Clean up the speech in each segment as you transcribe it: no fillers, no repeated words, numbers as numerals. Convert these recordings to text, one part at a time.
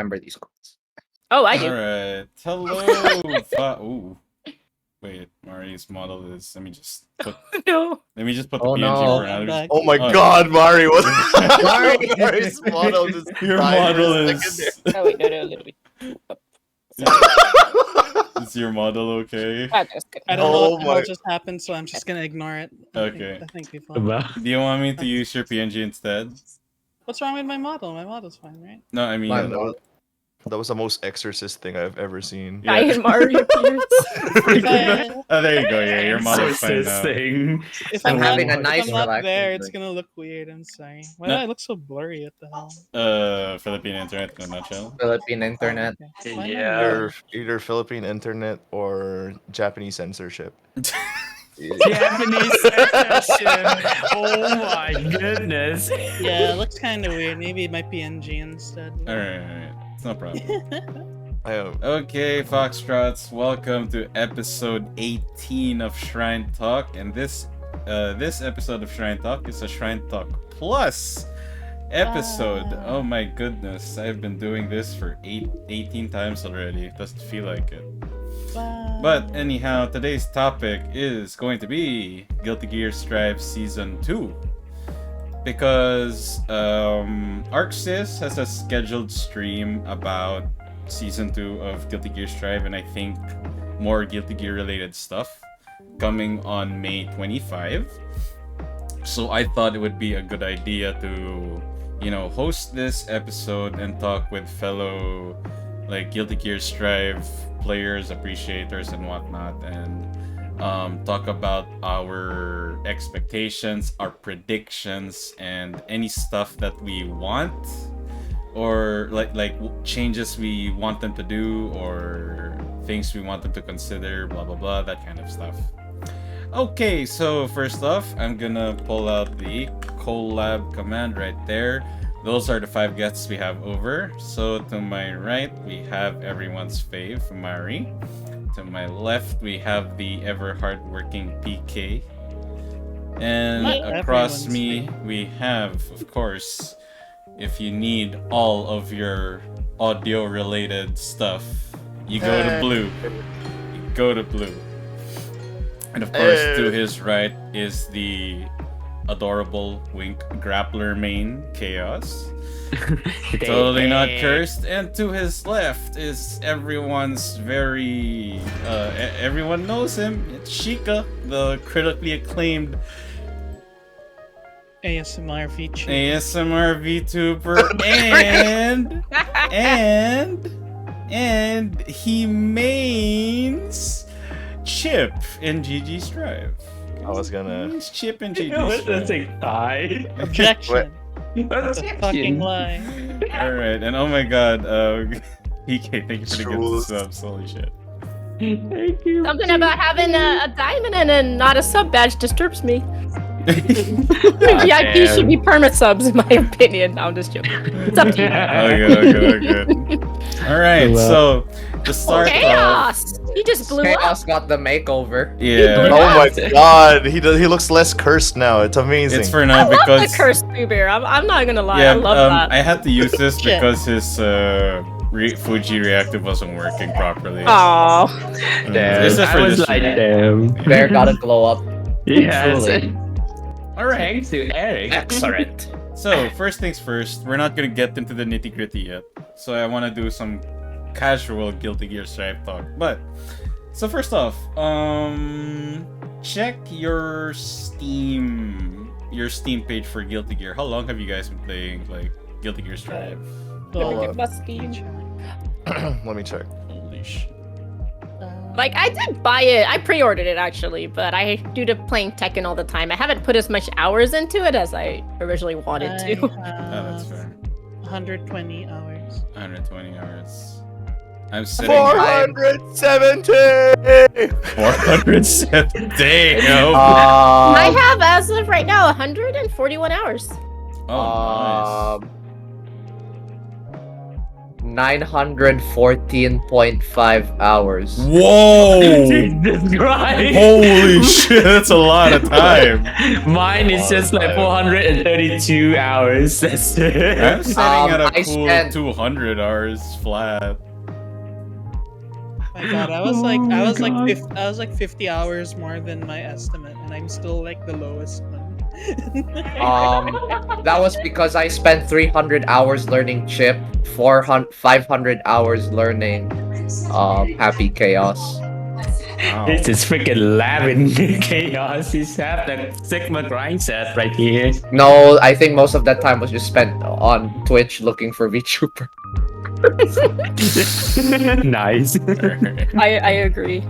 remember these quotes. Oh, I do. Alright. Hello. Ooh. Wait, Mari's model is. Let me just put No. the PNG no. for another. Oh my god, Mari! What? Mari! Mari's model just Your died for a model second is. Oh wait, no, little bit. Is your model okay? Ah, that's good. I don't know Oh what the hell my- just happened, so I'm just gonna ignore it. Okay. I think we fine. Do you want me to use your PNG instead? What's wrong with my model? My model's fine, right? No, I mean. My Yeah, that was the most exorcist thing I've ever seen. Yeah. Giant Mario appears. Oh, there you go. Yeah, your model's fine now. thing. If I'm I'm having not, a nice if I'm not relaxing there, it's drink. gonna look weird. I'm sorry. Why No. do I look so blurry? What the hell? Philippine internet in a nutshell. Philippine internet. Okay. Why not? Either Philippine internet or Japanese censorship. Japanese censorship. Oh my goodness. Yeah, it looks kind of weird. Maybe it might be PNG instead. Alright, it's no problem. I am. Okay, Foxtrots, welcome to episode 18 of Shrine Talk, and this episode of Shrine Talk is a Shrine Talk Plus episode. Wow. Oh my goodness, I've been doing this for 18 times already. It doesn't feel like it. Wow. But anyhow, today's topic is going to be Guilty Gear Strive Season 2. Because ArcSys has a scheduled stream about Season 2 of Guilty Gear Strive, and I think more Guilty Gear related stuff coming on May 25. So I thought it would be a good idea to, host this episode and talk with fellow Guilty Gear Strive players, appreciators, and whatnot, and talk about our expectations, our predictions, and any stuff that we want, or like changes we want them to do, or things we want them to consider, blah blah blah, that kind of stuff. Okay, so first off, I'm gonna pull out the collab command right there. Those are the 5 guests we have over. So to my right, we have everyone's fave, Mari. To my left, we have the ever hardworking PK. And Not across everyone's me, we have, of course, if you need all of your audio-related stuff, you go to Blue. You go to Blue. And of course, to his right is the adorable Wink Grappler main, Chaos. Totally not cursed. And to his left is everyone's very everyone knows him. It's Sheikah, the critically acclaimed ASMR feature. ASMR VTuber, and he mains Chip in GG Strive. I was gonna. He's Chip in GG Let's Strive. take tie. Objection. Let's Fucking lie. Alright, and oh my god, PK, thank you for the Jules. gift subs, holy shit. Thank you. Something about having a diamond and not a sub badge disturbs me. God VIP damn. should be perma subs, in my opinion. I'm just joking. It's up to you. Okay. Alright, Well. so to start off, Chaos! He just blew up. Chaos got the makeover. yeah, blew Oh my god, he looks less cursed now. It's amazing. it's for I now love because the cursed Pooh Bear. I'm not gonna lie. yeah, I love that. I had to use this Shit. because his Fuji reactive wasn't working properly. Aww. Damn. This is for I was this like, stream. damn. Bear got a glow up. Yes. Truly. Alright. Thanks to Eric. Excellent. So, first things first, we're not gonna get into the nitty gritty yet. So, I want to do some casual Guilty Gear Strive talk. But, so first off, check your Steam page for Guilty Gear. How long have you guys been playing Guilty Gear Strive? Well, Busky. Let me check. Holy shit. Like, I did buy it. I pre-ordered it, actually, but due to playing Tekken all the time, I haven't put as much hours into it as I originally wanted to. Oh, that's fair. 120 hours. 120 hours. I'm sitting 470. 470. Damn. I have, as of right now, 141 hours. Oh, nice. 914.5 hours. Whoa! Jesus Christ! Holy shit, that's a lot of time. Mine is just like 432 hours. That's I'm it. sitting at a I cool spent- 200 hours flat. My God, I was like 50 hours more than my estimate, and I'm still like the lowest one. That was because I spent 300 hours learning Chip, 500 hours learning Happy Chaos. Wow. This is freaking lab in chaos. He's have the Sigma grind set right here. No, I think most of that time was just spent on Twitch looking for VTuber. Nice. I agree.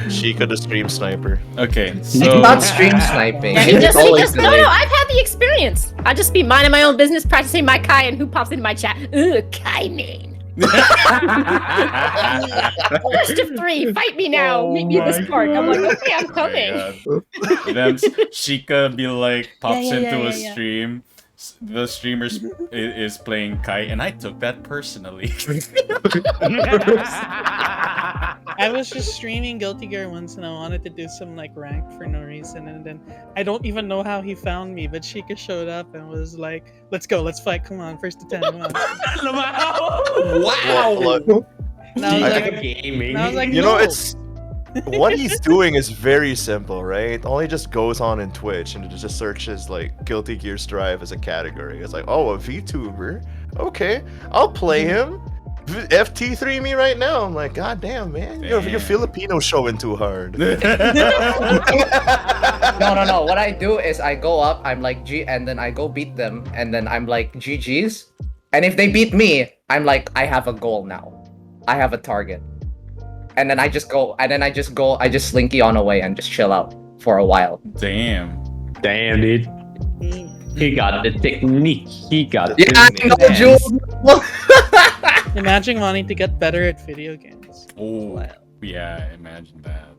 Sheikah the stream sniper. Okay, It's so not stream sniping. Yeah, It's always no, delayed. I've had the experience. I just be minding my own business, practicing my Kai, and who pops into my chat? Ugh, Kai main. Worst of 3, fight me now. Oh Meet me at my this park. I'm like, okay, I'm Oh my coming. God. Then Sheikah be like pops Yeah, into a yeah. stream. The streamer is playing Kai, and I took that personally. I was just streaming Guilty Gear once, and I wanted to do some like rank for no reason, and then I don't even know how he found me, but Sheikah showed up and was like, "Let's go, let's fight, come on, first to 10, come on." Wow! Look, And I was I like, Gaming. and I was like, you know, "No." it's what he's doing is very simple, right? All he just goes on in Twitch and just searches like Guilty Gear Strive as a category. It's like, oh, a VTuber. Okay, I'll play him. FT3 me right now. I'm like, God damn, man, your Damn. Filipino showing too hard. No. What I do is I go up, I'm like G, and then I go beat them, and then I'm like GG's. And if they beat me, I'm like, I have a goal now. I have a target. And then I just slinky on away and just chill out for a while. Damn. Damn, dude. He got the technique. He got Yeah, the I know, dance. Jules. Imagine wanting to get better at video games. Oh, Wow. yeah, imagine that.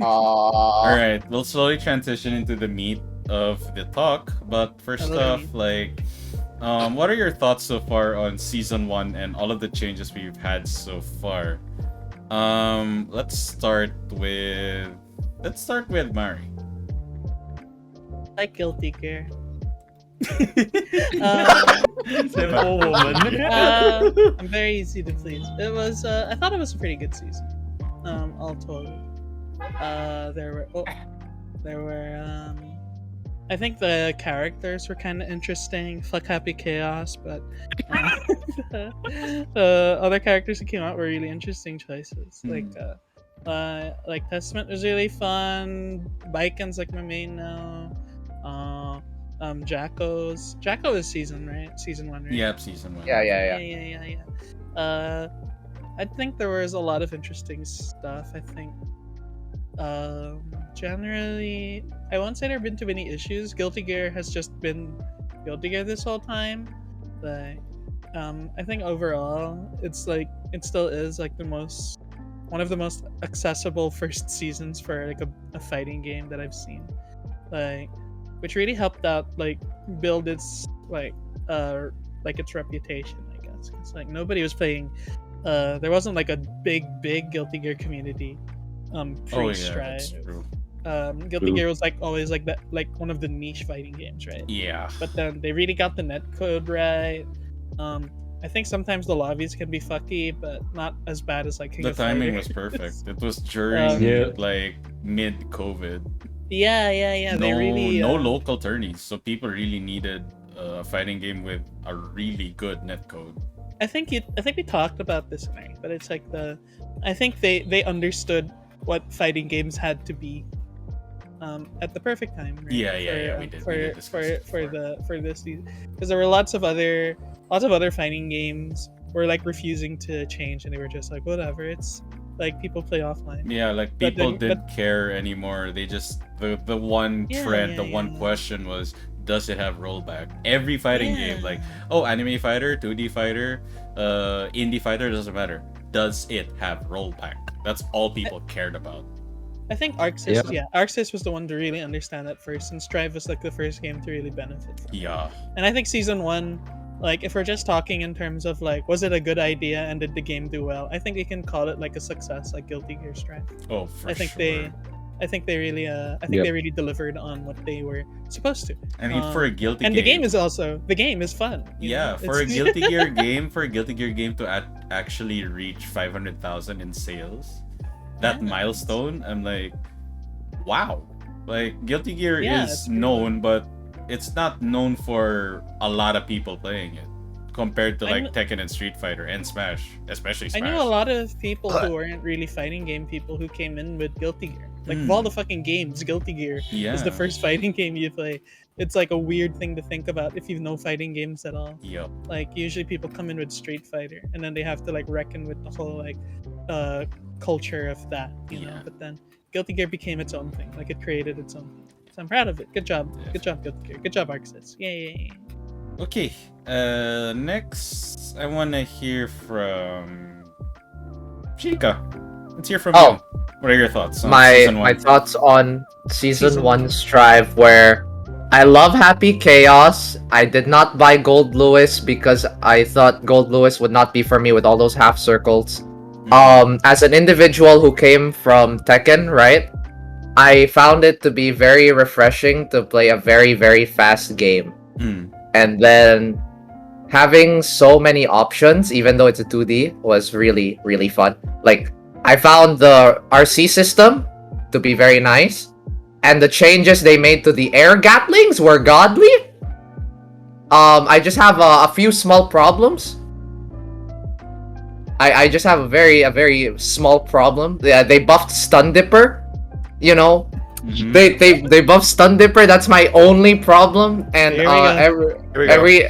Alright, we'll slowly transition into the meat of the talk, but first Hello, off, like, what are your thoughts so far on Season 1 and all of the changes we've had so far? Let's start with Mari. Like Guilty Gear. Simple woman. I'm very easy to please. It was I thought it was a pretty good season. All told. There were I think the characters were kind of interesting. Fuck Happy Chaos, but the other characters that came out were really interesting choices. Like Testament was really fun. Biken's like my main now. Jacko is season 1, right? Yep, Season 1. Yeah. I think there was a lot of interesting stuff. I think generally, I won't say there have been too many issues. Guilty Gear has just been Guilty Gear this whole time. But I think overall, it's like it still is like one of the most accessible first seasons for like a fighting game that I've seen. Like, which really helped out like build its its reputation, I guess. It's like nobody was playing. There wasn't like a big Guilty Gear community. Oh yeah, Pre-Strive. that's true. Guilty Gear was like always like that, like one of the niche fighting games, right? Yeah. But then they really got the netcode right. I think sometimes the lobbies can be fucky, but not as bad as like King The of timing Fighters. was perfect. It was during Yeah. like mid-COVID. Yeah. They really no local tourneys, so people really needed a fighting game with a really good netcode. I think we talked about this, Mary, but it's like I think they understood what fighting games had to be at the perfect time. Right? Yeah, we did. We did discuss it For before. this season, because there were lots of other fighting games were like refusing to change, and they were just like whatever. It's like people play offline. Yeah, like But people then- didn't care anymore. They just the one trend, the one question was, does it have rollback? Every fighting game, like, oh, anime fighter, 2D fighter, indie fighter, doesn't matter. Does it have rollback? That's all people cared about. I think Arxis was the one to really understand that first, and Strive was like the first game to really benefit from it. Yeah. And I think season 1 Like, if we're just talking in terms of like, was it a good idea and did the game do well? I think we can call it like a success, like Guilty Gear Strive. Oh, for I think sure. I think they really, they really delivered on what they were supposed to. I mean, for a Guilty and game, the game is fun. you yeah, know? for a It's- Guilty Gear game, to actually reach 500,000 in sales, that Yeah. milestone, I'm like, wow. Like Guilty Gear Yeah, is it's true. known, but it's not known for a lot of people playing it compared to I like Tekken and Street Fighter and Smash, especially I Smash. knew a lot of people who weren't really fighting game people who came in with Guilty Gear. Like, of all the fucking games, Guilty Gear Yeah. is the first fighting game you play. It's like a weird thing to think about if you know fighting games at all. Yup. Like, usually people come in with Street Fighter, and then they have to like reckon with the whole like culture of that, you know. Yeah. But then Guilty Gear became its own thing. Like, it created its own thing. So I'm proud of it. Good job. Yeah. Good job, Guilty Gear. Good job, Arxis. Yay. Okay. Next, I want to hear from Chica. Let's hear from Oh. you. What are your thoughts on my season 1? my thoughts on season Season 1 one. Strive, where I love Happy Chaos. I did not buy Gold Lewis because I thought Gold Lewis would not be for me with all those half circles. As an individual who came from Tekken, right? I found it to be very refreshing to play a very, very fast game. Mm. And then having so many options, even though it's a 2D, was really, really fun. Like, I found the RC system to be very nice, and the changes they made to the air gatlings were godly. I just have a few small problems. I just have a very small problem. They buffed Stun Dipper. You know, Mhm. they buffed Stun Dipper. That's my only problem, and There we go. Here we go.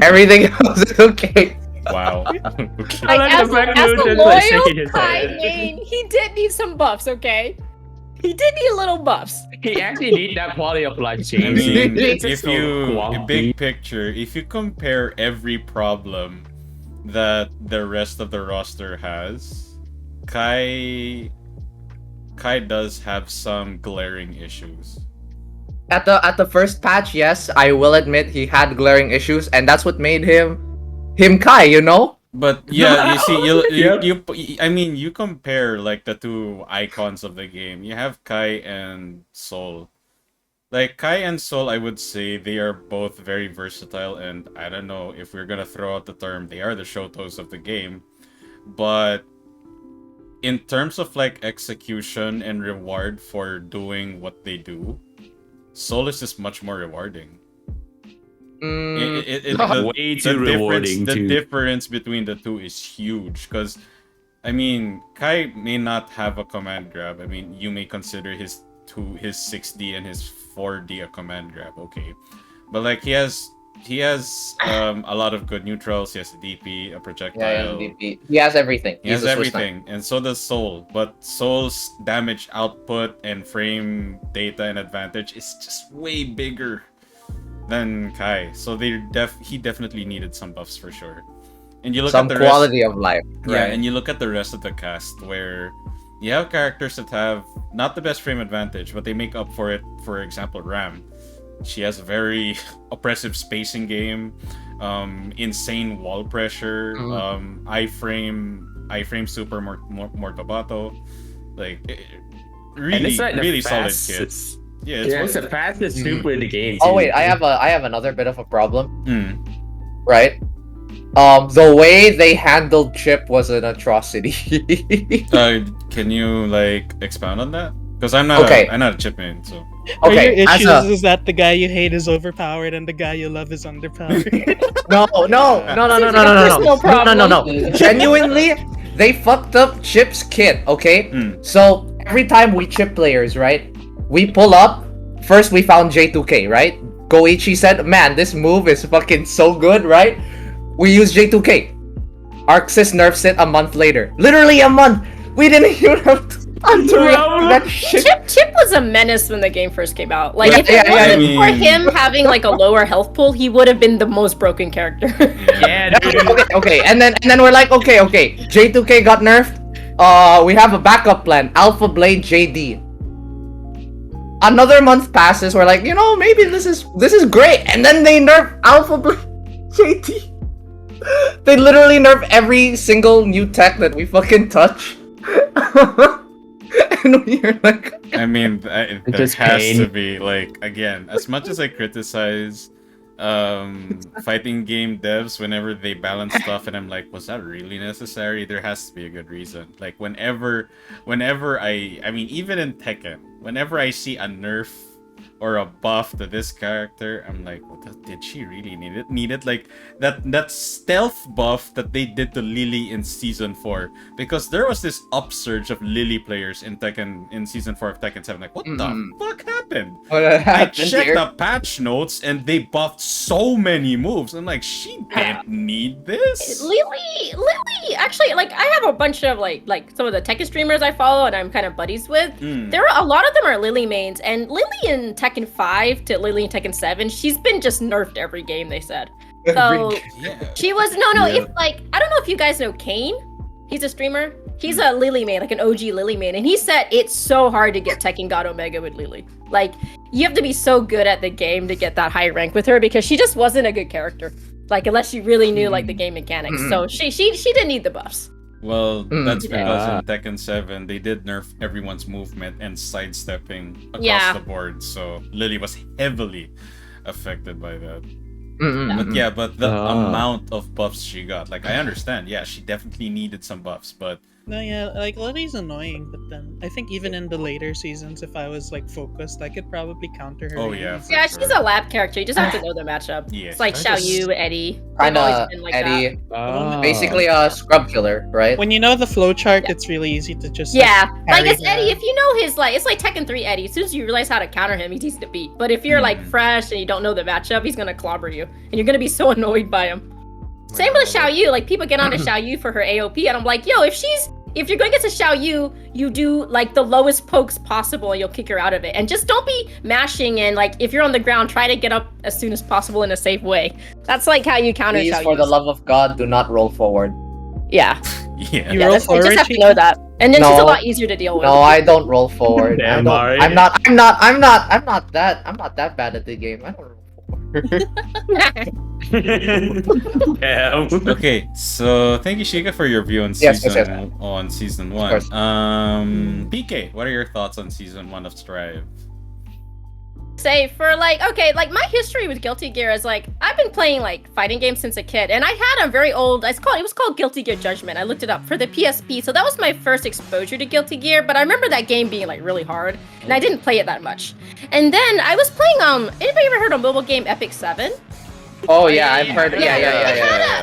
everything else is okay. Wow. Okay. Like, like as, the fact as you the did loyal like shaking his Kai head. main, he did need some buffs, okay? He did need little buffs. He actually need that quality of life I change. mean, It's if so you wonky. big picture, if you compare every problem that the rest of the roster has, Kai does have some glaring issues. At the first patch, yes, I will admit he had glaring issues, and that's what made him Kai, you know? But yeah, you see, Yep. I mean, you compare like the two icons of the game. You have Kai and Sol. Like Kai and Sol, I would say they are both very versatile, and I don't know if we're gonna throw out the term they are the Shotos of the game, but in terms of like execution and reward for doing what they do, Sol is just much more rewarding. Way too rewarding, The too. difference between the two is huge, because I mean, Kai may not have a command grab. I mean, you may consider his 6D and his 4D a command grab, okay, but like he has a lot of good neutrals. He has a DP, a projectile. He has everything. He has everything, and so does Soul. But Soul's damage output and frame data and advantage is just way bigger than Kai. So he definitely needed some buffs for sure. And you look Some at the quality of life. yeah, Right. and you look at the rest of the cast where you have characters that have not the best frame advantage, but they make up for it. For example, Ram. She has a very oppressive spacing game, insane wall pressure, iframe super Mortobato, like really And it's like the really solid kid. fastest. Yeah, Yeah, it's the fastest super in the game. Oh too. wait, I have another bit of a problem. Mm. Right? The way they handled Chip was an atrocity. Can you like expound on that? Because I'm not Okay. I'm not a chip man, so Okay, Your as issues a is that the guy you hate is overpowered and the guy you love is underpowered. no. personal problem. Genuinely, they fucked up Chip's kit. Okay, Mm. so every time we chip players, right, we pull up. First, we found J2K, right? Goichi said, "Man, this move is fucking so good, right?" We use J2K. Arxis nerfs it a month later. Literally a month. We didn't even have time to react to that shit. Chip was a menace when the game first came out. Like, Yeah, if it yeah, wasn't I for mean- him having like a lower health pool, he would have been the most broken character. Yeah, dude. Okay, and then we're like, okay, J2K got nerfed. We have a backup plan. Alpha Blade JD. Another month passes. We're like, maybe this is great. And then they nerf Alpha Blade JD. They literally nerf every single new tech that we fucking touch. And we're like, I mean, there just has pain. to be, like, again, as much as I criticize fighting game devs whenever they balance stuff and I'm like, was that really necessary? There has to be a good reason. Like, whenever I mean, even in Tekken, whenever I see a nerf or a buff to this character, I'm like, did she really need it? Like that stealth buff that they did to Lily in season 4, because there was this upsurge of Lily players in Tekken in season 4 of Tekken 7. Like, what the fuck happened? what I happened checked here? the patch notes and they buffed so many moves. I'm like, she didn't need this. Lily, actually, like, I have a bunch of like some of the Tekken streamers I follow and I'm kind of buddies with. There are a lot of them are Lily mains, and Lily in Tekken 5 to Lily in Tekken 7, she's been just nerfed every game, they said. So Yeah. she was if like, I don't know if you guys know Kane. He's a streamer. He's a Lily main, like an OG Lily main, and he said it's so hard to get Tekken God Omega with Lily. Like, you have to be so good at the game to get that high rank with her, because she just wasn't a good character. Like, unless you really knew like the game mechanics. So she didn't need the buffs. Well, that's because Yeah. in Tekken 7, they did nerf everyone's movement and sidestepping across Yeah. the board, so Lily was heavily affected by that. Mm-mm. But the Ah. amount of buffs she got, like, I understand, yeah, she definitely needed some buffs, but No, yeah, like Lily's annoying, but then I think even in the later seasons, if I was like focused, I could probably counter her. Oh, really yeah, easy. Yeah, For she's sure. a lab character. You just have to know the matchup. Yeah. It's like I Xiao just- Yu, Eddie. They've always Kinda been like Eddie. Ah. Basically a scrub killer, right? When you know the flowchart, Yeah. it's really easy to just Yeah, like parry it's Eddie. her. If you know his it's like Tekken 3 Eddie. As soon as you realize how to counter him, he's easy to beat. But if you're like fresh and you don't know the matchup, he's gonna clobber you, and you're gonna be so annoyed by him. Same with Xiao Yu. Like, people get onto Xiao Yu for her AOP, and I'm like, yo, if you're going to get to Xiao Yu, you do like the lowest pokes possible, and you'll kick her out of it. And just don't be mashing, and like, if you're on the ground, try to get up as soon as possible in a safe way. That's like how you counter Please, Xiao for Yu. the love of God, do not roll forward. Yeah, yeah. You yeah. roll You forward, just have to Chica? know that, and then she's a No. lot easier to deal with. No, I don't roll forward. I Damn, don't, Mari. I'm not that bad at the game. I don't roll forward. Damn. Okay, so thank you, Shika, for your view on Yes, season yes. 1. course. PK, what are your thoughts on season 1 of Strive? Say for like, okay, like my history with Guilty Gear is like, I've been playing like fighting games since a kid, and I had a very old, it was called Guilty Gear Judgment. I looked it up for the PSP, so that was my first exposure to Guilty Gear. But I remember that game being like really hard, and I didn't play it that much. And then I was playing anybody ever heard of mobile game Epic 7? Oh yeah, I've heard. Yeah.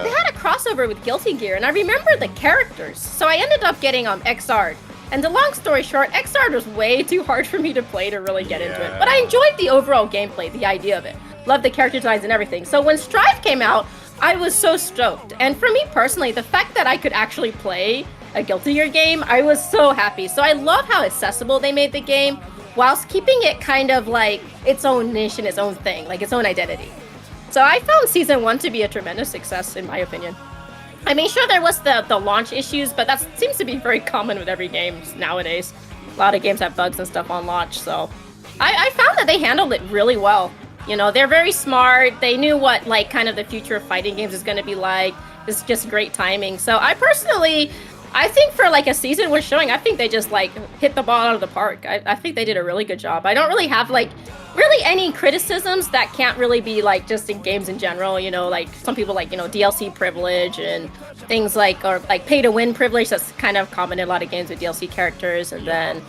They had a crossover with Guilty Gear, and I remember the characters. So I ended up getting XR. And the long story short, XR was way too hard for me to play to really get into it. But I enjoyed the overall gameplay, the idea of it. Loved the character designs and everything. So when Strive came out, I was so stoked. And for me personally, the fact that I could actually play a Guilty Gear game, I was so happy. So I love how accessible they made the game, whilst keeping it kind of like its own niche and its own thing, like its own identity. So I found season 1 to be a tremendous success, in my opinion. I mean, sure, there was the launch issues, but that seems to be very common with every game nowadays. A lot of games have bugs and stuff on launch, so I found that they handled it really well. You know, they're very smart. They knew what, like, kind of the future of fighting games is going to be like. It's just great timing. So I think for, like, a season 1 showing, I think they just, like, hit the ball out of the park. I think they did a really good job. I don't really have, like, really any criticisms that can't really be like just in games in general, you know, like some people like, you know, DLC privilege and things like, or like pay to win privilege. That's kind of common in a lot of games with DLC characters, and then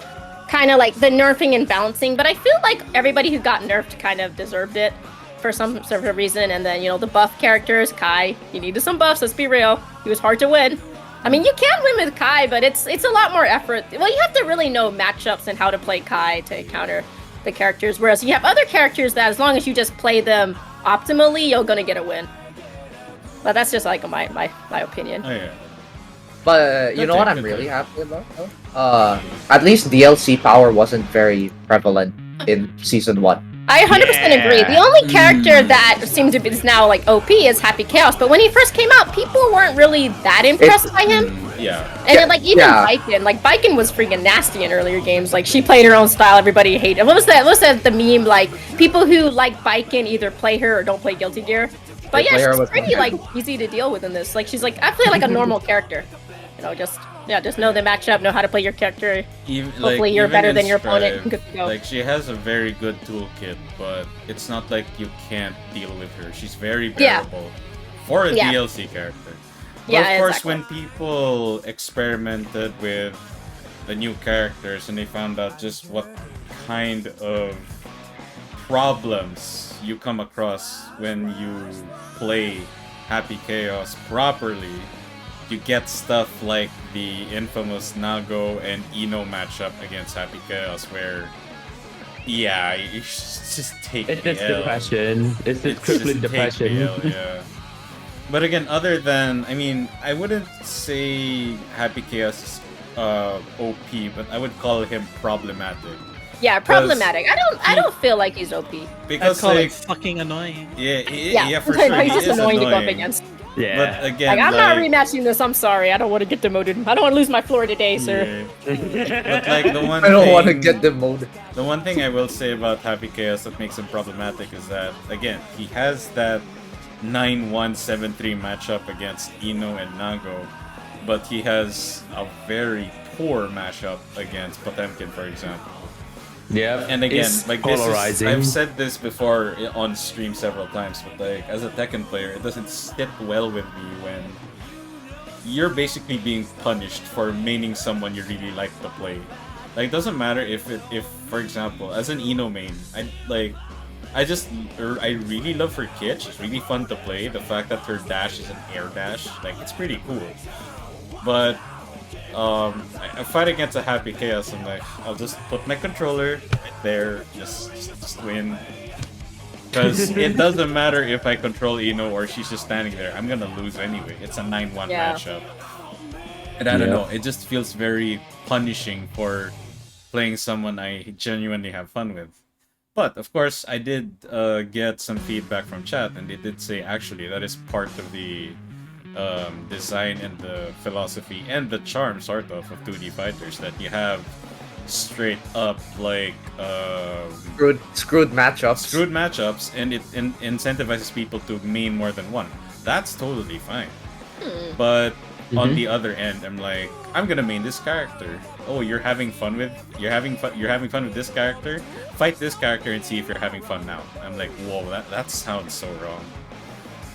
kind of like the nerfing and balancing. But I feel like everybody who got nerfed kind of deserved it for some sort of reason. And then, you know, the buff characters, Kai, he needed some buffs, let's be real. He was hard to win. I mean, you can win with Kai, but it's a lot more effort. Well, you have to really know matchups and how to play Kai to counter the characters, whereas you have other characters that as long as you just play them optimally, you're gonna get a win. But that's just like my opinion. Oh, yeah. But you know what I'm Okay. really happy about? At least DLC power wasn't very prevalent in season 1. I 100% agree. The only character that seems to be is now like OP is Happy Chaos, but when he first came out, people weren't really that impressed by him. Yeah. And then, like, even yeah. Baiken was freaking nasty in earlier games. Like, she played her own style, everybody hated. What was that? The meme? Like, people who like Baiken either play her or don't play Guilty Gear. But yeah, play her she's with pretty one. like easy to deal with in this. Like she's like I play like a normal character. You know, just know the matchup, know how to play your character. Hopefully you're even better in than your opponent. Strive, Good to go. like she has a very good toolkit, but it's not like you can't deal with her. She's very Yeah. bearable for a Yeah. DLC character. But Yeah, of course, exactly. when people experimented with the new characters and they found out just what kind of problems you come across when you play Happy Chaos properly, you get stuff like the infamous Nago and Ino matchup against Happy Chaos, where yeah, you just take It's the just L. depression. It's just It's crippling just take the depression. L, yeah. But again, other than, I mean, I wouldn't say Happy Chaos is OP, but I would call him problematic. Yeah, problematic. I don't feel like he's OP. I'd Because call like, it fucking annoying. yeah, for sure, he's he just is annoying to go up annoying. against. Yeah. But again, Like I'm not rematching this. I'm sorry. I don't want to get demoted. I don't want to lose my floor today, sir. Yeah. But like the one I don't thing, want to get demoted. the one thing I will say about Happy Chaos that makes him problematic is that again he has that 9-1-7-3 matchup against Ino and Nago, but he has a very poor matchup against Potemkin, for example. Yeah. And again, it's like this is, polarizing. I've said this before on stream several times, but like as a Tekken player, it doesn't sit well with me when you're basically being punished for maining someone you really like to play. Like it doesn't matter if for example, as an Ino main, I really love her kit. She's really fun to play. The fact that her dash is an air dash, like it's pretty cool. But I fight against a Happy Chaos. I'm like, I'll just put my controller right there, just win. Because it doesn't matter if I control Ino or she's just standing there. I'm gonna lose anyway. It's a 9-1 Yeah. matchup. And I don't know, it just feels very punishing for playing someone I genuinely have fun with. But of course, I did get some feedback from chat, and they did say actually that is part of the design and the philosophy and the charm, sort of 2D fighters, that you have straight up like Screwed matchups. screwed matchups, and it incentivizes people to main more than one. That's totally fine. But on the other end, I'm like, I'm gonna main this character. Oh, you're having fun with this character. Fight this character and see if you're having fun now. I'm like, whoa, that sounds so wrong.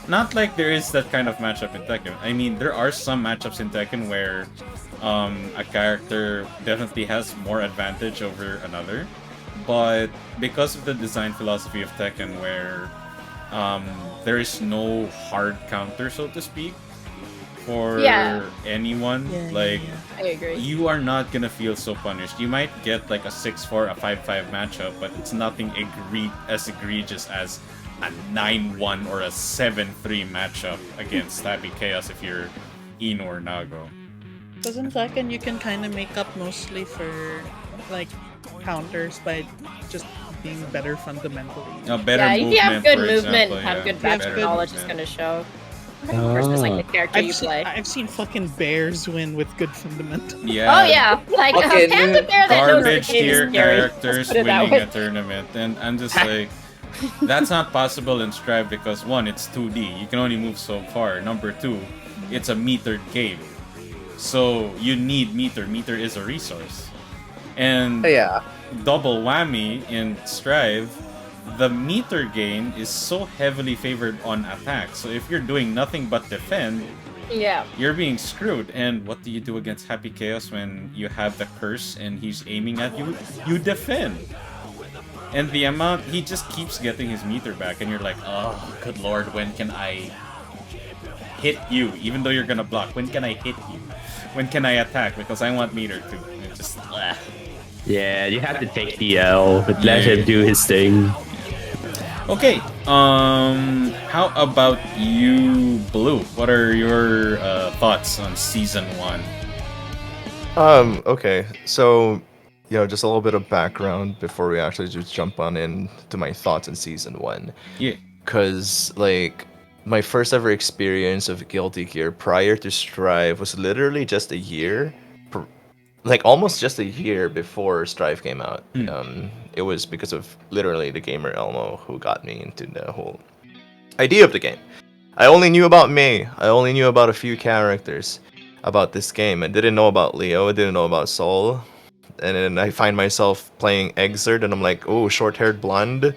Not like there is that kind of matchup in Tekken. I mean, there are some matchups in Tekken where a character definitely has more advantage over another, but because of the design philosophy of Tekken, where there is no hard counter, so to speak, for anyone, like I agree. you are not gonna feel so punished. You might get like a 6-4, a 5-5 matchup, but it's nothing as egregious as a 9-1 or a 7-3 matchup against Happy Chaos if you're Ino or Nago. Because in Tekken, you can kind of make up mostly for like counters by just being better fundamentally. A better Yeah, if movement, you have good for movement, example, have yeah, good have background good knowledge, it's movement. gonna show. Of course, it's like the character you play. I've seen fucking bears win with good fundamentals. Yeah. Oh yeah, like a Fucking panda bear that knows the Garbage game tier is scary. characters Let's put it that winning way. a tournament, and I'm just like, that's not possible in Strive because one, it's 2D. You can only move so far. Number two, it's a metered game, so you need meter. Meter is a resource, and Yeah. double whammy in Strive. The meter gain is so heavily favored on attack. So if you're doing nothing but defend, Yeah. you're being screwed. And what do you do against Happy Chaos when you have the curse and he's aiming at you? You defend. And the amount, he just keeps getting his meter back, and you're like, oh, good lord, when can I hit you? Even though you're gonna block, when can I hit you? When can I attack? Because I want meter too. It just, Yeah, you have to take the L, but let him do his thing. Okay, how about you, Blue? What are your thoughts on Season 1? Okay, so, just a little bit of background before we actually just jump on into my thoughts on Season 1. Yeah. Because, like, my first ever experience of Guilty Gear prior to Strive was literally just a year, almost just a year before Strive came out. It was because of literally the gamer Elmo who got me into the whole idea of the game. I only knew about May. I only knew about a few characters about this game. I didn't know about Leo. I didn't know about Sol. And then I find myself playing Exert, and I'm like, oh, short-haired blonde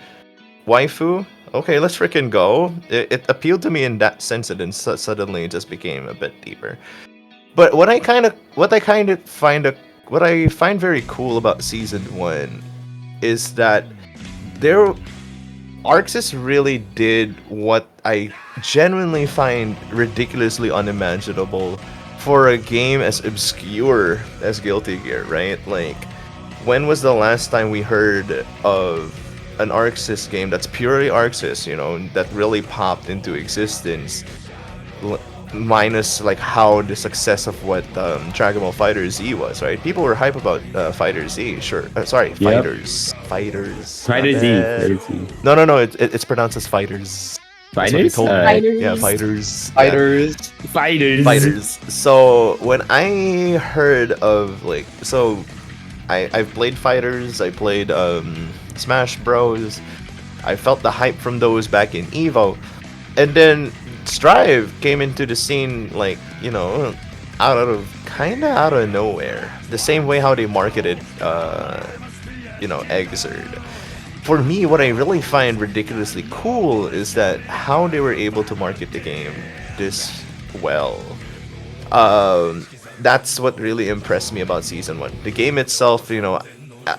waifu. Okay, let's freaking go. It appealed to me in that sense, and then suddenly it just became a bit deeper. But what I find very cool about season 1 is that there Arxis really did what I genuinely find ridiculously unimaginable for a game as obscure as Guilty Gear, right? Like, when was the last time we heard of an Arxis game that's purely Arxis, that really popped into existence, minus like how the success of what Dragon Ball Fighter Z was, right? People were hype about Fighter Z, sure. Sorry, Yep. Fighters. Fighter my Z. bad. Fighter Z. No. It's pronounced as Fighters. That's what they Fighters? told me. Fighters. Yeah, Fighters. Yeah. Fighters. Fighters. So when I heard of I've played Fighters, I played Smash Bros. I felt the hype from those back in Evo, and then Strive came into the scene out of nowhere. The same way how they marketed Exerd. For me, what I really find ridiculously cool is that how they were able to market the game this well. That's what really impressed me about season 1. The game itself,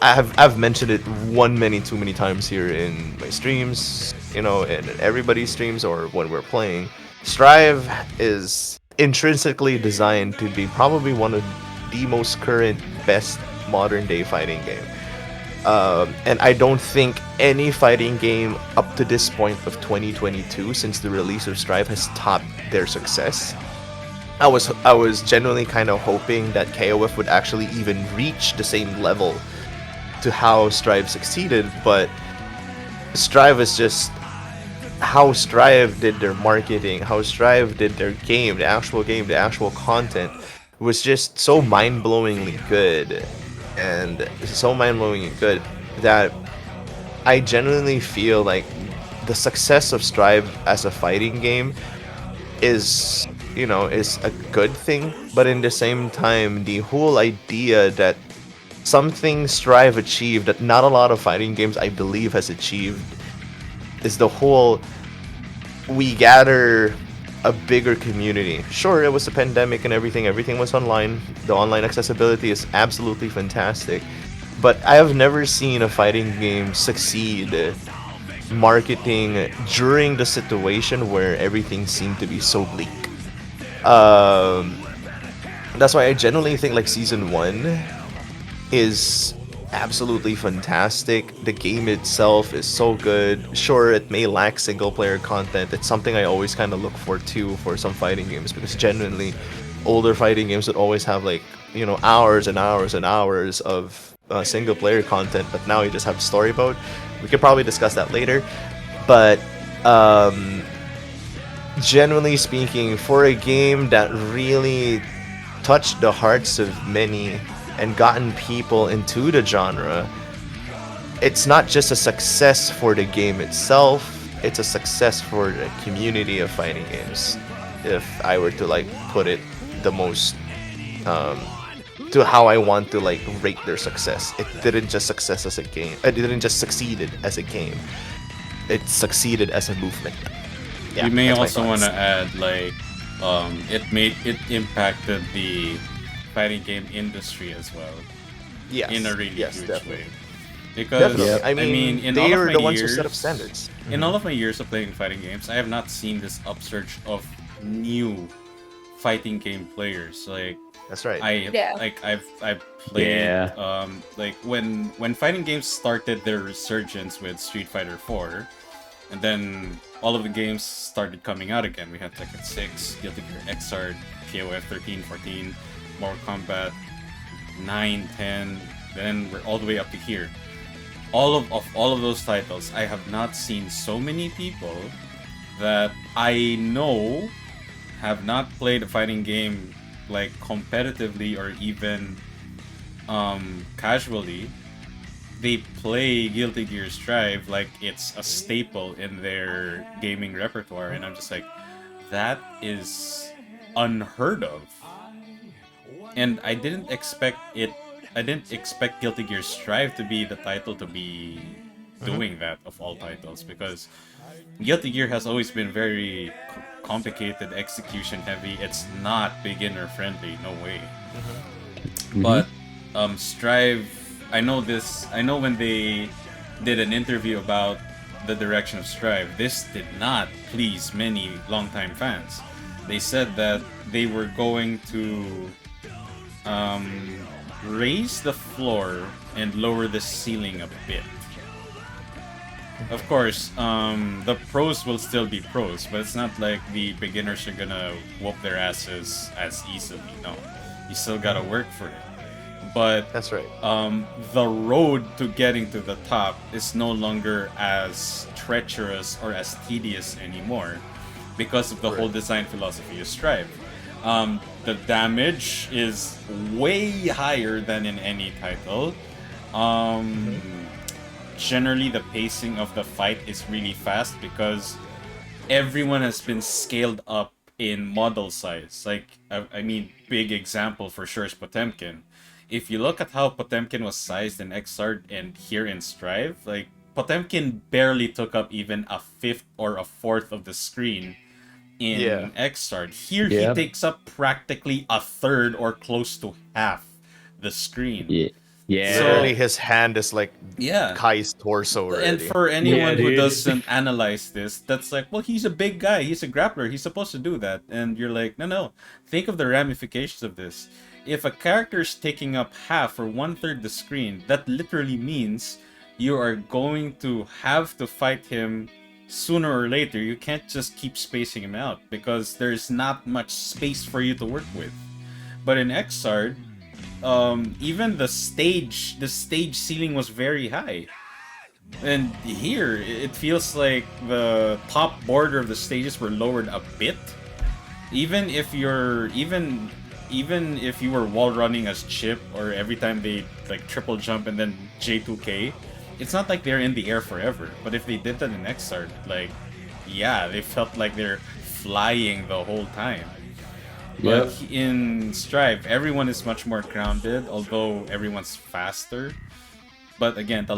I've mentioned it too many times here in my streams, and in everybody's streams or when we're playing. Strive is intrinsically designed to be probably one of the most current, best modern day fighting game. And I don't think any fighting game up to this point of 2022, since the release of Strive, has topped their success. I was genuinely kind of hoping that KOF would actually even reach the same level to how Strive succeeded, but Strive is just how Strive did their marketing, how Strive did their game, the actual content was just so mind-blowingly good, and so mind-blowingly good that I genuinely feel like the success of Strive as a fighting game is a good thing, but in the same time, the whole idea that something Strive achieved that not a lot of fighting games, I believe, has achieved is the whole we gather a bigger community. Sure, it was a pandemic and everything was online. The online accessibility is absolutely fantastic, but I have never seen a fighting game succeed marketing during the situation where everything seemed to be so bleak. That's why I genuinely think like season 1 is absolutely fantastic. The game itself is so good. Sure, it may lack single player content. It's something I always kind of look for too for some fighting games, because genuinely older fighting games would always have hours and hours and hours of single player content, but now you just have story mode. We could probably discuss that later, but generally speaking, for a game that really touched the hearts of many and gotten people into the genre, it's not just a success for the game itself, it's a success for the community of fighting games. If I were to put it the most to how I want to rate their success. It didn't just success as a game. It didn't just succeeded as a game. It succeeded as a movement. Yeah, we may that's my also want thoughts. to add it impacted the fighting game industry as well Yes. in a really yes, huge definitely. way. Because Definitely. I mean, in all they of are my the ones years, who set up standards. in all of my years of playing fighting games, I have not seen this upsurge of new fighting game players. That's right. I've played Yeah. when fighting games started their resurgence with Street Fighter 4, and then all of the games started coming out again. We had Tekken 6, Guilty Gear Xrd, KOF 13, 14, Mortal Kombat 9, 10, then we're all the way up to here. All of those titles, I have not seen so many people that I know have not played a fighting game competitively or even casually. They play Guilty Gear Strive like it's a staple in their gaming repertoire, and I'm just like, that is unheard of. And I didn't expect Guilty Gear Strive to be the title to be doing that of all titles, because Guilty Gear has always been very complicated, execution heavy. It's not beginner friendly, no way. But Strive, I know when they did an interview about the direction of Strive, this did not please many longtime fans. They said that they were going to raise the floor and lower the ceiling a bit. Of course, the pros will still be pros, but it's not like the beginners are gonna whoop their asses as easily. No, you still gotta work for it. But That's right. the road to getting to the top is no longer as treacherous or as tedious anymore because of the whole design philosophy of Strive. The damage is way higher than in any title. Generally, the pacing of the fight is really fast because everyone has been scaled up in model size. Like, I mean, big example for sure is Potemkin. If you look at how Potemkin was sized in Xrd and here in Strive, like, Potemkin barely took up even a fifth or a fourth of the screen in Xrd. Here he takes up practically a third or close to half the screen. Yeah. Literally, his hand is like Yeah. Kai's torso already. And for anyone who dude. doesn't analyze this, that's like, well, he's a big guy, he's a grappler, he's supposed to do that. And you're like, no. Think of the ramifications of this. If a character's taking up half or 1/3 the screen, that literally means you are going to have to fight him sooner or later. You can't just keep spacing him out because there's not much space for you to work with. But in Xrd, even the stage ceiling was very high. And here, it feels like the top border of the stages were lowered a bit. Even if you were wall running as Chip, or every time they like triple jump and then J2K, it's not like they're in the air forever. But if they did that in Xrd, like, yeah, they felt like they're flying the whole time. But in Strive, everyone is much more grounded, although everyone's faster. But again, the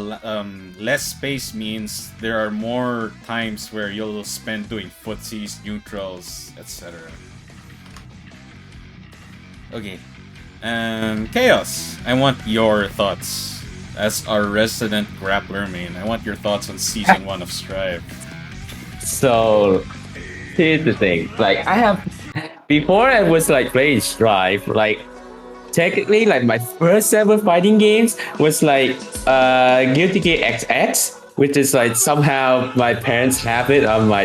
less space means there are more times where you'll spend doing footsies, neutrals, etc. Okay. Chaos, I want your thoughts. As our resident grappler main, I want your thoughts on Season 1 of Strive. So here's the thing. Like, before I was like playing Strive, like technically like my first ever fighting games was like Guilty Gear XX, which is like somehow my parents have it on my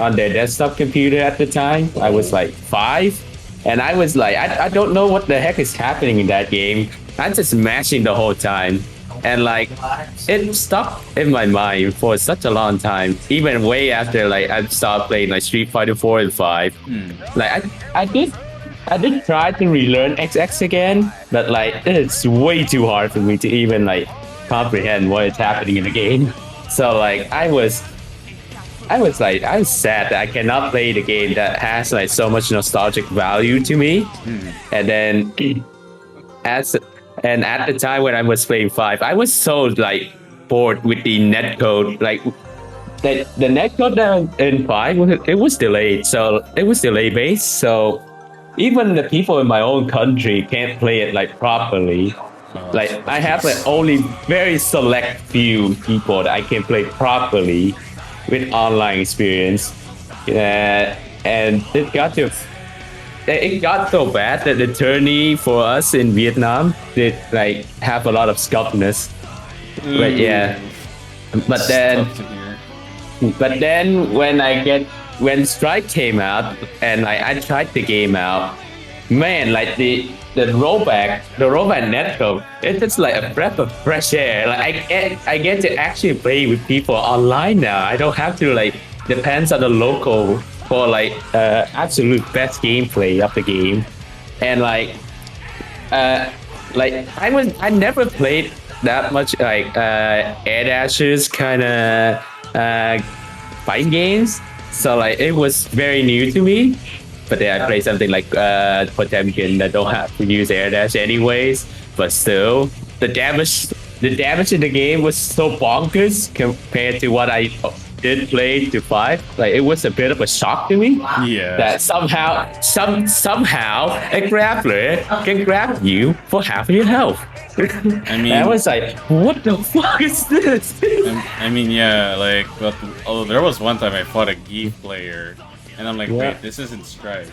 on their desktop computer at the time. I was like 5, and I was like, I don't know what the heck is happening in that game. I'm just mashing the whole time. And like, it stuck in my mind for such a long time, even way after like I started playing like Street Fighter 4 and 5. Like I did try to relearn XX again, but like it's way too hard for me to even like comprehend what is happening in the game. So like I was sad that I cannot play the game that has like so much nostalgic value to me. And then at the time when I was playing 5, I was so like bored with the netcode. Like the netcode that in 5 it was delayed, so it was delay based. So even the people in my own country can't play it like properly. Like I have like only very select few people that I can play properly with online experience. And it got so bad that the tourney for us in Vietnam did like have a lot of scuffness. But yeah, but then when Strike came out and I tried the game out, man, like the rollback netcode, it's just like a breath of fresh air. Like I get to actually play with people online now. I don't have to like depends on the local for like absolute best gameplay of the game. And like I never played that much like air dashes kind of fighting games. So like it was very new to me. But then I played something like Potemkin that don't have to use air dash anyways. But still, the damage in the game was so bonkers compared to what I did play to 5. Like it was a bit of a shock to me Yeah. that somehow a grappler can grab you for half of your health. I mean, I was like, what the fuck is this? I mean, yeah, like, but there was one time I fought a Geef player, and I'm like, Yeah. wait, this isn't Stripe.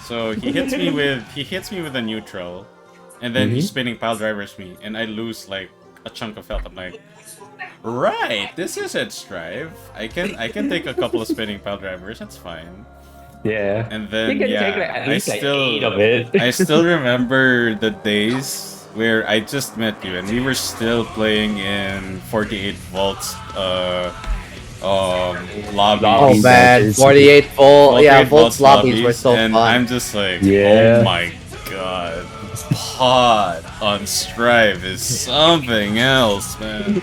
So he hits me with a neutral, and then he's spinning pile drivers me, and I lose like a chunk of health. I'm like, right, this isn't Strive. I can take a couple of spinning pile drivers. That's fine. Yeah. And then You can yeah, take like at I least like still 8 of it. I still remember the days where I just met you and we were still playing in 48 volts lobbies. Oh These man, matches. 48 volt. 48 Yeah, Volts lobbies were so and fun. I'm just like, Yeah. oh my god, pod on Strive is something else, man.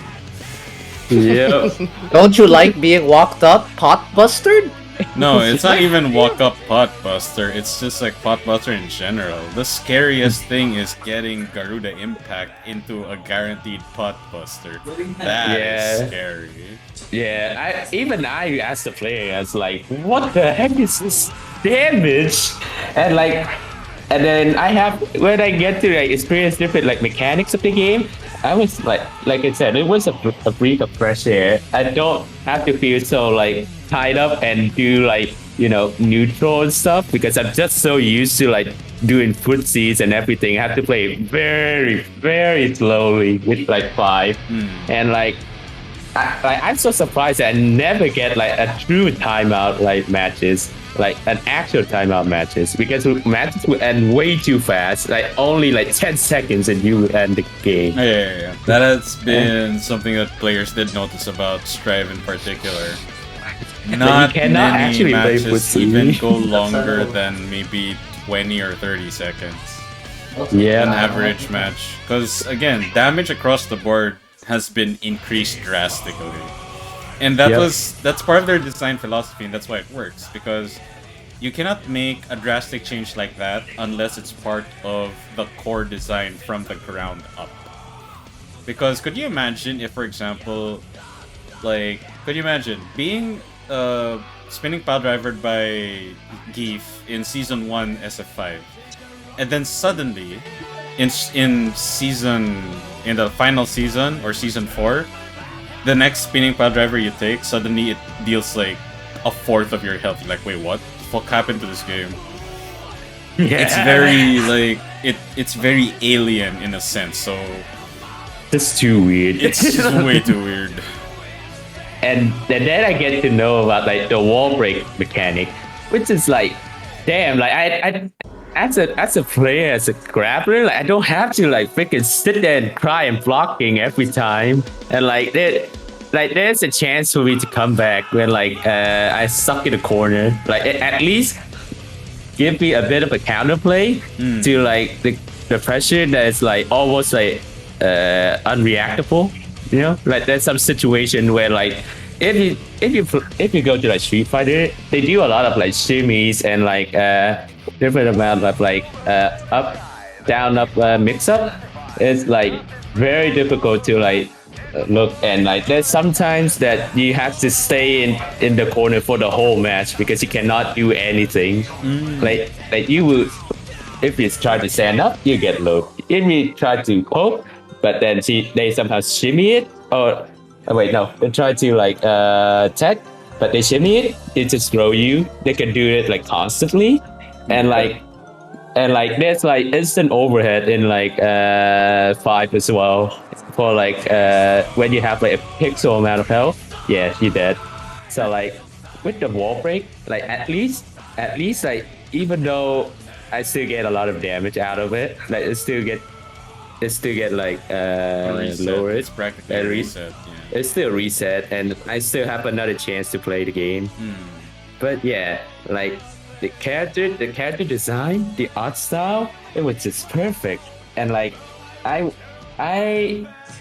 Yep. Don't you like being walked up, pot bustered? No, it's not even walk up pot buster. It's just like pot buster in general. The scariest thing is getting Garuda Impact into a guaranteed pot buster. That is Yeah. scary. Yeah, I as the player, I was like, what the heck is this damage? And then when I get to like experience different like mechanics of the game, I was like I said, it was a breath of fresh air. I don't have to feel so like tied up and do like neutral and stuff because I'm just so used to like doing footsies and everything. I have to play very very slowly with like 5, and like. I'm so surprised that I never get like a true timeout like matches, like an actual timeout matches, because matches would end way too fast, like only like 10 seconds and you would end the game. Yeah. That has been something that players did notice about Strive in particular. Not cannot many actually play matches footsie. even go longer than maybe 20 or 30 seconds. An Yeah, average match. Because again, damage across the board has been increased drastically. And that's part of their design philosophy, and that's why it works, because you cannot make a drastic change like that unless it's part of the core design from the ground up. Because could you imagine if, for example, could you imagine being spinning pile drivered by Geef in season 1 SF5, and then suddenly in the final season or season 4, the next spinning pile driver you take, suddenly it deals like a fourth of your health. You're like, wait, what the fuck happened to this game? It's very it's very alien in a sense. So it's too weird. it's just way too weird. And then I get to know about like the wall break mechanic, which is like, damn, like I as a player, as a grappler, like I don't have to like freaking sit there and cry and blocking every time, and there's a chance for me to come back when I suck in the corner, like at least give me a bit of a counterplay to like the pressure that is like almost like unreactable. Like there's some situation where like if you go to like Street Fighter, they do a lot of like shimmies and like different amount of like up down up mix up. It's like very difficult to like look, and like there's sometimes that you have to stay in the corner for the whole match because you cannot do anything. Like you will, if you try to stand up, you get low. If you try to poke, but then they somehow shimmy it, or wait, no, they try to like tech, but they shimmy it just throw you. They can do it like constantly, and like there's like instant overhead in like 5 as well, for like when you have like a pixel amount of health. Yeah, you're dead. So like with the wall break, like at least like even though I still get a lot of damage out of it, like it still get like lowered. It's practically a reset. Yeah. It's still reset, and I still have another chance to play the game. But yeah, like the character design, the art style, it was just perfect. And like and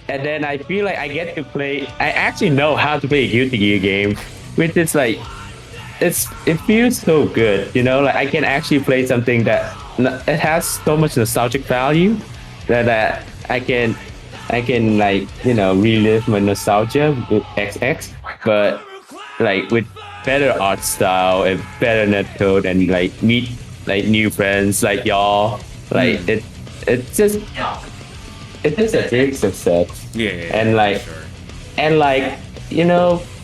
then I feel like I get to play. I actually know how to play a Guilty Gear game, which is like it feels so good, you know. Like I can actually play something that it has so much nostalgic value that I can like relive my nostalgia with XX, but like with better art style and better netcode and like meet like new friends like y'all. Like it's just it is a big success. And like for sure. and like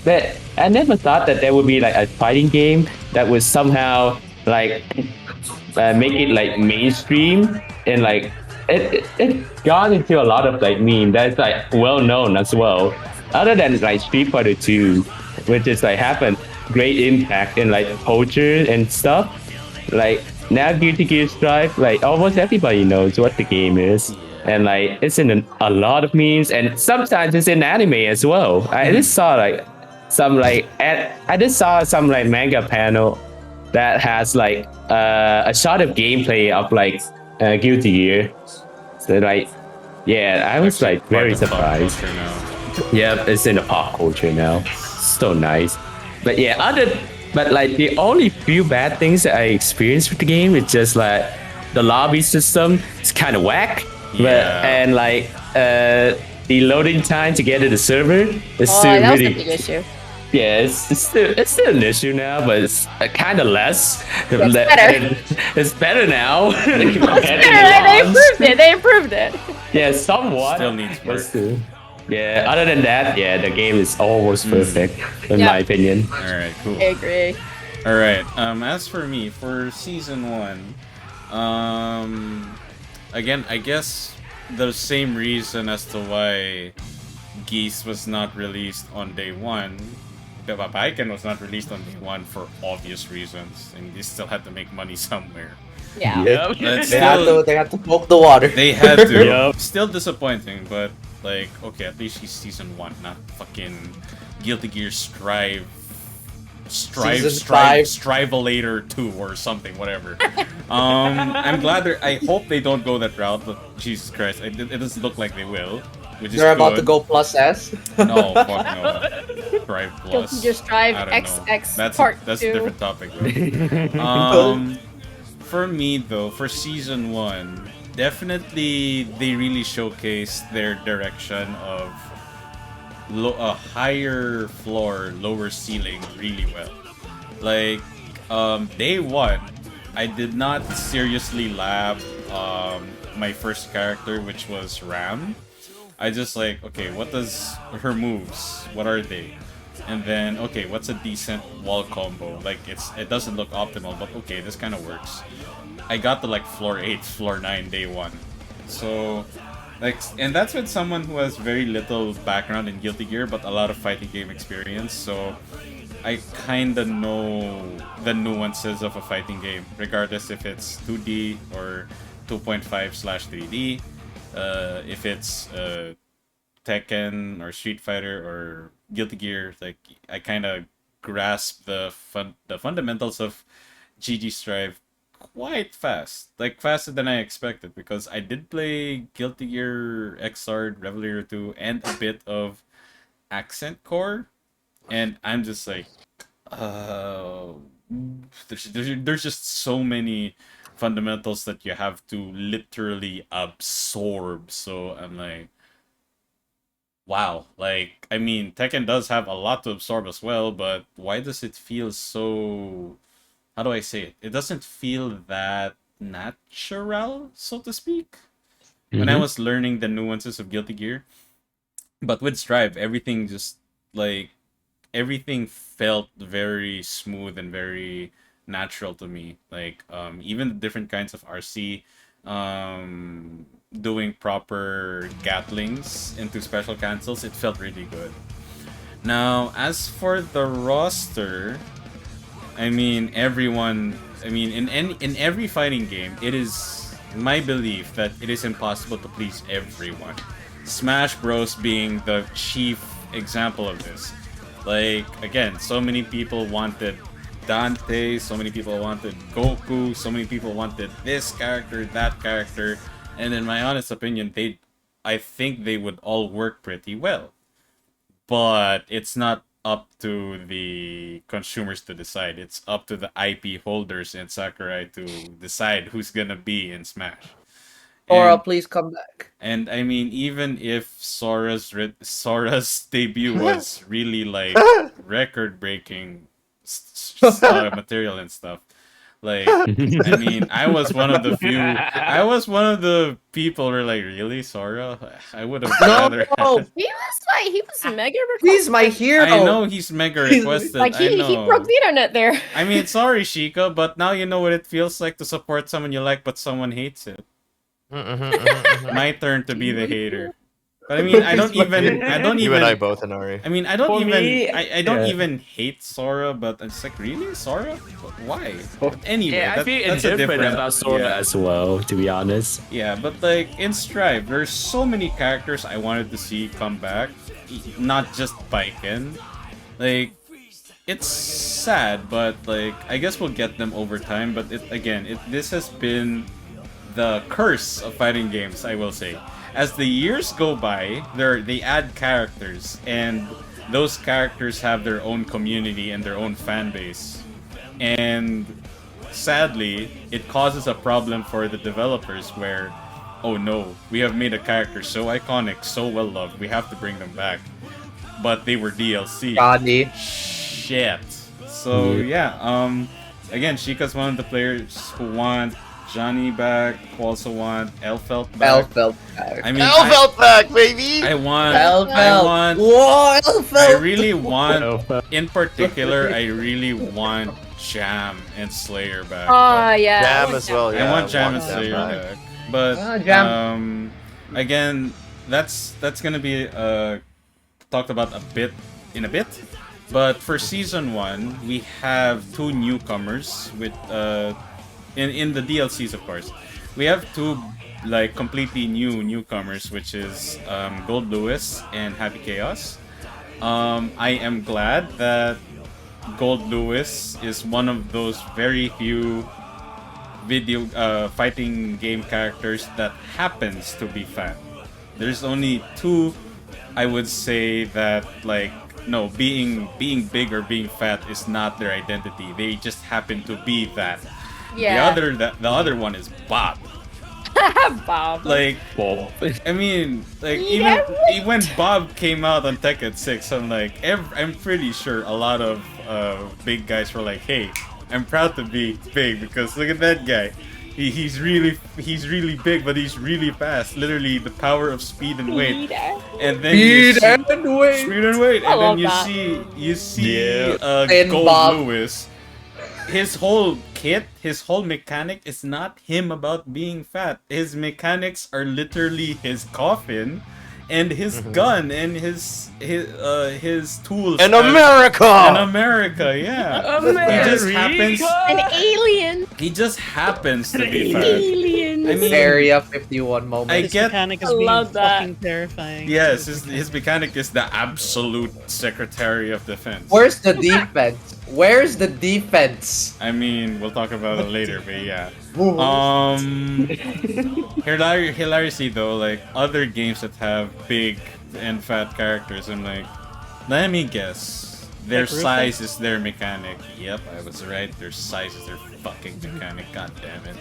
that I never thought that there would be like a fighting game that would somehow like make it like mainstream and like it got into a lot of like meme that's like well known as well. Other than like Street Fighter 2, which is like have a great impact in like culture and stuff. Like now Guilty Gear Strive, like almost everybody knows what the game is. And like it's in a lot of memes and sometimes it's in anime as well. I just saw like I just saw some like manga panel that has like a shot of gameplay of like Guilty Gear. So like, yeah, I was Actually like very part of pop surprised. culture now. Yeah, it's in the pop culture now. So nice. But yeah, but like the only few bad things that I experienced with the game is just like the lobby system. It's kind of whack. But Yeah. and like the loading time to get to the server is Oh, still that was a really big issue. yeah, it's still an issue now, but it's kind of less. It's better. It's better now. It's better. They improved it. They improved it. Yeah, somewhat. Still needs but work. still. Yeah, other than that, yeah, the game is almost perfect in Yeah. my opinion. All right, cool. I agree. All right. As for me, for season 1, again, I guess the same reason as to why Geese was not released on day 1. The Babaiken was not released on day 1 for obvious reasons, and they still had to make money somewhere. Yeah. Yep. But They had to poke the water. They had to. Yup. Still disappointing, but like, okay, at least she's season 1, not fucking Guilty Gear Season 5. Strivelator 2 or something, whatever. I'm glad I hope they don't go that route, but Jesus Christ, it doesn't look like they will. Which is They're about to good. go plus S. No, fuck no. Strive Plus. Guilty Gear Strive I don't know. XX Part That's 2. a different topic though. For me though, for season 1, definitely they really showcased their direction of a higher floor, lower ceiling really well. Like day 1, I did not seriously lab my first character, which was Ram. I just like, okay, what does her moves? What are they? And then, okay, what's a decent wall combo? Like, it doesn't look optimal, but okay, this kind of works. I got to like floor 8, floor 9, day 1. So, like, and that's with someone who has very little background in Guilty Gear, but a lot of fighting game experience. So, I kinda know the nuances of a fighting game, regardless if it's 2D or 2.5/3D. If it's Tekken or Street Fighter or Guilty Gear, like I kind of grasp the fundamentals of GG Strive quite fast, like faster than I expected, because I did play Guilty Gear Xrd, Revelator 2, and a bit of Accent Core, and I'm just like, there's just so many fundamentals that you have to literally absorb. So I'm like, wow. Like, I mean, Tekken does have a lot to absorb as well, but why does it feel so, how do I say it? It doesn't feel that natural, so to speak, when I was learning the nuances of Guilty Gear. But with Strive, everything just like everything felt very smooth and very natural to me. Like even the different kinds of RC, doing proper gatlings into special cancels, it felt really good. Now, as for the roster, I mean, in every fighting game, it is my belief that it is impossible to please everyone. Smash Bros being the chief example of this. Like, again, so many people wanted Dante, so many people wanted Goku, so many people wanted this character, that character, and in my honest opinion, I think they would all work pretty well. But it's not up to the consumers to decide. It's up to the IP holders and Sakurai to decide who's gonna be in Smash. Sora, And, please come back. and I mean, even if Sora's debut was really like record-breaking material and stuff, like I mean, I was one of the few. I was one of the people who were like, really, Sora? I would have rather. No, He was mega he's my requested. hero. I know he's mega He's- requested. Like I he know. broke the internet there. I mean, sorry, Shika, but now you know what it feels like to support someone you like, but someone hates it. My turn to be the hater. But I mean, I don't even. You and I both, Inari. I mean, I don't For even. me, I don't yeah. even hate Sora, but it's like, really, Sora? Why? Anyway, Yeah, I that- feel that's a indifferent different about Sora yeah. as well, to be honest. Yeah, but like in Strive, there's so many characters I wanted to see come back, not just Baiken. Like, it's sad, but like I guess we'll get them over time. But this has been the curse of fighting games, I will say. As the years go by, they add characters, and those characters have their own community and their own fan base. And sadly, it causes a problem for the developers where, oh no, we have made a character so iconic, so well loved, we have to bring them back. But they were DLC. Gandhi. Shit. So yeah, again, Shika's one of the players who want Johnny back, who also want Elfelt back. Elfelt back. I mean, Elfelt back, baby! I want, Elfelt. I want, Whoa, I Elfelt. really want, in particular, I really want Jam and Slayer back. Oh yeah. Jam as well, yeah. I want Jam and Jam Slayer back. back. But Jam. again, that's gonna be talked about in a bit. But for season 1, we have 2 newcomers with in the DLCs, of course. We have 2 like completely new newcomers, which is Gold Lewis and Happy Chaos. I am glad that Gold Lewis is one of those very few video fighting game characters that happens to be fat. There's only 2, I would say, that like no, being big or being fat is not their identity. They just happen to be that. Yeah. The other one is Bob. Bob. Like, Well, I mean, like Yeah, even when Bob came out on Tekken 6, I'm like, I'm pretty sure a lot of big guys were like, hey, I'm proud to be big because look at that guy. He's really big, but he's really fast. Literally, the power of speed and weight. And then you see, and wait. speed and weight, I and then love you that. see And Gold Bob. Lewis. His whole kit, his whole mechanic is not him about being fat. His mechanics are literally his coffin and his gun and his tools. In In America! America, yeah. He just happens. An alien. He just happens to be fat. Aliens. I mean, Area 51 moment. I His get. mechanic is I being love that. fucking terrifying. Yes, his mechanic is the absolute Secretary of Defense. Where's the defense? Where's the defense? I mean, we'll talk about it later, but yeah. Ooh. Hilariously though, like other games that have big and fat characters, I'm like, let me guess, their Like Rufus? size is their mechanic. Yep, I was right. Their size is their fucking mechanic. God damn it.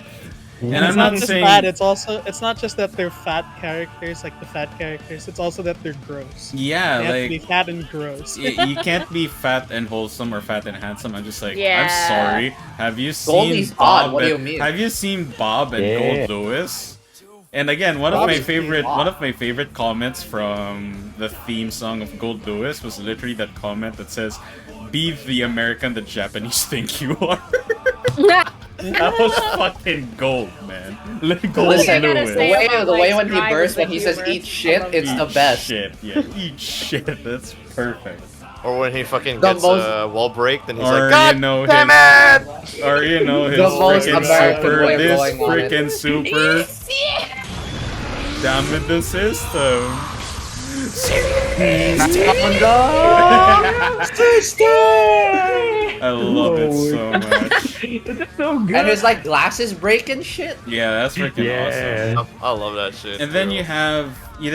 And It's I'm not not just saying. that. It's not just that they're fat characters, like the fat characters. It's also that they're gross. Yeah, They have to be like. fat and gross. You can't be fat and wholesome or fat and handsome. I'm just like, Yeah. I'm sorry. Have you Goldie's seen odd, Bob? what do you and- mean? Have you seen Bob and Yeah. Gold Lewis? And again, one of my favorite comments from the theme song of Gold Lewis was literally that comment that says, "Be the American the Japanese think you are." That was fucking gold, man. Gold Listen, I gotta Lewis. say- the way when he Strive bursts, is when the he says humor. eat shit, I love it's Eat the best. Shit, yeah, eat shit. That's perfect. Or when he fucking The gets most- wall break, then he's Or, like, God you know, damn his- it! Or you know his The most freaking American super, way of this going on it. freaking super, damn it, the system. I love it so much. it's so good. And his like glasses break and shit. Yeah, that's freaking awesome. Yeah. I love that shit. And then bro. you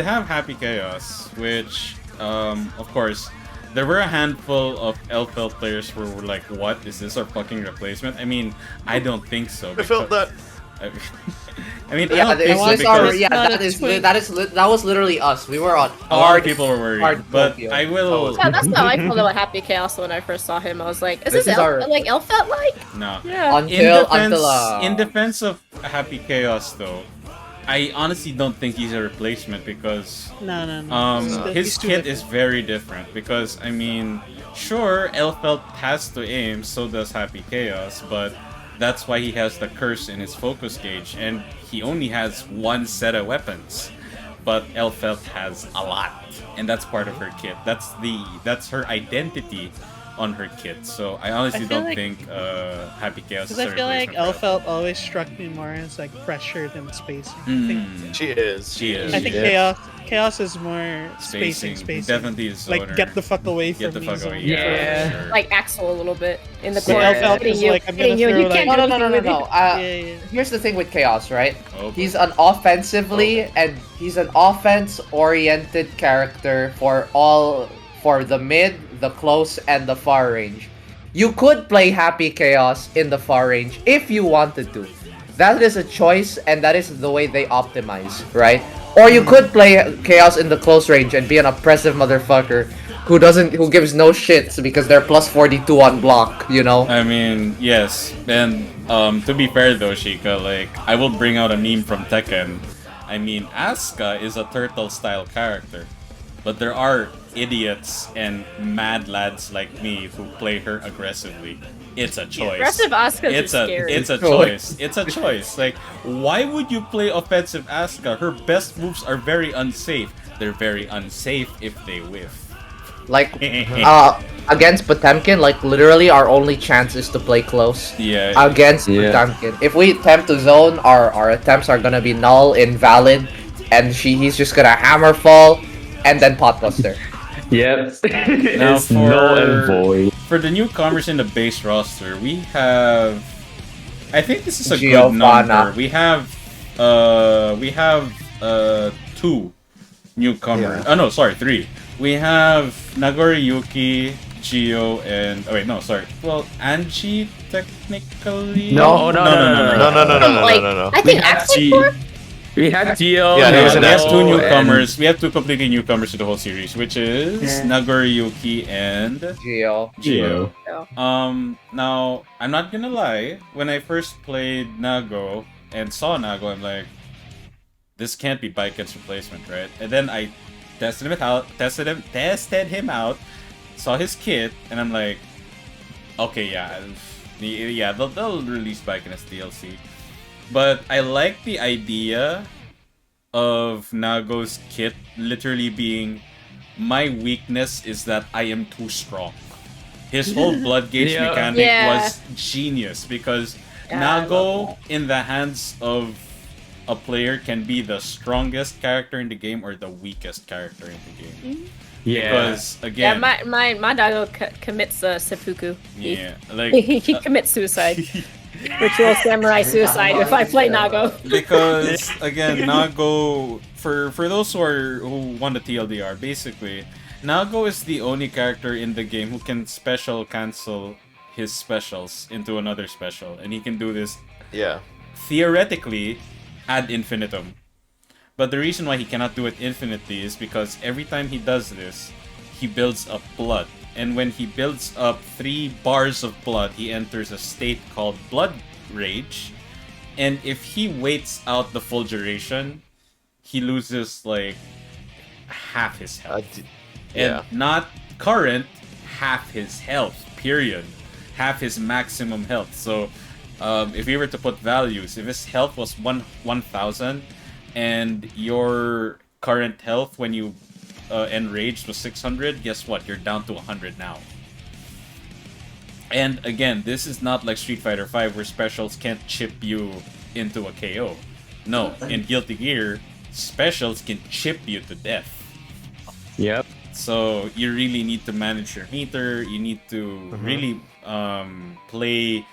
have Happy Chaos, which of course there were a handful of Elfeld players who were like, "What is this? Our fucking replacement?" I mean, I don't think so. I felt that. I mean, I Yeah, don't think so these are, because yeah, not that a is twin. that was literally us. We were on a lot of people were worried. hard But Tokyo. I will. Yeah, that's how I felt about Happy Chaos when I first saw him. I was like, is This this is our- like Elfelt like? No. Yeah. In defense of Happy Chaos, though, I honestly don't think he's a replacement because No. his He's too kit different. is very different. Because I mean, sure, Elfelt has to aim, so does Happy Chaos, but that's why he has the curse in his focus gauge, and he only has one set of weapons. But Elfelt has a lot, and that's part of her kit. That's her identity on her kit. So I honestly I feel don't like- think Happy Chaos is Because a I feel like replacement for Elfelt always struck me more as like pressure than spacing. Mm, She is. She is. I think Yeah. Chaos is more spacing. Definitely is Like zoner. get the fuck away from Get the me. fuck away. zone. Yeah. for sure. Like Axel a little bit in the So corner, Elfelt hitting is you, like, I'm hitting gonna you, and you throw, can't like- do No. anything with it. Yeah. Here's the thing with Chaos, right? Oh, He's an offensively and he's an offense-oriented character for the mid, the close, and the far range. You could play Happy Chaos in the far range if you wanted to. That is a choice, and that is the way they optimize, right? Or you could play Chaos in the close range and be an oppressive motherfucker who gives no shits because they're plus 42 on block, you know? I mean, yes. And to be fair though, Sheikah, like I will bring out a meme from Tekken. I mean, Asuka is a turtle style character, but there are idiots and mad lads like me who play her aggressively. It's a choice. Aggressive Asukas It's are a scary. it's a choice. It's a choice. Like, why would you play offensive Asuka? Her best moves are very unsafe. They're very unsafe if they whiff. Like, against Potemkin, like, literally our only chance is to play close. Yeah. Against Yeah. Potemkin. If we attempt to zone, our attempts are gonna be null, invalid, and he's just gonna hammer fall, and then potbuster. Yep. Now it's null and void. For the newcomers in the base roster, we have. I think this is a good Giovanna. number. We have two newcomers. Yeah. Oh no, sorry, three. We have Nagori Yuki, Gio, and well, Angie technically. No. No. Like, I think Axel G- for? We had Gio. Yeah, Yeah, he's an we have Axel two and- newcomers. We have two completely newcomers to the whole series, which is Yeah. Nagori Yuki and Gio. Gio. Now, I'm not gonna lie, when I first played Nago and saw Nago, I'm like, this can't be Baiken's replacement, right? And then I tested him out, saw his kit, and I'm like, okay, yeah, they'll release Baiken as DLC. But I like the idea of Nago's kit literally being, my weakness is that I am too strong. His whole blood gauge Yeah. mechanic Yeah. was genius because Yeah, I love Nago in the hands of a player can be the strongest character in the game or the weakest character in the game. Yeah. Because Yeah, again, my doggo commits seppuku. yeah, like He commits suicide. Ritual samurai suicide if I play Nago. because again, Nago for those who want the TLDR, basically, Nago is the only character in the game who can special cancel his specials into another special, and he can do this Yeah. theoretically ad infinitum. But the reason why he cannot do it infinitely is because every time he does this, he builds up blood. And when he builds up 3 bars of blood, he enters a state called Blood Rage. And if he waits out the full duration, he loses like half his health. Yeah. And not current, half his health, period. Half his maximum health. So if we were to put values, if his health was 1,000 and your current health when you enraged was 600, guess what? You're down to 100 now. And again, this is not like Street Fighter V where specials can't chip you into a KO. No, in Guilty Gear, specials can chip you to death. Yep. So you really need to manage your meter. You need to really play.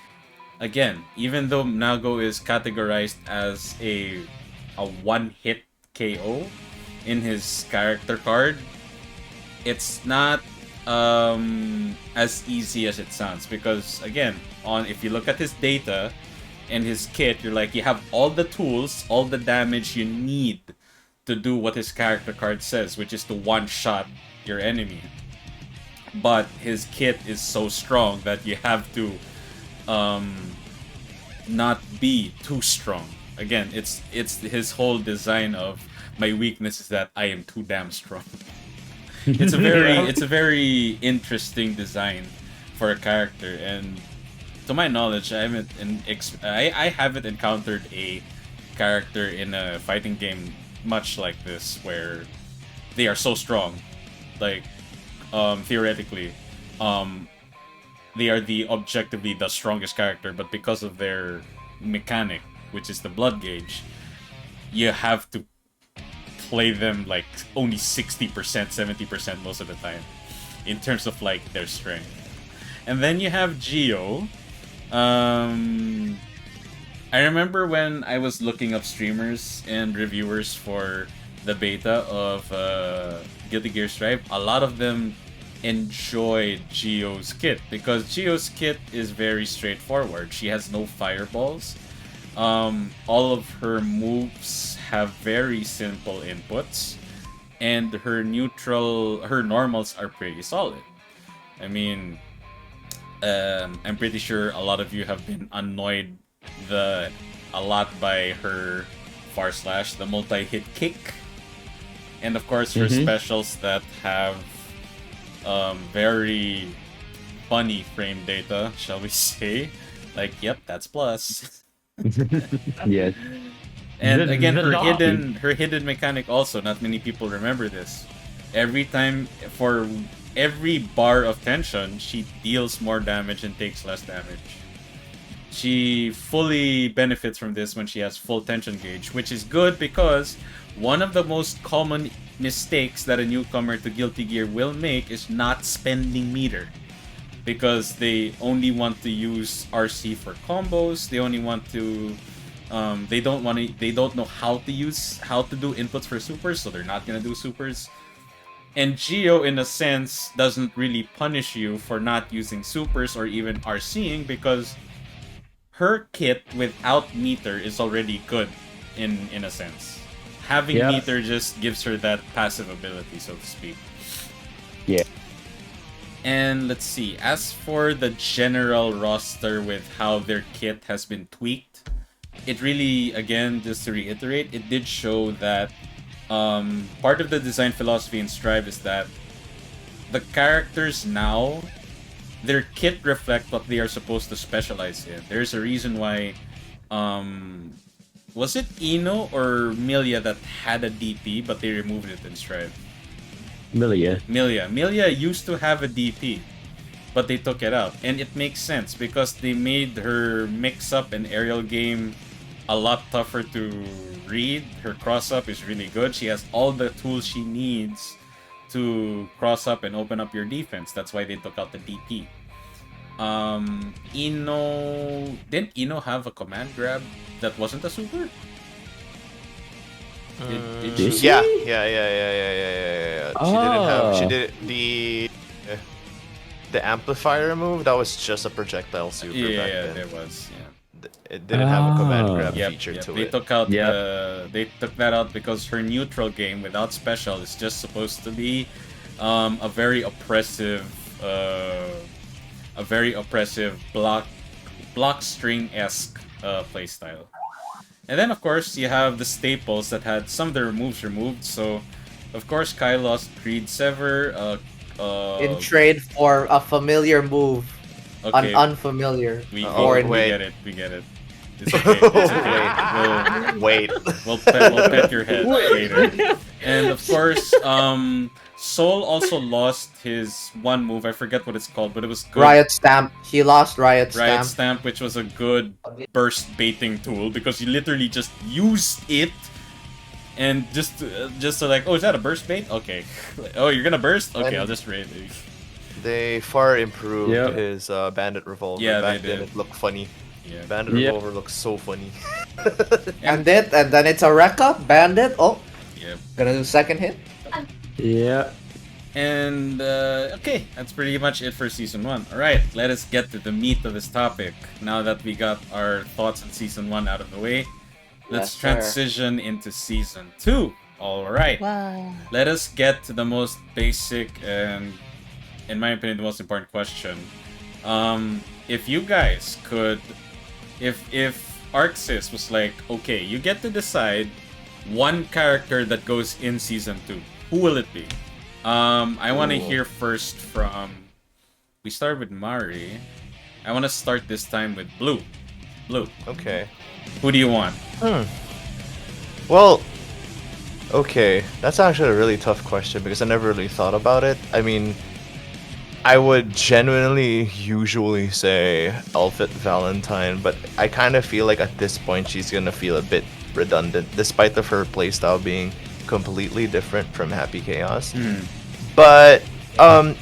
Again, even though Nago is categorized as a one-hit KO in his character card, it's not as easy as it sounds, because again, if you look at his data and his kit, you're like, you have all the tools, all the damage you need to do what his character card says, which is to one-shot your enemy. But his kit is so strong that you have to not be too strong. Again, it's his whole design of, my weakness is that I am too damn strong. It's a very interesting design for a character, and to my knowledge, I haven't encountered a character in a fighting game much like this where they are so strong. Like, theoretically, they are objectively the strongest character, but because of their mechanic, which is the blood gauge, you have to play them like only 60%, 70% most of the time in terms of like their strength. And then you have Geo. I remember when I was looking up streamers and reviewers for the beta of Guilty Gear Strive, a lot of them enjoyed Geo's kit because Geo's kit is very straightforward. She has no fireballs. All of her moves have very simple inputs, and her normals are pretty solid. I mean, I'm pretty sure a lot of you have been annoyed a lot by her far slash, the multi-hit kick, and of course her specials that have very funny frame data, shall we say? Like, yep, that's plus. Yes. And again, her hidden mechanic also, not many people remember this. For every bar of tension, she deals more damage and takes less damage. She fully benefits from this when she has full tension gauge, which is good because one of the most common mistakes that a newcomer to Guilty Gear will make is not spending meter. Because they only want to use RC for combos, they only want to they don't know how to do inputs for supers, so they're not gonna do supers. And Geo, in a sense, doesn't really punish you for not using supers or even RCing because her kit without meter is already good in a sense. Having meter just gives her that passive ability, so to speak. Yeah. And let's see, as for the general roster with how their kit has been tweaked, it really, again, just to reiterate, it did show that part of the design philosophy in Strive is that the characters now, their kit reflect what they are supposed to specialize in. There's a reason why, was it Ino or Milia that had a DP, but they removed it in Strive? Milia used to have a DP, but they took it out. And it makes sense because they made her mix-up and aerial game a lot tougher to read. Her cross-up is really good. She has all the tools she needs to cross-up and open up your defense. That's why they took out the DP. Didn't Ino have a command grab that wasn't a super? Did she? Yeah. Oh. She did the amplifier move. That was just a projectile super. Yeah, back then. there was. Yeah. It didn't have a command grab Yep, feature yep. to They it. took out they took that out because her neutral game without special is just supposed to be a very oppressive block string-esque playstyle. And then of course you have the staples that had some of their moves removed. So of course Kai lost Creed Sever. In trade for a familiar move, Okay, an unfamiliar. we wait. get it. We get it. It's okay. It's okay. Wait. We'll pet your head later. And of course, Soul also lost his one move. I forget what it's called, but it was good. Riot Stamp. He lost Riot Riot Stamp. Stamp, which was a good burst baiting tool because you literally just used it and just to like, oh, is that a burst bait? Okay. Oh, you're gonna burst? Okay, I'll just raid it. They far improved his Bandit Revolver. Yeah, Back they then did. it looked funny. Yeah. Bandit Revolver looks so funny. And then it's a Rekka, Bandit. Oh, Yep. gonna do second hit. Yeah. And okay, that's pretty much it for season 1. All right, let us get to the meat of this topic. Now that we got our thoughts on season 1 out of the way, let's Yes, sir. transition into season 2. All right. Wow. Let us get to the most basic and, in my opinion, the most important question. If you guys could, if Arxis was like, okay, you get to decide one character that goes in season 2, who will it be? I want to hear first from. We start with Mari. I want to start this time with Blue. Blue, Okay. who do you want? Well, okay, that's actually a really tough question because I never really thought about it. I mean, I would genuinely usually say Elfit Valentine, but I kind of feel like at this point she's gonna feel a bit redundant, despite of her playstyle being completely different from Happy Chaos. But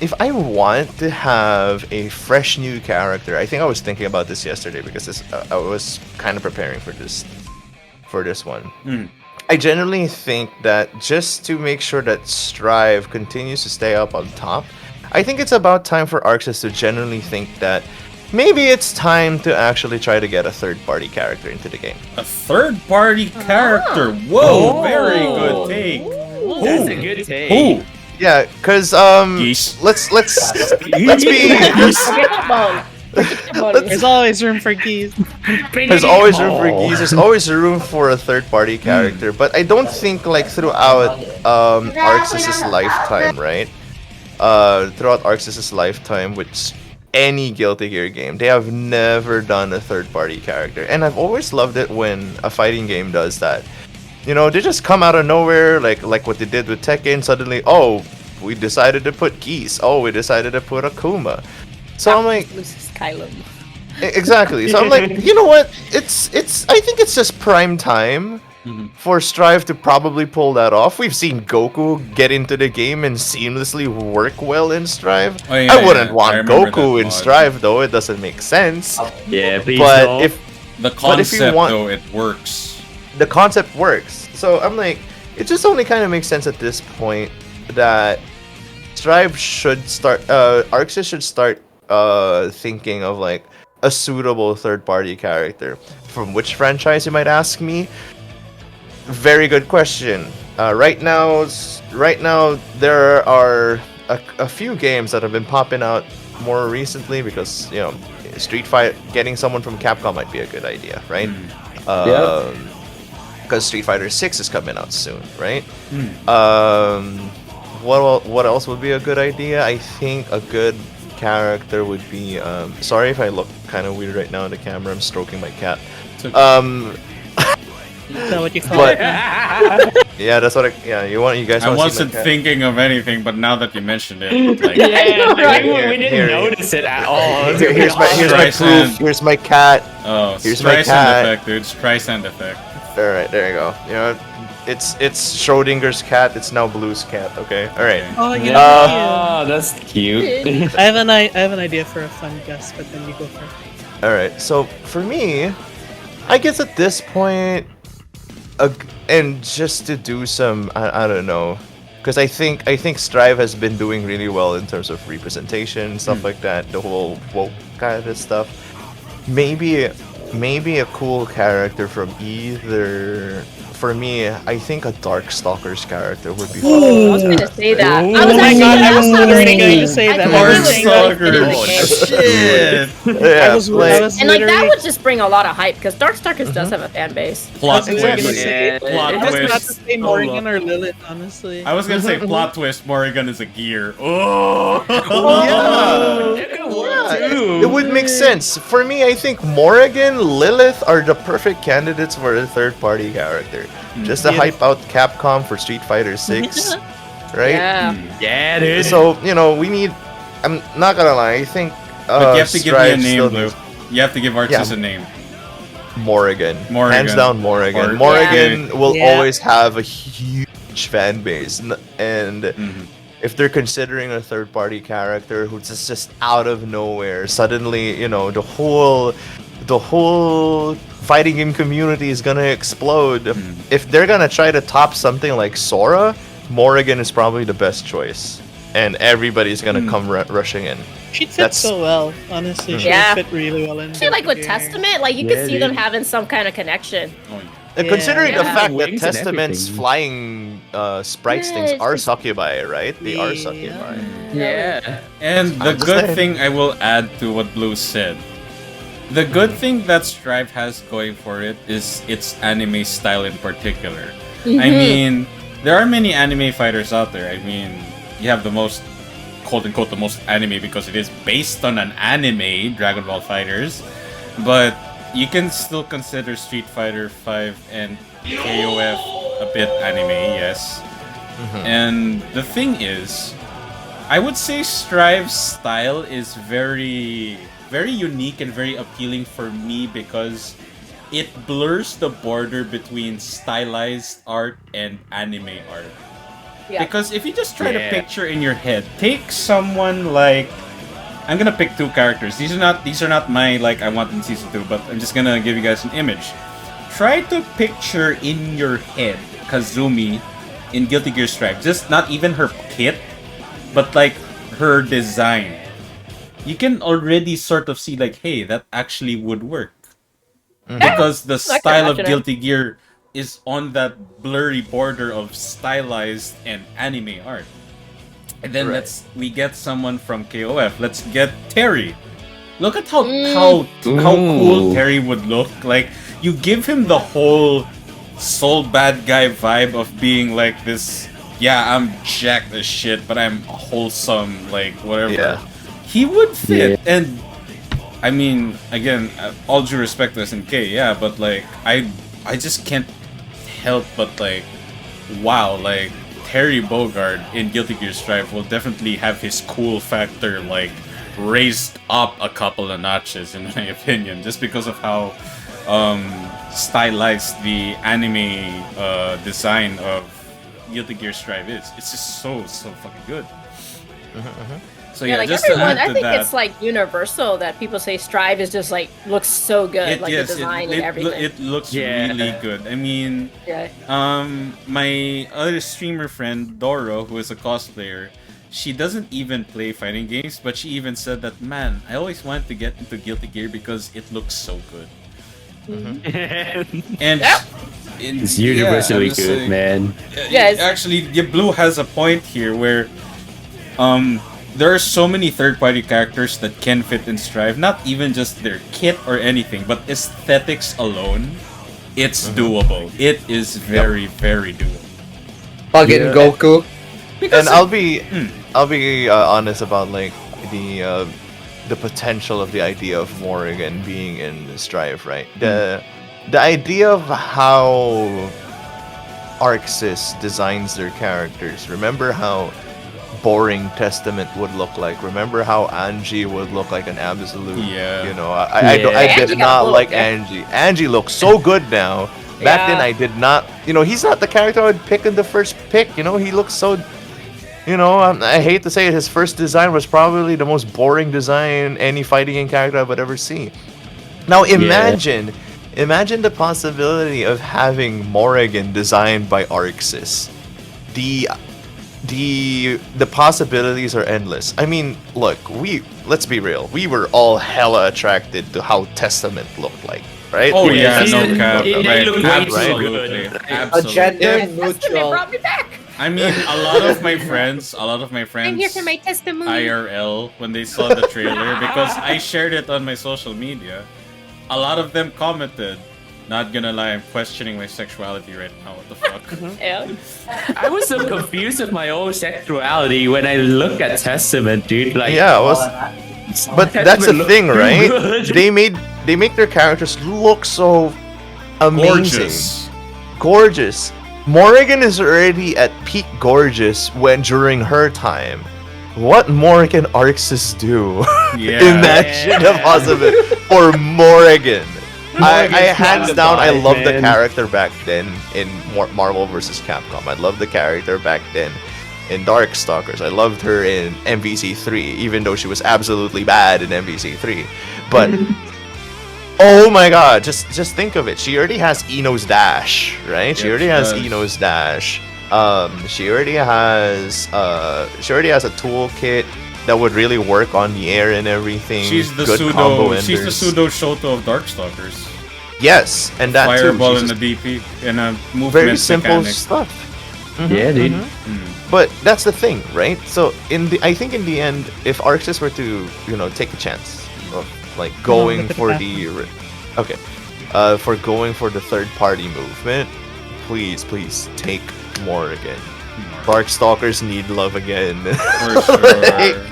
if I want to have a fresh new character, I think I was thinking about this yesterday because I was kind of preparing for this one. I generally think that just to make sure that Strive continues to stay up on top, I think it's about time for Arxis to generally think that maybe it's time to actually try to get a third-party character into the game. A third-party character. Whoa, very good take. That's a good take. Who? Yeah, cause Geese. let's be There's always room for geese. there's always room for geese. There's always room for a third-party character, but I don't think like throughout Arxis' lifetime, right? Throughout Arxis' lifetime with any Guilty Gear game, they have never done a third-party character, and I've always loved it when a fighting game does that. You know, they just come out of nowhere, like what they did with Tekken. Suddenly, oh, we decided to put Geese. Oh, we decided to put Akuma. So I'm like, Skylum. exactly. So I'm like, you know what? It's. I think it's just prime time for Strive to probably pull that off. We've seen Goku get into the game and seamlessly work well in Strive. Oh, yeah, I wouldn't yeah. I want remember Goku that in mod. Strive though. It doesn't make sense. Yeah, please But no. if The But if you concept, want- though, it works. the concept works. So I'm like, it just only kind of makes sense at this point that Strive should start, Arxis should start thinking of like a suitable third-party character. From which franchise, you might ask me? Very good question. Right now, there are a few games that have been popping out more recently because, you know, Street Fighter, getting someone from Capcom might be a good idea, right? Because Street Fighter 6 is coming out soon, right? What else would be a good idea? I think a good character would be. Sorry if I look kind of weird right now in the camera. I'm stroking my cat. It's okay. Is that what you call But it? yeah, that's what I. Yeah, you guys. I wanna see my wasn't cat? thinking of anything, but now that you mentioned it, like, Yeah, we Here. didn't notice it at all. Here's my Streisand. proof. Here's my cat. oh, Here's my Streisand cat. effect, dude. Streisand effect. All right, there you go. You know, it's Schrodinger's cat. It's now Blue's cat. Okay. All right. Oh, you Yeah. know, Oh, that's cute. I have an idea for a fun guess, but then you go first. All right. So for me, I guess at this point, and just to do some, I don't know, because I think Strive has been doing really well in terms of representation and stuff like that. The whole woke kind of stuff. Maybe a cool character from either. For me, I think a Darkstalker's character would be fun. I was gonna say that. Ooh. I was Oh my actually God, I gonna was say literally that. going to say I that. thought it was Darkstalker. really Oh, good. shit. Yeah, I was And like that literally- would just bring a lot of hype because Darkstalkers does have a fan base. Plot I was gonna twist. say- Plot I was about to twist. say Morgan or Lilith, honestly. I was gonna say plot twist. Morrigan is a gear. Oh. Yeah. That could work Yeah, too. it would make sense. For me, I think Morrigan, Lilith are the perfect candidates for a third-party character. Just to Yeah. hype out Capcom for Street Fighter 6, right? Yeah. Yeah, dude. So, you know, we need... I'm not gonna lie, I think... But you have to give me a Strive name, still Blue. needs You have to give Arxis Yeah. a name. Morrigan. Morrigan. Hands down, Morrigan. Or- Morrigan will Yeah. always have a huge fan base. And Mhm. if they're considering a third-party character who's just out of nowhere, suddenly, you know, the whole fighting game community is gonna explode. If they're gonna try to top something like Sora, Morrigan is probably the best choice. and everybody's gonna come rushing in. She'd fit That's- so well, honestly. She Yeah. would fit really well in. Actually, like with Gear. Testament, like you Yeah, could see them dude. having some kind of connection. Oh, yeah. And considering the Yeah. fact that Wings and Testament's everything. flying sprite Yeah, things it's are just- succubi, right? They are Yeah. succubi. Yeah. And the I'm just good saying. thing I will add to what Blue said. The good thing that Strive has going for it is its anime style in particular. I mean, there are many anime fighters out there. I mean, you have the most, quote unquote, the most anime because it is based on an anime, Dragon Ball Fighters. But you can still consider Street Fighter 5 and KOF a bit anime, yes. And the thing is, I would say Strive's style is very unique and very appealing for me because it blurs the border between stylized art and anime art. Yeah. Because if you just try to Yeah. picture in your head, take someone like I'm gonna pick two characters. These are not my like I want in season 2, but I'm just gonna give you guys an image. Try to picture in your head Kazumi in Guilty Gear Strive. Just not even her kit, but like her design. You can already sort of see like, hey, that actually would work. Because the I can style of imagine it. Guilty Gear is on that blurry border of stylized and anime art. And then Right. we get someone from KOF. Let's get Terry. Look at how cool Ooh. Terry would look. Like you give him the whole soul bad guy vibe of being like this. Yeah, I'm jacked as shit, but I'm wholesome. Like whatever. Yeah. He would fit, and I mean, again, all due respect to SNK, yeah, but like I just can't help but like, wow, like Terry Bogard in Guilty Gear Strive will definitely have his cool factor like raised up a couple of notches in my opinion, just because of how stylized the anime design of Guilty Gear Strive is. It's just so fucking good. So Yeah, yeah, like just to everyone, add I to think that, it's like universal that people say Strive is just like looks so good, like the design and everything. It looks Yeah. really good. I mean, Yeah. my other streamer friend Doro, who is a cosplayer, she doesn't even play fighting games, but she even said that, man, I always wanted to get into Guilty Gear because it looks so good. And It's universally I'm just good, saying, man. Yeah, it's- actually, the Blue has a point here where there are so many third-party characters that can fit in Strive, not even just their kit or anything, but aesthetics alone, it's doable. It is very, very doable. Fucking Yeah. Goku. Because And I'll be honest about like the potential of the idea of Morrigan being in Strive, right? The idea of how ArcSys designs their characters. Remember how boring Testament would look like. Remember how Angie would look like an absolute. Yeah. You know, I Angie did got not a like look, yeah. Angie. Angie looks so good now. Back then, Yeah. I did not. You know, he's not the character I would pick in the first pick. You know, he looks so. You know, I hate to say it, his first design was probably the most boring design any fighting game character I would ever see. Now imagine the possibility of having Morrigan designed by ArcSys. The possibilities are endless. I mean, look, let's be real. We were all hella attracted to how Testament looked like, right? Oh We yeah, just- no cap. it Right, looked way too absolutely, good. A absolutely. gender Testament neutral. brought me back. I mean, a lot of my friends, I'm here for my testimony. IRL when they saw the trailer because I shared it on my social media. A lot of them commented, "Not gonna lie, I'm questioning my sexuality right now. What the fuck?" Yeah. I was so confused with my own sexuality when I look at Testament, dude. Like, Yeah, it was. But that's the Testament thing, looked right? good. They make their characters look so amazing, gorgeous. Morrigan is already at peak gorgeous when during her time. What more can ArcSys do? Yeah. Imagine a possibility for Morrigan. I hands the down, I vibe, love the man. character back then in Marvel vs. Capcom. I love the character back then in Darkstalkers. I loved her in MVC3, even though she was absolutely bad in MVC3. But oh my god, just think of it. She already has Eno's dash, right? She Yep, already she has does. Eno's dash. She already has a toolkit that would really work on the air and everything. She's the Good combo She's the enders. pseudo Shoto of Darkstalkers. Yes, and that Fireball too. in She's the just DP and a movement very simple mechanic. stuff. Yeah, dude. But that's the thing, right? So I think in the end, if Arxis were to, take a chance of like going for going for the third party movement, please take Morrigan. Darkstalkers need love again. For sure.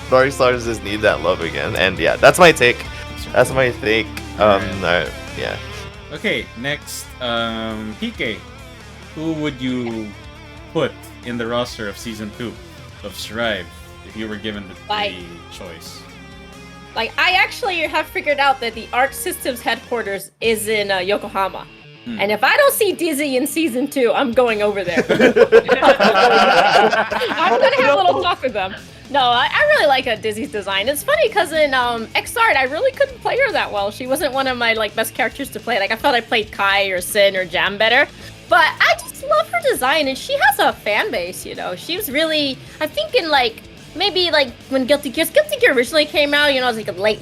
Darkstalkers just need that love again. And yeah, that's my take. That's my take. Yeah. Okay, next, PK. Who would you put in the roster of season 2 of Strive if you were given the choice? Like, I actually have figured out that the Arc Systems headquarters is in Yokohama. And if I don't see Dizzy in season 2, I'm going over there. I'm gonna have a little talk with them. No, I really like Dizzy's design. It's funny because in Xrd, I really couldn't play her that well. She wasn't one of my best characters to play. Like, I felt I played Kai or Sin or Jam better. But I just love her design, and she has a fan base, She was really, I think in maybe when Guilty Gear originally came out, it was late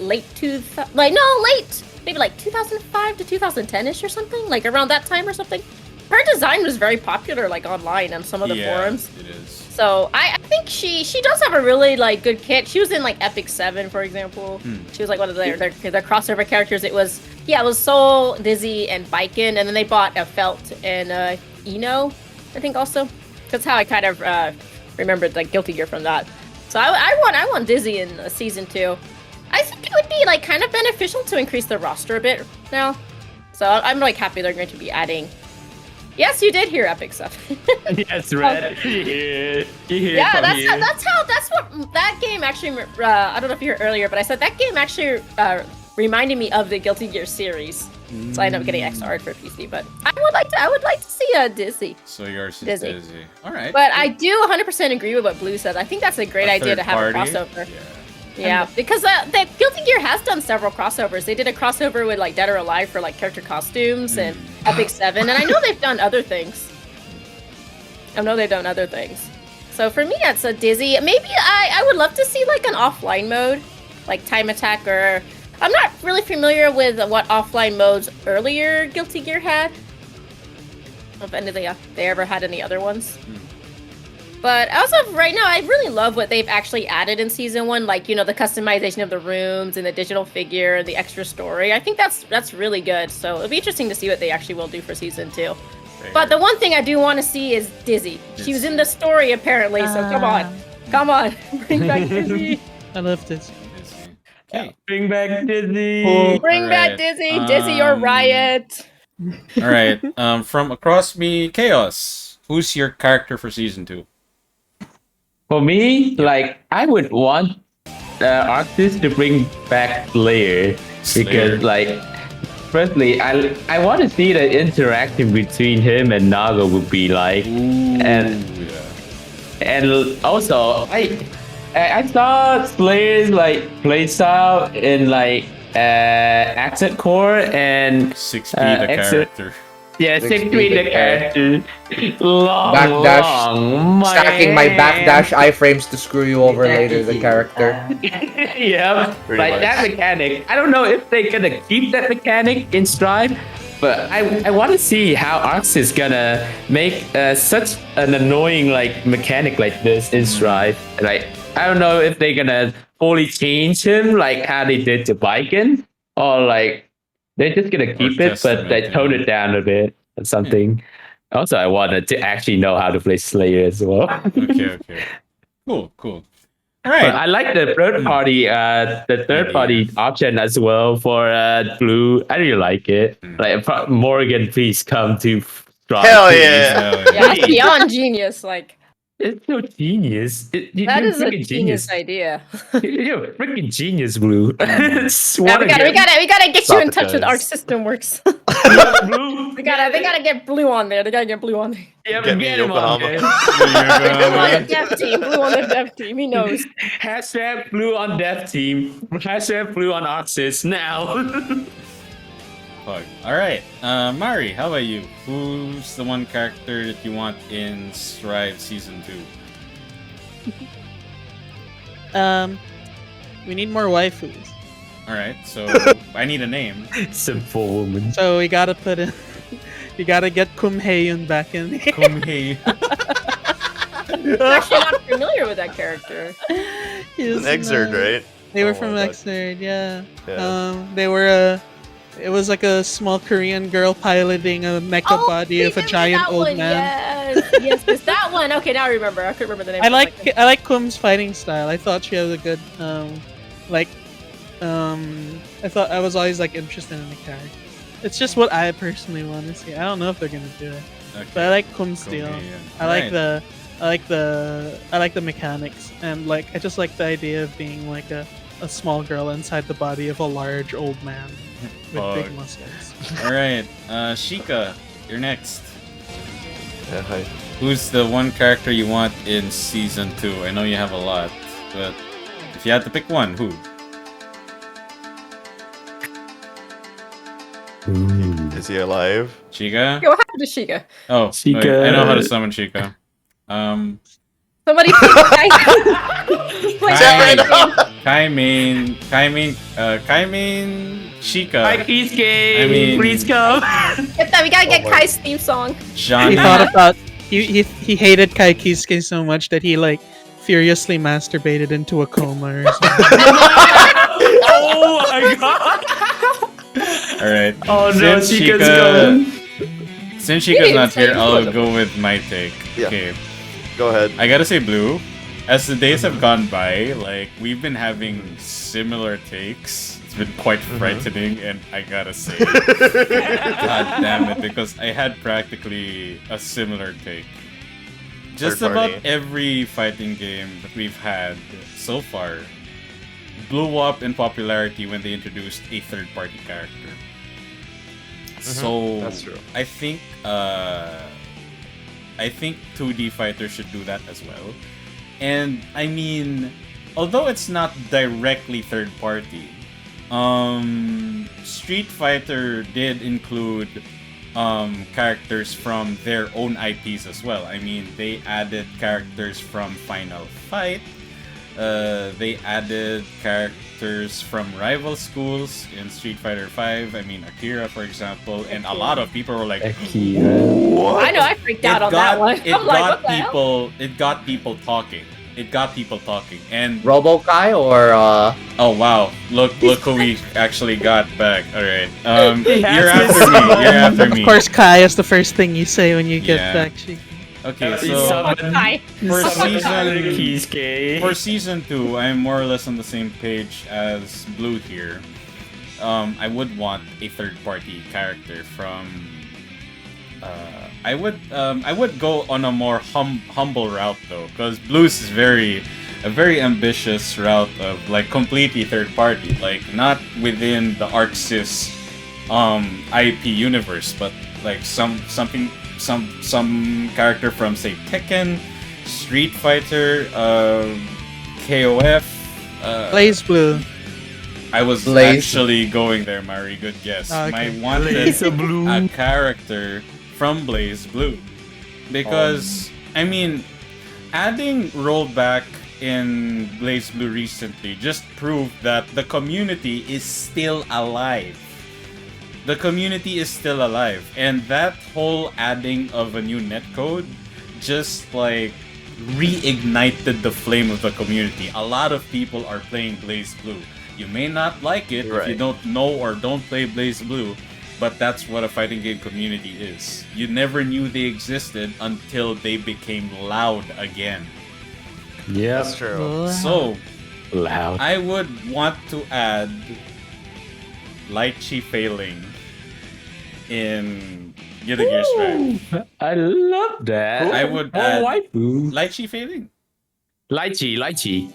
maybe 2005 to 2010-ish or something, around that time or something. Her design was very popular, online on some of the forums. It is. So I think she does have a really good kit. She was in Epic 7, for example. She was one of their crossover characters. It was Soul, Dizzy, and Biken, and then they bought a Felt and Eno, I think also. That's how I kind of remembered Guilty Gear from that. So I want Dizzy in season 2. I think it would be kind of beneficial to increase the roster a bit now. So I'm happy they're going to be adding. Yes, you did hear Epic 7. Yes, Red. You hear Yeah, from here. that's what that game actually. I don't know if you heard earlier, but I said that game actually reminded me of the Guilty Gear series. So I ended up getting XR for PC, but I would like to see Dizzy. So yours is Dizzy. All right. But I do 100% agree with what Blue said. I think that's a great idea to have third a party? crossover. Yeah, because the Guilty Gear has done several crossovers. They did a crossover with Dead or Alive for character costumes and Epic 7, and I know they've done other things. So for me, it's a Dizzy. Maybe I would love to see an offline mode, time attack, or I'm not really familiar with what offline modes earlier Guilty Gear had. I don't know if they ever had any other ones. But as of right now, I really love what they've actually added in season 1, the customization of the rooms and the digital figure and the extra story. I think that's really good. So it'll be interesting to see what they actually will do for season 2. But the one thing I do want to see is Dizzy. She was in the story apparently, so come on, bring back Dizzy. I love this. Okay. Bring back Disney. Bring back Dizzy, Dizzy or Riot. All right. From across me, Chaos. Who's your character for season 2? For me, I would want Arctis to bring back Slayer because, firstly, I want to see the interaction between him and Naga would be like, and also I saw Slayer's playstyle in Accent Core and 6P the character. Yeah, 6P 6P the character. Long, Backdash. Stacking my backdash iframes to screw you over later, the character. Yeah, that mechanic. I don't know if they're gonna keep that mechanic in Strive, but I want to see how Arx is gonna make such an annoying mechanic like this in Strive. I don't know if they're gonna fully change him how they did to Biken, or they're just gonna keep it, but they tone it down a bit or something. Also, I wanted to actually know how to play Slayer as well. Okay. Cool. All right. But I like the third party option as well for Blue. I really like it. Morgan, please come to Strive. Hell please. yeah. Yeah, that's beyond genius. It's so genius. That is a genius idea. You're a freaking genius, Blue. Yeah, we gotta get you in touch with Arc System Works. Blue. They gotta get Blue on there. Yeah, Get me get him on Yokohama. there. Blue on the dev team. Blue on the dev team. He knows. Hashtag Blue on Dev Team. Hashtag Blue on Oxys now. Pug. Alright, Mari, how about you? Who's the one character that you want in Strive Season 2? We need more waifus. Alright, so I need a name. Simple woman. So we gotta put in. You gotta get Kum Hae-yun back in here. Kumhei. I'm actually not familiar with that character. He's An Exerd, right? They were Oh from my God. Exerd, yeah. Yeah. They were it was like a small Korean girl piloting a mecha body of a giant that old one, man. Yes, it's that one. Okay, now I remember. I couldn't remember the name. I for a second. like Kum's fighting style. I thought she had a good I thought I was always like interested in the character. It's just what I personally want to see. I don't know if they're gonna do it, Okay. but I like Kum's style. Kumhei, yeah. I like Alright. I like the mechanics, and like I just like the idea of being like a small girl inside the body of a large old man with big Fuck. muscles. Alright, Sheikah, you're next. Yeah, hi. Who's the one character you want in Season 2? I know you have a lot, but if you had to pick one, who? Is he alive? Sheikah? Okay, what happened to Sheikah? Oh, wait, Sheikah. I know how to summon Sheikah. Somebody please Kaimin, Sheikah. Hi, Kisuke. I mean- please come. Get that. We gotta get Oh my- Kai's theme song. Johnny. He thought about he hated Kai Kisuke so much that he like furiously masturbated into a coma or something. Oh my god. Alright. Oh no, Sheikah's gone. Since You Sheikah's didn't not say here, it I'll wasn't. go with my take. Yeah. Okay. Go ahead. I gotta say blue. As the days have gone by, like, we've been having similar takes. It's been quite frightening, and I gotta say, god damn it, because I had practically a similar take. Just Third about party. every fighting game that we've had so far blew up in popularity when they introduced a third-party character. So That's true. I think 2D fighters should do that as well. And I mean, although it's not directly third party, Street Fighter did include characters from their own IPs as well. I mean, they added characters from Final Fight. They added characters from rival schools in Street Fighter V. I mean, Akira, for example, and a lot of people were like, Akira. I know I freaked out on that one. It I'm like, got what the hell? people. It got people talking. It got people talking, and Robo-Kai or oh wow, look who we actually got back. All right, He has you're his after me. son. You're after me. Of course, Kai is the first thing you say when you get Yeah. back. She, Okay, He's so summoned. Kai. for season Kisuke. for season 2, I'm more or less on the same page as Blue here. I would want a third-party character from. I would go on a more humble route though, because Blues is a very ambitious route of like completely third party, like not within the ArcSys IP universe, but like some character from say Tekken, Street Fighter, KOF. Blaze Blue. I was Blaze. actually going there, Mari. Good guess. Okay. I wanted Blaze Blue. a character from Blaze Blue. Because, I mean, adding rollback in Blaze Blue recently just proved that the community is still alive. The community is still alive. And that whole adding of a new netcode just like reignited the flame of the community. A lot of people are playing Blaze Blue. You may not like it if you Right. don't know or don't play Blaze Blue, but that's what a fighting game community is. You never knew they existed until they became loud again. Yeah. That's true. So, Loud. I would want to add Lychee Failing in Guilty Gear Strive. I love that. I would Oh, add waifu. Lychee Failing Lychee.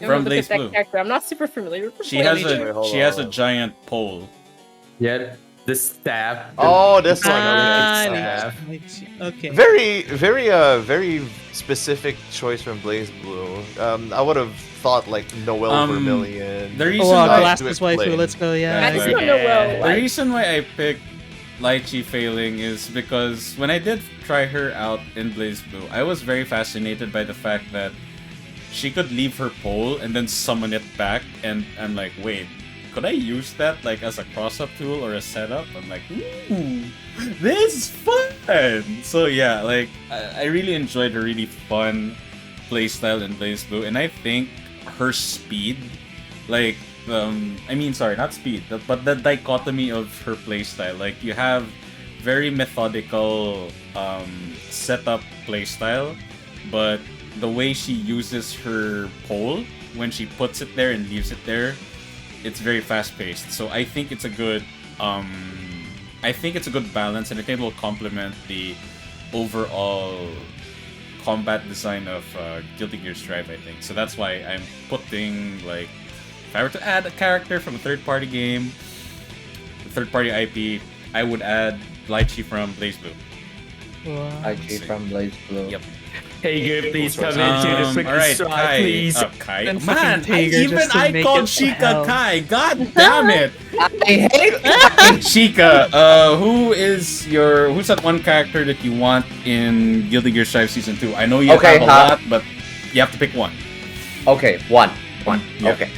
I'm from gonna look Blaze at that Blue. character. I'm not super familiar with She has Wait, hold a on. giant pole. Yeah. the staff. Oh, this one. Ah, Okay. okay. Very specific choice from Blaze Blue. I would have thought like Noel Vermilion. the reason Oh, why- Glasses Waifu, let's go, yeah. That's I don't know well. The Like, reason why I picked Lychee failing is because when I did try her out in Blaze Blue, I was very fascinated by the fact that she could leave her pole and then summon it back, and I'm like, wait, could I use that like as a cross-up tool or a setup? I'm like, ooh, this is fun! So yeah, like I really enjoyed a really fun playstyle in Blaze Blue, and I think her speed, like sorry, not speed, but the dichotomy of her playstyle. Like you have very methodical setup playstyle, but the way she uses her pole when she puts it there and leaves it there, it's very fast paced. So I think it's a good balance, and I think it will complement the overall combat design of Guilty Gear Strive, I think. So that's why I'm putting, like, if I were to add a character from a third-party game, a third-party IP, I would add Lychee from Blaze Blue. IG from Blaze Blue. Yep. Hey, good, please come into the freaking Alright, strike, Kai. please. Kai. Then Man, fucking Tiger just to make called it Sheikah hell. Kai. God damn it. I hate Sheikah, who's that one character that you want in Guilty Gear Strive Season 2? I know you Okay, have a lot, but you have to pick one. Okay, one. Yeah. Okay.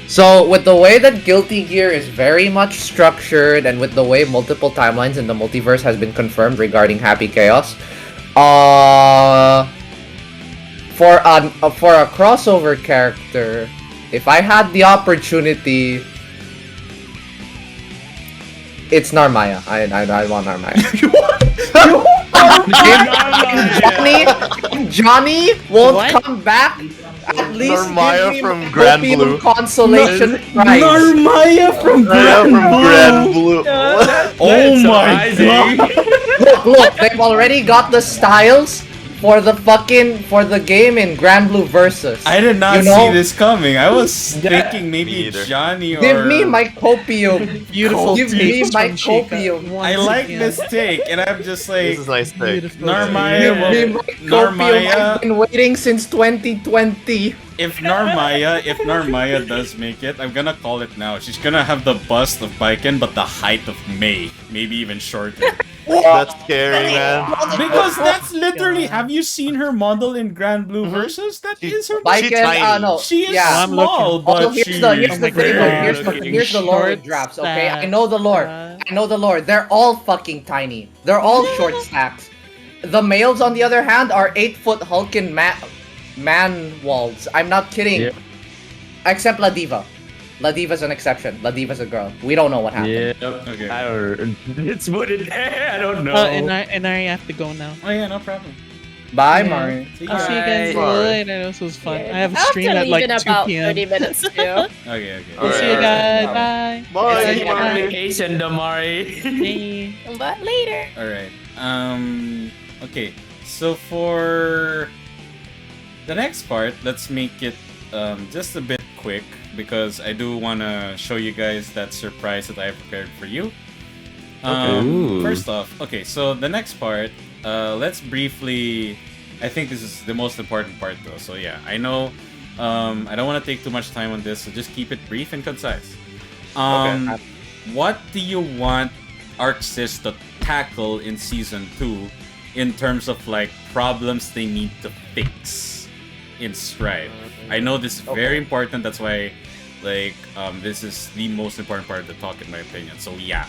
So with the way that Guilty Gear is very much structured, and with the way multiple timelines in the multiverse has been confirmed regarding Happy Chaos, for a crossover character, if I had the opportunity, it's Narmaya. I want Narmaya. If Johnny won't What? come back, at least Narmaya give me from my Grand Opium Blue. Consolation Prize. Narmaya from From Grand Blue. Oh my surprising. god! Look, they've already got the styles for the game in Grand Blue Versus. I did not You know? see this coming. I was thinking Me maybe either. Johnny or... Give me my copium. Beautiful Give me takes my from Sheikah. copium. I Once like again. this take, and I'm just like... This is nice take. Beautiful. Narmaya Give me will... my copium. Narmaya... I've been waiting since 2020. If Narmaya does make it, I'm gonna call it now. She's gonna have the bust of Baiken, but the height of Mei. Maybe even shorter. That's scary, man. Because that's literally... Have you seen her model in Grand Blue Versus? That She- is her... Baiken, tiny. no. She is yeah. I'm small, looking. but Oh, here's she's the thing. very Here's the lore with Short drafts. Okay, I stack. know the lore. I know the lore. They're all fucking tiny. They're all short stacks. The males, on the other hand, are 8-foot Hulkin man walls. I'm not kidding. Yeah. Except La Diva. La Diva's an exception. La Diva's a girl. We don't know what happened. Yeah. Okay. I don't. It's put it there. I don't know. And I have to go now. Oh yeah, no problem. Bye, Yeah. Mari. See I'll see you guys Bye. later. This was fun. I have a I'll stream have to at leave like in 2 about p.m. 30 minutes too. Okay. We'll see you Alright. guys. Bye. Bye. It's Bye. on vacation, Damari. Bye. But later. Alright. Okay. So for the next part, let's make it just a bit quick because I do want to show you guys that surprise that I have prepared for you. Ooh. First off, okay, so the next part, let's briefly... I think this is the most important part though, so yeah, I know I don't want to take too much time on this, so just keep it brief and concise. What do you want ArcSys to tackle in Season 2 in terms of like problems they need to fix in Strive? I know this is very important, that's why like this is the most important part of the talk in my opinion, so yeah.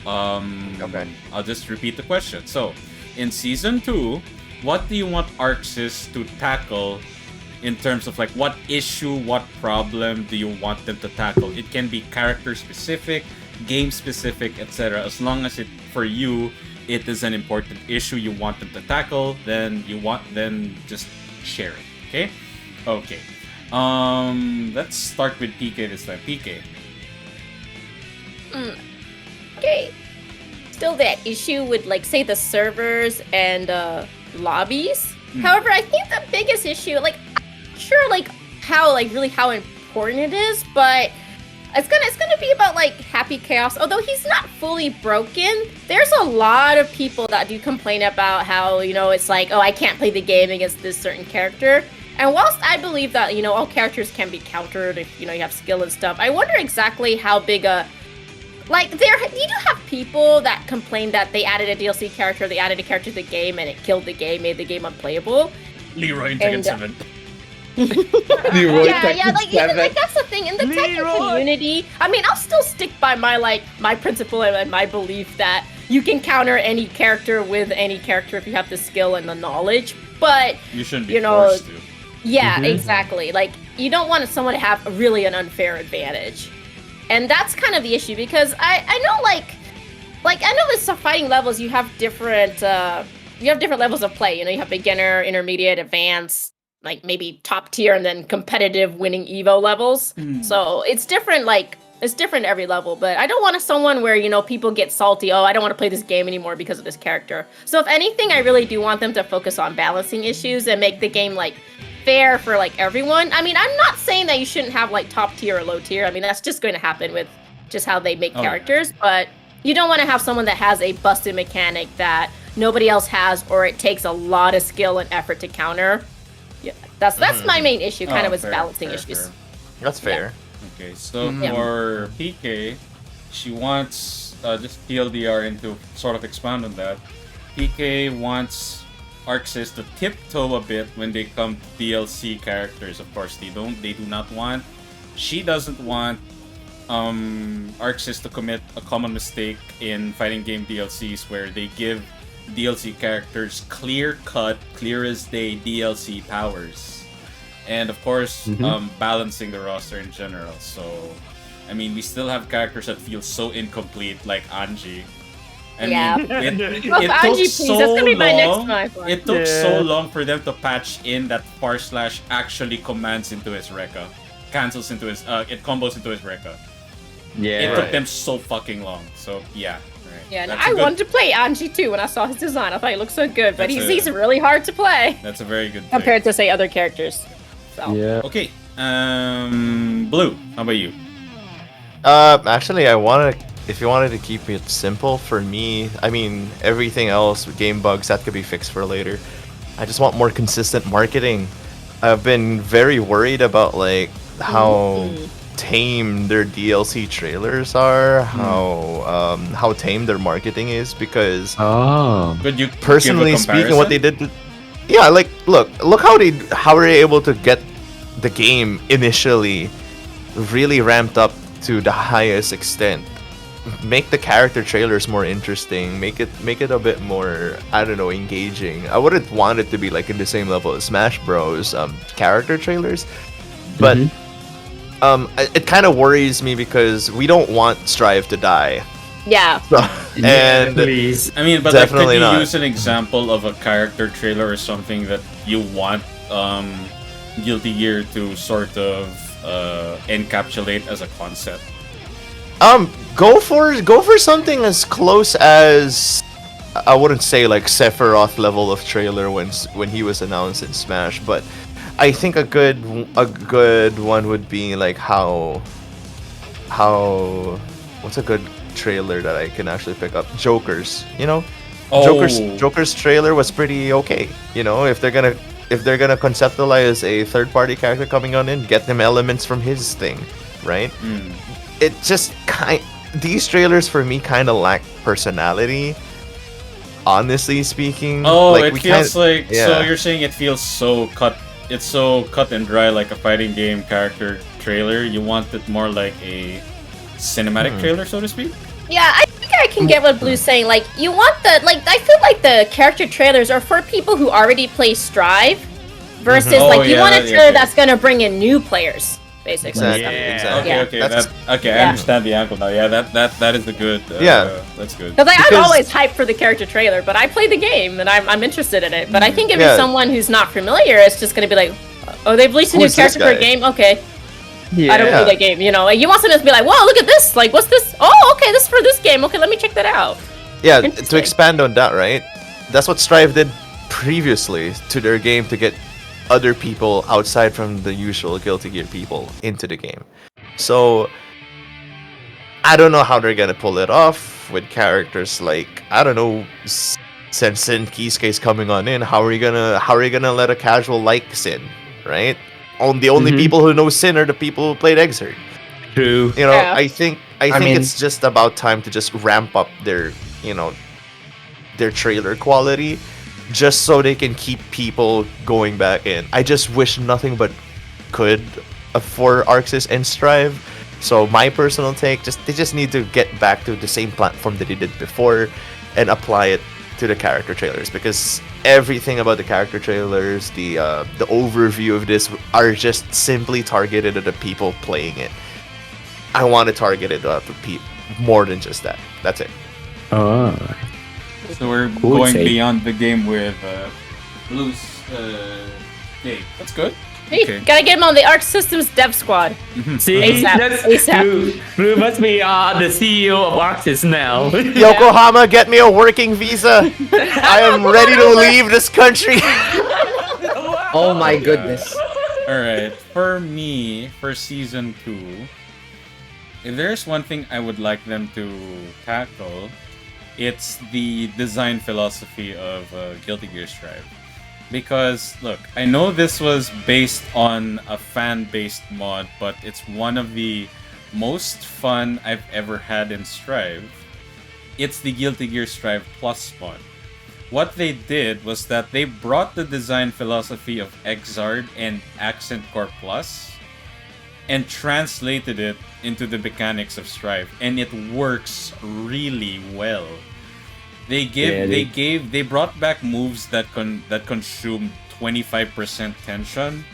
I'll just repeat the question. So, in Season 2, what do you want ArcSys to tackle in terms of like what issue, what problem do you want them to tackle? It can be character specific, game specific, etc. As long as for you it is an important issue you want them to tackle, then just share it. Okay? Okay. Let's start with PK this time. PK. Okay. Still that issue with, like, say, the servers and lobbies. However, I think the biggest issue, like, I'm not sure, like, how important it is, but It's gonna be about like Happy Chaos. Although he's not fully broken, there's a lot of people that do complain about how, you know, it's like, oh, I can't play the game against this certain character. And whilst I believe that, you know, all characters can be countered if, you know, you have skill and stuff, I wonder exactly how big a... Like, you do have people that complain that they added a DLC character, they added a character to the game, and it killed the game, made the game unplayable. Leroy in Tekken And, 7. Leroy like that's the thing in the Tekken community. I mean, I'll still stick by my principle and my belief that you can counter any character with any character if you have the skill and the knowledge. But You shouldn't be forced to. yeah, exactly. Like, you don't want someone to have really an unfair advantage, and that's kind of the issue because I know like I know with some fighting levels you have different levels of play. You know, you have beginner, intermediate, advanced, like maybe top tier, and then competitive winning Evo levels. So it's different. Like, it's different every level. But I don't want someone where, you know, people get salty. Oh, I don't want to play this game anymore because of this character. So if anything, I really do want them to focus on balancing issues and make the game like fair for like everyone. I mean, I'm not saying that you shouldn't have like top tier or low tier. I mean, that's just going to happen with just how they make characters. But you don't want to have someone that has a busted mechanic that nobody else has, or it takes a lot of skill and effort to counter. Yeah, that's my main issue, kind of with balancing issues. Fair. That's fair. Okay, so for PK, she wants just TLDR and to sort of expand on that. PK wants Arxis to tiptoe a bit when they come to DLC characters. Of course, they do not want. She doesn't want Arxis to commit a common mistake in fighting game DLCs where they give DLC characters clear-cut, clear-as-day DLC powers. And of course, balancing the roster in general. So, I mean, we still have characters that feel so incomplete, like Anji. I mean, it Anji, took please. so That's gonna be my next long. one. It took so long for them to patch in that / actually commands into his Rekka, cancels into his it combos into his Rekka. Yeah. It took them so fucking long. So yeah. Right. Yeah, and That's a I good- wanted to play Anji too when I saw his design. I thought he looked so good, but That's he's really hard to play That's a very good thing. compared to, say, other characters. So. Yeah. Okay. Blue. How about you? Actually, if you wanted to keep it simple, for me, I mean, everything else, game bugs, that could be fixed for later. I just want more consistent marketing. I've been very worried about, like, how tame their DLC trailers are, how tame their marketing is, because Oh. Could you personally give a speaking, what they comparison? did, yeah, like look how were they able to get the game initially really ramped up to the highest extent, make the character trailers more interesting, make it a bit more, I don't know, engaging. I wouldn't want it to be like in the same level as Smash Bros character trailers, but it kind of worries me because we don't want Strive to die. Yeah. So, and Please. I mean, but like, could Definitely you not. use an example of a character trailer or something that you want Guilty Gear to sort of encapsulate as a concept? Go for something as close as, I wouldn't say like Sephiroth level of trailer when he was announced in Smash, but I think a good one would be like how what's a good trailer that I can actually pick up? Joker's, you know? Joker's trailer was pretty okay. You know, if they're gonna conceptualize a third-party character coming on in, get them elements from his thing, right? It just these trailers for me kind of lack personality, honestly speaking. Oh, Like, it we feels kinda- like, yeah. so you're saying it feels so cut. It's so cut and dry, like a fighting game character trailer. You want it more like a cinematic trailer, so to speak. Yeah, I think I can get what Blue's saying. Like, you want I feel like the character trailers are for people who already play Strive, versus Oh, like you yeah, want a that- trailer okay. that's gonna bring in new players, basically. Exactly. Yeah. Exactly. Yeah. Okay, That's- I Yeah. understand the angle now. Yeah, that is a good. Yeah. That's good. Because I'm Because- always hyped for the character trailer, but I play the game and I'm interested in it. But I think if Yeah. you're someone who's not familiar, it's just gonna be like, oh, they've released a new Who's this character for a guy? game. Okay, Yeah. I don't play that game. You know, like, you want someone to be like, whoa, look at this. Like, what's this? Oh, okay, this is for this game. Okay, let me check that out. Yeah, to Interesting. expand on that, right? That's what Strive did previously to their game to get other people outside from the usual Guilty Gear people into the game. So I don't know how they're gonna pull it off with characters like, I don't know, since Sin Kisuke's coming on in. How are you gonna let a casual like Sin, right? The only Mhm. people who know Sin are the people who played Exert. True. You know, Yeah. I think mean- it's just about time to just ramp up their, you know, their trailer quality, just so they can keep people going back in. I just wish nothing but could for Arxis and Strive. So my personal take, they just need to get back to the same platform that they did before and apply it to the character trailers, because everything about the character trailers, the overview of this are just simply targeted at the people playing it. I want to target it at the people more than just that. That's it. Oh. So we're Cool going take. beyond the game with Blue's game. That's good. Hey, Okay. gotta get him on the Arc Systems Dev Squad. See, ASAP, that's ASAP. Blue must be the CEO of Arxis now. Yokohama, get me a working visa. I am ready to leave this country. Oh my goodness. Alright, for me, for season 2, if there's one thing I would like them to tackle, it's the design philosophy of Guilty Gear Strive. Because, look, I know this was based on a fan-based mod, but it's one of the most fun I've ever had in Strive. It's the Guilty Gear Strive Plus mod. What they did was that they brought the design philosophy of Exard and Accent Core Plus and translated it into the mechanics of Strive, and it works really well. They brought back moves that consumed 25% tension.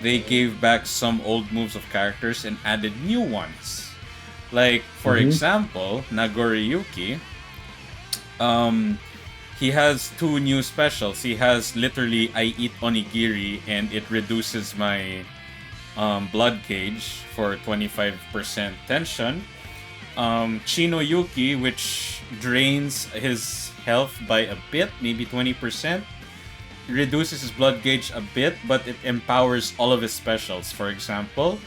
They gave back some old moves of characters and added new ones. Like, for example, Nagoriyuki, he has 2 new specials. He has literally I eat onigiri and it reduces my blood gauge for 25% tension. Chino Yuki, which drains his health by a bit, maybe 20%, reduces his blood gauge a bit, but it empowers all of his specials. For example,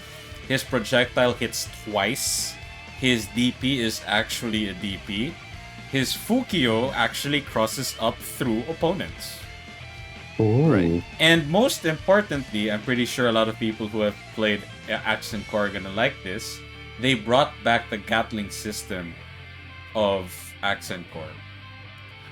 his projectile hits twice, his DP is actually a DP, his Fukio actually crosses up through opponents. Right. And most importantly, I'm pretty sure a lot of people who have played Accent Core are gonna like this, they brought back the Gatling system of Accent Core,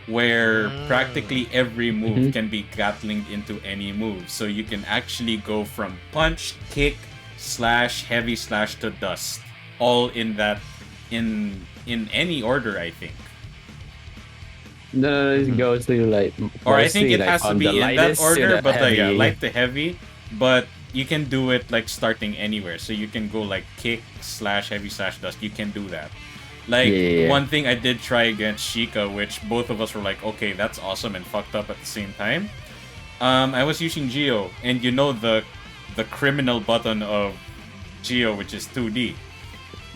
where practically every move can be Gatling into any move. So you can actually go from punch, kick, slash, heavy slash to dust, all in that in any order, I think. No, it goes to like. Or I think mostly, it like, has to on be the in that lightest to order, the but yeah, heavy. light to heavy. But you can do it like starting anywhere. So you can go like kick, slash, heavy slash, dust. You can do that. Like Yeah. one thing I did try against Sheikah, which both of us were like, okay, that's awesome and fucked up at the same time. I was using Geo, and you know the criminal button of Geo, which is 2D.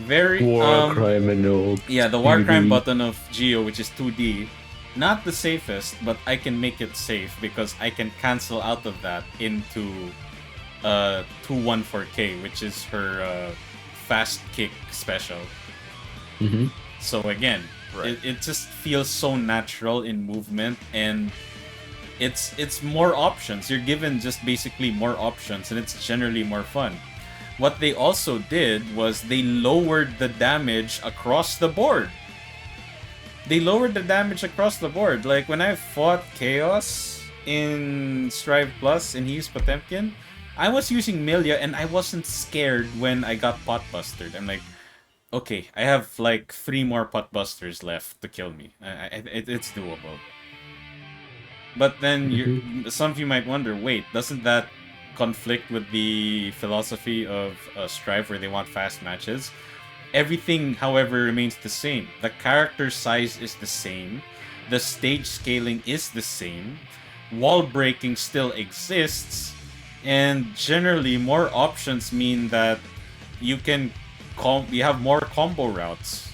Very War criminal. yeah, the war crime 2D. button of Geo, which is 2D. Not the safest, but I can make it safe because I can cancel out of that into 214K, which is her fast kick special. Mhm. So again, Right. it just feels so natural in movement, and it's more options. You're given just basically more options, and it's generally more fun. What they also did was they lowered the damage across the board. They lowered the damage across the board. Like when I fought Chaos in Strive Plus and he used Potemkin, I was using Milia and I wasn't scared when I got Potbustered. I'm like, okay, I have like 3 more Potbusters left to kill me. It's doable. But then some of you might wonder, wait, doesn't that conflict with the philosophy of Strive where they want fast matches? Everything, however, remains the same. The character size is the same. The stage scaling is the same. Wall breaking still exists. And generally, more options mean that you can you have more combo routes.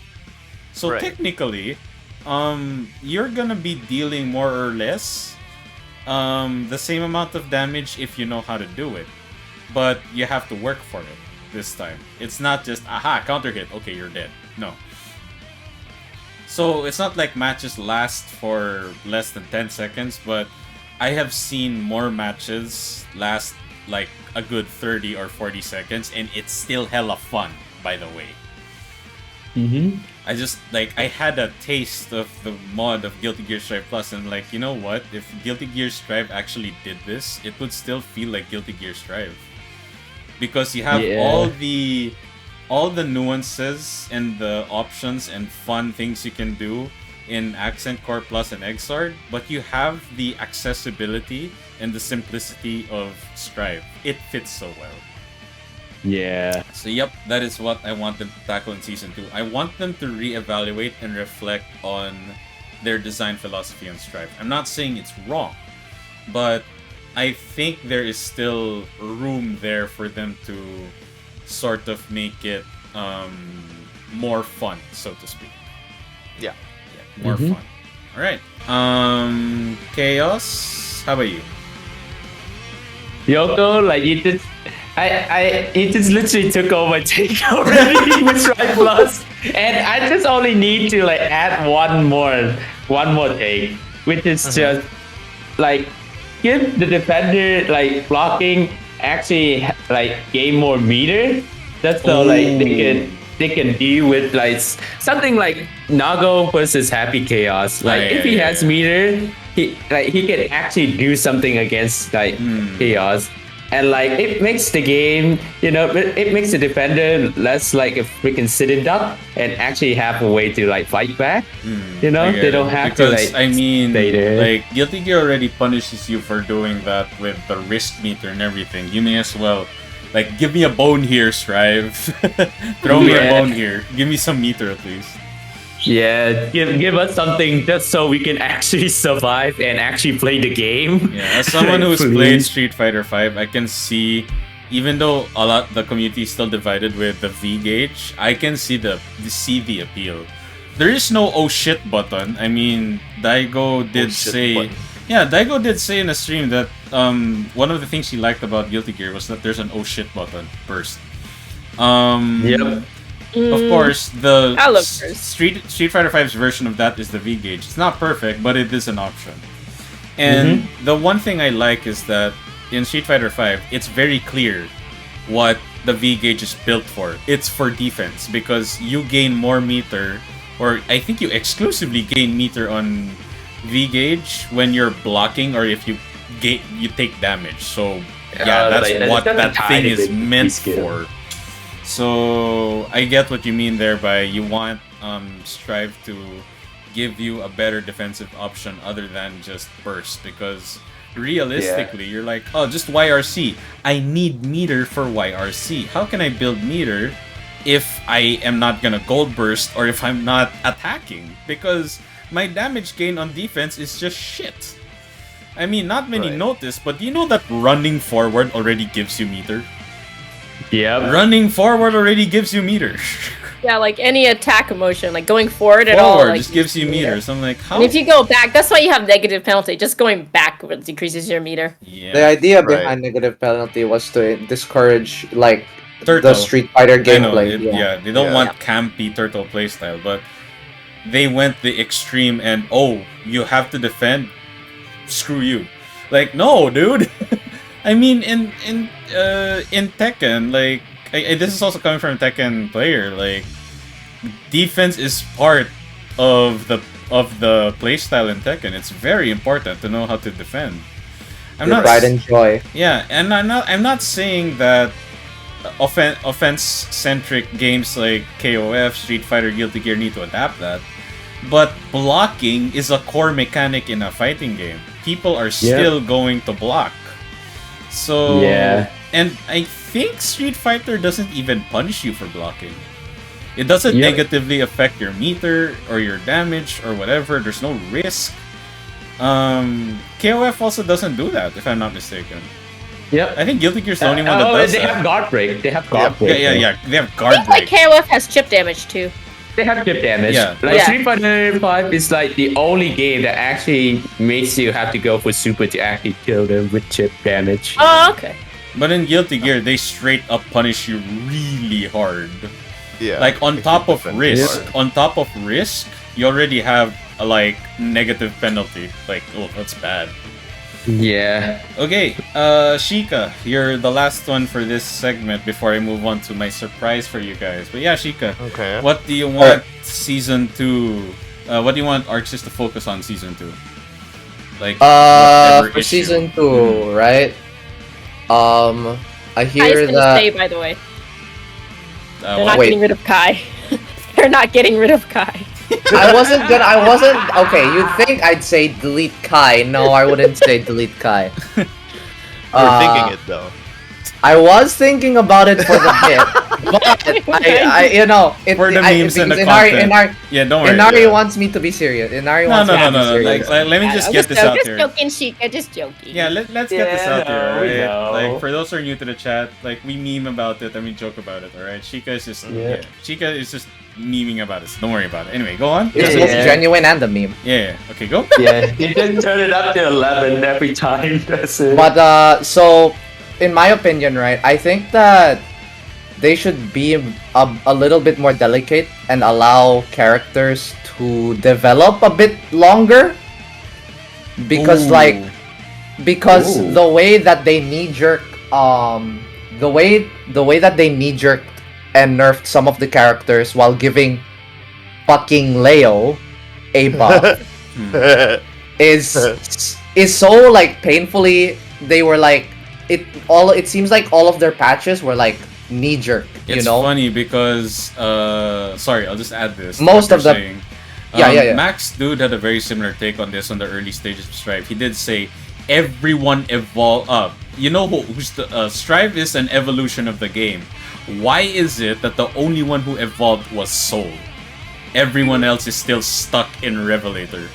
So Right. technically, you're gonna be dealing more or less the same amount of damage if you know how to do it. But you have to work for it. this time. It's not just aha, counter hit, okay, you're dead. No. So it's not like matches last for less than 10 seconds, but I have seen more matches last like a good 30 or 40 seconds, and it's still hella fun, by the way. Mm-hmm. I just, like, I had a taste of the mod of Guilty Gear Strive Plus, and like, you know what? If Guilty Gear Strive actually did this, it would still feel like Guilty Gear Strive. Because you have all the nuances and the options and fun things you can do in Accent Core Plus and Exard, but you have the accessibility and the simplicity of Strive. It fits so well. Yeah. So yep, that is what I want them to tackle in Season 2. I want them to reevaluate and reflect on their design philosophy on Strive. I'm not saying it's wrong, but I think there is still room there for them to sort of make it more fun, so to speak. Yeah. More fun. Alright. Chaos, how about you? Yoko, like you just, it just literally took over take already with Strive Plus, and I just only need to like add one more take, which is just like give the defender like blocking actually like gain more meter. That's so like they can deal with like something like Nago versus Happy Chaos. Like if he has meter, he can actually do something against like Chaos. And like it makes the game, it makes the defender less like a freaking sitting duck and actually have a way to like fight back. They don't have to like stay there. Like Guilty Gear already punishes you for doing that with the risk meter and everything. You may as well like give me a bone here, Strive. Throw me a bone here. Give me some meter at least. Yeah, give us something just so we can actually survive and actually play the game. Yeah, as someone who's played Street Fighter V, I can see, even though the community is still divided with the V gauge, I can see the appeal. There is no oh shit button. I mean, Daigo did say in a stream that one of the things he liked about Guilty Gear was that there's an oh shit button first. Yep. Of course, the I love Street Fighter V's version of that is the V gauge. It's not perfect, but it is an option. And the one thing I like is that in Street Fighter V, it's very clear what the V gauge is built for. It's for defense because you gain more meter, or I think you exclusively gain meter on V gauge when you're blocking or if you take damage. So yeah, that's what that thing is meant for. So I get what you mean there by you want Strive to give you a better defensive option other than just burst, because realistically you're like, oh, just YRC. I need meter for YRC. How can I build meter if I am not gonna gold burst or if I'm not attacking? Because my damage gain on defense is just shit. I mean, not many notice, but you know that running forward already gives you meter? Yeah. Running forward already gives you meter. Yeah, like any attack motion, like going forward at all, like, just gives you meter. So I'm like, how? And if you go back, that's why you have negative penalty. Just going backwards decreases your meter. Yeah. The idea behind negative penalty was to discourage like Turtle. the Street Fighter gameplay. They don't want campy turtle playstyle, but they went the extreme and you have to defend. Screw you. Like, no, dude. I mean, in Tekken, like, this is also coming from a Tekken player. Like, defense is part of the playstyle in Tekken. It's very important to know how to defend. Pride and joy. Yeah, and I'm not saying that offense-centric games like KOF, Street Fighter, Guilty Gear need to adapt that. But blocking is a core mechanic in a fighting game. People are still going to block. So and I think Street Fighter doesn't even punish you for blocking. It doesn't negatively affect your meter or your damage or whatever. There's no risk. KOF also doesn't do that, if I'm not mistaken. Yep. I think Guilty Gear's the only one that does they that. have guard break. They have guard break. Yeah. They have guard I think break. like KOF has chip damage too. They have chip damage. Yeah. Like Street Fighter 5 is like the only game that actually makes you have to go for super to actually kill them with chip damage. Oh, okay. But in Guilty Gear, they straight up punish you really hard. Yeah. Like on if top you of defend risk, hard. on top of risk, you already have a like negative penalty. Like, oh, that's bad. Yeah. Okay, Shika, you're the last one for this segment before I move on to my surprise for you guys. But yeah, Shika, Okay. what do you want season 2? What do you want Arxis to focus on season 2? Like whatever For issue. season 2, right? I Kai's hear gonna that. stay, by the way. They're What? not Wait. getting rid of Kai. They're not getting rid of Kai. I wasn't. Okay, you'd think I'd say delete Kai. No, I wouldn't say delete Kai. You're thinking it though. I was thinking about it for the bit, but I you know, it, For the memes and the because content. Yeah, don't worry. Inari yeah. wants me to be serious. Inari No, wants no, me no, to be no, no. serious. Let me just get this out here. Just joking, Sheikah. Just joking. Yeah, let's get this out here, Yeah, we alright? know. Like, for those who are new to the chat, like, we meme about it and we joke about it, alright? Shika is just, Yeah. Shika is just memeing about it, so don't worry about it. Anyway, go on. It's Yeah. both genuine and a meme. Yeah, okay, go. Yeah. You just turn it up to 11 every time. That's it. But so in my opinion, right, I think that they should be a little bit more delicate and allow characters to develop a bit longer. Because Ooh. because Ooh. the way that they knee jerk the way that they knee jerked and nerfed some of the characters while giving fucking Leo a buff is so like painfully they were like it seems like all of their patches were like knee jerk, you It's know. funny because, sorry, I'll just add this. to Most what of you're them- saying. Yeah. Max Dude had a very similar take on this on the early stages of Strive. He did say, everyone evolve up. You know who's the Strive is an evolution of the game. Why is it that the only one who evolved was Soul? Everyone else is still stuck in Revelator.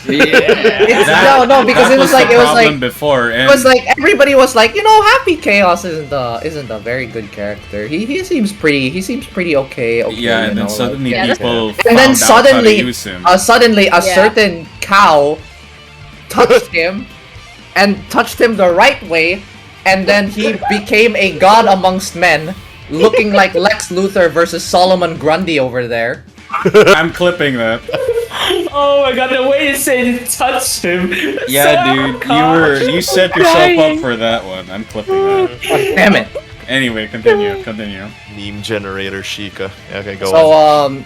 Yeah. No, because that it was the like problem before. And it was like everybody was like, you know, Happy Chaos isn't a very good character. He seems pretty okay. yeah, and you then know, suddenly Yeah, that's- people and then found out how to use him. suddenly a Yeah. certain cow touched him and touched him the right way, and then he became a god amongst men, looking like Lex Luthor versus Solomon Grundy over there. I'm clipping that. Oh my god, the way you say touch him. Yeah, So dude, gosh. you set yourself up for that one. I'm clipping that. Damn it. Anyway, continue. Meme generator Shika. Okay, go So on.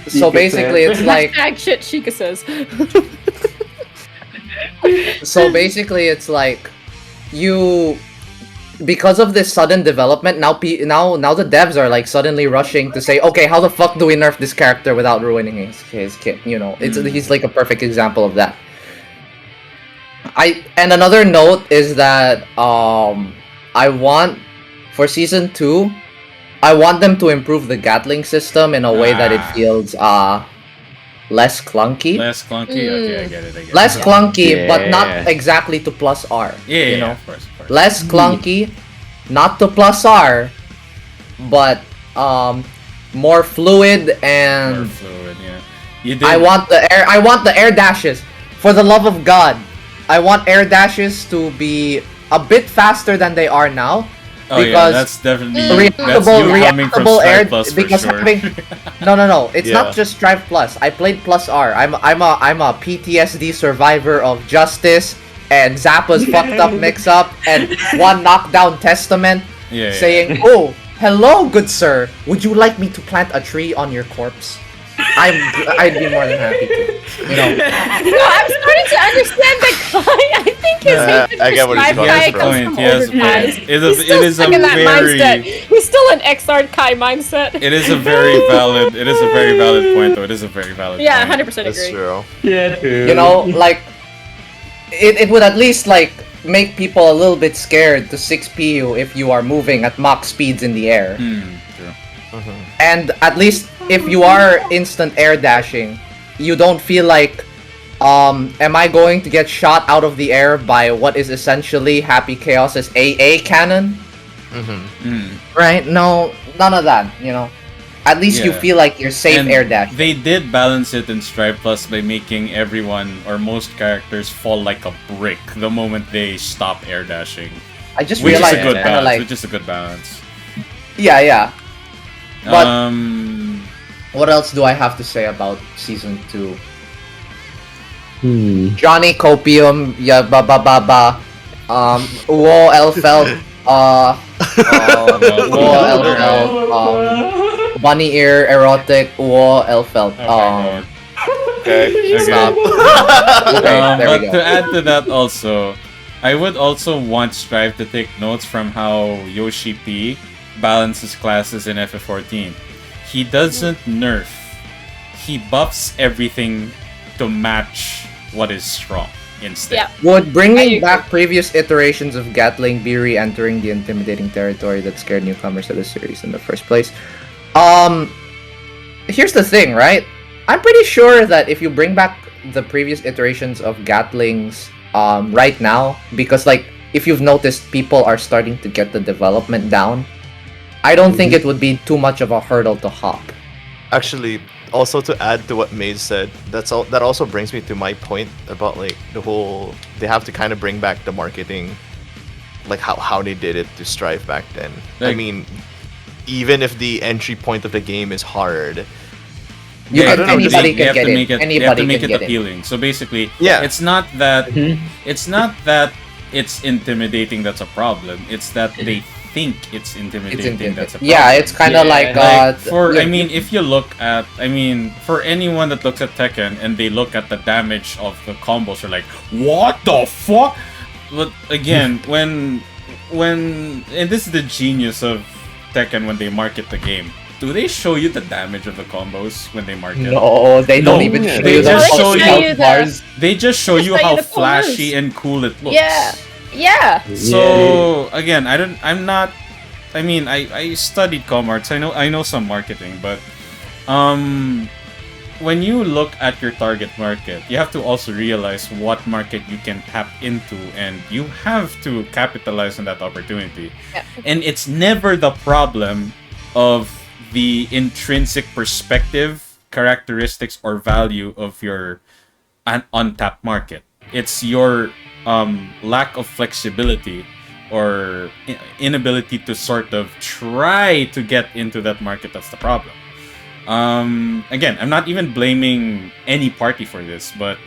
so basically it's like Hashtag shit, Sheikah says. so basically it's like you because of this sudden development now now the devs are like suddenly rushing to say, okay, how the fuck do we nerf this character without ruining his kit, you know. He's like a perfect example of that. And another note is that I want for season 2 I want them to improve the Gatling system in a way that it feels less clunky. Less clunky? Okay, I get it. Less clunky, Yeah. but not exactly to plus R. Yeah, you know, of course. less clunky, not to plus R, but more fluid More and fluid, yeah. You did. I want the air dashes. For the love of God, I want air dashes to be a bit faster than they are now. Oh yeah, because that's definitely that's reactable you coming from reactable air Strive Plus for because sure. having no it's Yeah. not just Strive Plus. I played Plus R. I'm a PTSD survivor of Justice and Zappa's fucked up mix up and one knockdown testament Yeah, saying, "Oh, hello, good sir. Would you like me to plant a tree on your corpse?" I'd be more than happy to. You know. No, I'm starting to understand the Kai. I think his hatred I get what he's for coming Kai from. comes Point, from he has a older times. point. He's still It is a stuck in that mindset. very He's still an Xrd Kai mindset. it is a very valid point though. It is a very valid Yeah, point. 100% That's agree. true. Yeah, dude. You know, like it would at least like make people a little bit scared to 6P you if you are moving at Mach speeds in the air. True. And at least if you are instant air dashing, you don't feel like am I going to get shot out of the air by what is essentially Happy Chaos's AA cannon? Right? No, none of that, you know. At least you Yeah. feel like you're safe And air dash. they did balance it in Strive Plus by making everyone or most characters fall like a brick the moment they stop air dashing. I just Which is realized a good it's kind of balance. like Which is a good balance. yeah. But- um, What else do I have to say about season 2? Hmm. Johnny Copium, yeah, ba ba ba ba. Uwo Elfeld, Uwo Elfeld, Bunny Ear Erotic, Uwo Elfeld. okay, go on. Okay, stop. Okay, there we But go. to add to that also, I would also want Strive to take notes from how Yoshi P balances classes in FF14. He doesn't nerf. He buffs everything to match what is strong instead. Yeah. Would I bringing agree. back previous iterations of Gatling be re-entering the intimidating territory that scared newcomers to the series in the first place? Here's the thing, right? I'm pretty sure that if you bring back the previous iterations of Gatlings right now, because like if you've noticed, people are starting to get the development down. I don't think it would be too much of a hurdle to hop. Actually, also to add to what Maze said, that also brings me to my point about like the whole they have to kind of bring back the marketing, like how they did it to Strive back then. I Like- mean, even if the entry point of the game is hard, You Yeah, can, I don't know, anybody you can have get to in. make it, you have Anybody to make can it get in. appealing. So basically, Yeah. it's not that Mhm. it's not that it's intimidating that's a problem. It's that they think it's intimidating that's a problem. Yeah, it's kind of Yeah, like I mean, if you look at, I mean, for anyone that looks at Tekken and they look at the damage of the combos, are like, what the fuck? But again, when and this is the genius of Tekken when they market the game. Do they show you the damage of the combos when they market? no, they don't No, even they show you the just fucking show health you the- bars. They just show They just you show you how the cool flashy moves. and cool it looks. Yeah. Yeah. So again, I'm not. I mean, I studied comarts. I know some marketing, but when you look at your target market, you have to also realize what market you can tap into, and you have to capitalize on that opportunity. Yeah. And it's never the problem of the intrinsic perspective, characteristics, or value of your untapped market. It's your lack of flexibility or inability to sort of try to get into that market that's the problem. Again, I'm not even blaming any party for this, but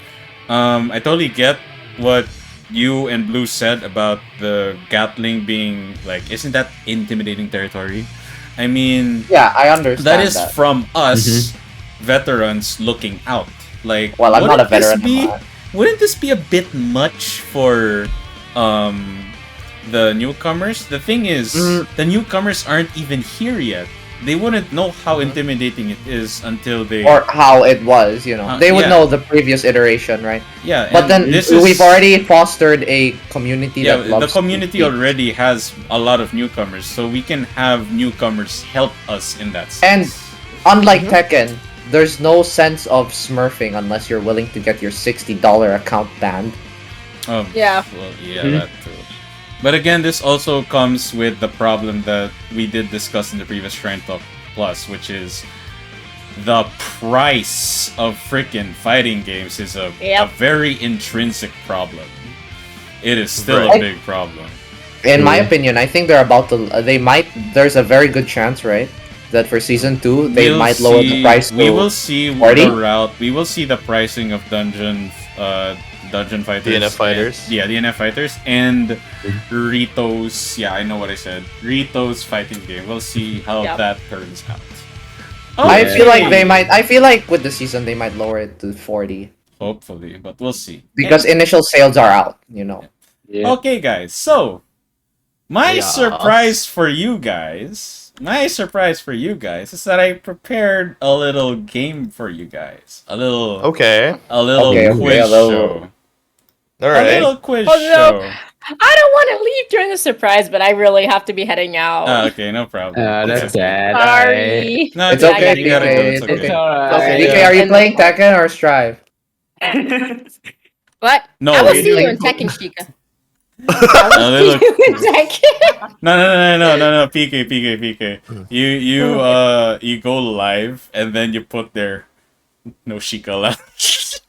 I totally get what you and Blue said about the Gatling being like, isn't that intimidating territory? I mean, Yeah, I understand that is that. from us veterans looking out. Like, Well, I'm not a wouldn't this veteran. wouldn't this be a bit much for the newcomers? The thing is, the newcomers aren't even here yet. They wouldn't know how intimidating it is until they Or how it was, you know. They would yeah. know the previous iteration, right? yeah. But then this we've already fostered a community yeah, that loves the community to compete. already has a lot of newcomers, so we can have newcomers help us in that And sense. unlike Tekken, there's no sense of smurfing unless you're willing to get your $60 account banned. Yeah. Well, yeah, that too. But again, this also comes with the problem that we did discuss in the previous Shrine Talk Plus, which is the price of freaking fighting games is a very intrinsic problem. It is still Right. a big problem. In my opinion, I think they're about to. There's a very good chance, right, that for season 2 they We'll might lower the see- price to. We will see 40? the route. We will see the pricing of dungeon fighters. DNF fighters. Yeah, DNF fighters and Rito's. Yeah, I know what I said. Rito's fighting game. We'll see how Yep. that turns out. I feel like Okay. they might. I feel like with the season they might lower it to 40 Hopefully, but we'll see. because initial sales are out. You know. Yeah. Okay, guys. So, my Yes. surprise for you guys. My surprise for you guys is that I prepared a little game for you guys. A little Okay, Okay, quiz a little- show. all A right. little quiz Oh, no. show. I don't want to leave during the surprise, but I really have to be heading out. Okay, no problem. That's It's okay. sad. Sorry. No, It's it's okay, okay. You gotta go. It's PK. It's okay. alright. Okay, Okay. DK, are you And- playing Tekken or Strive? What? No, I will you see you doing- in Tekken, Chica. A little. See you in Tekken. No. PK. You go live and then you put there no Shika left.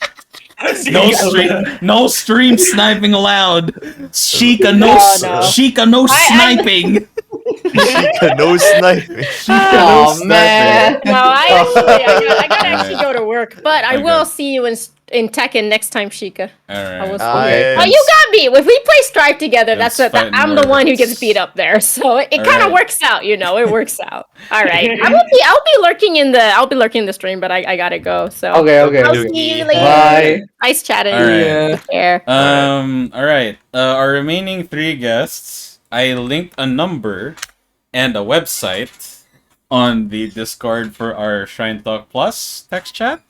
No stream sniping allowed. Shika, no, No. Shika, no sniping. Shika, no sniping. Oh man. No, I gotta actually go to work, but I will Okay. see you in Tekken next time, Shika. All I right. will. Okay. Oh, you got me. If we play Strive together, Let's that's fight I'm the more. one who gets beat up there. So it kind of Alright. works out, you know. It works out. All right. I'll be lurking in the stream, but I gotta go. So Okay. I'll Okay. see you later. Bye. Nice chatting. Alright. Take care. All right. Our remaining 3 guests, I linked a number and a website on the Discord for our Shrine Talk Plus text chat.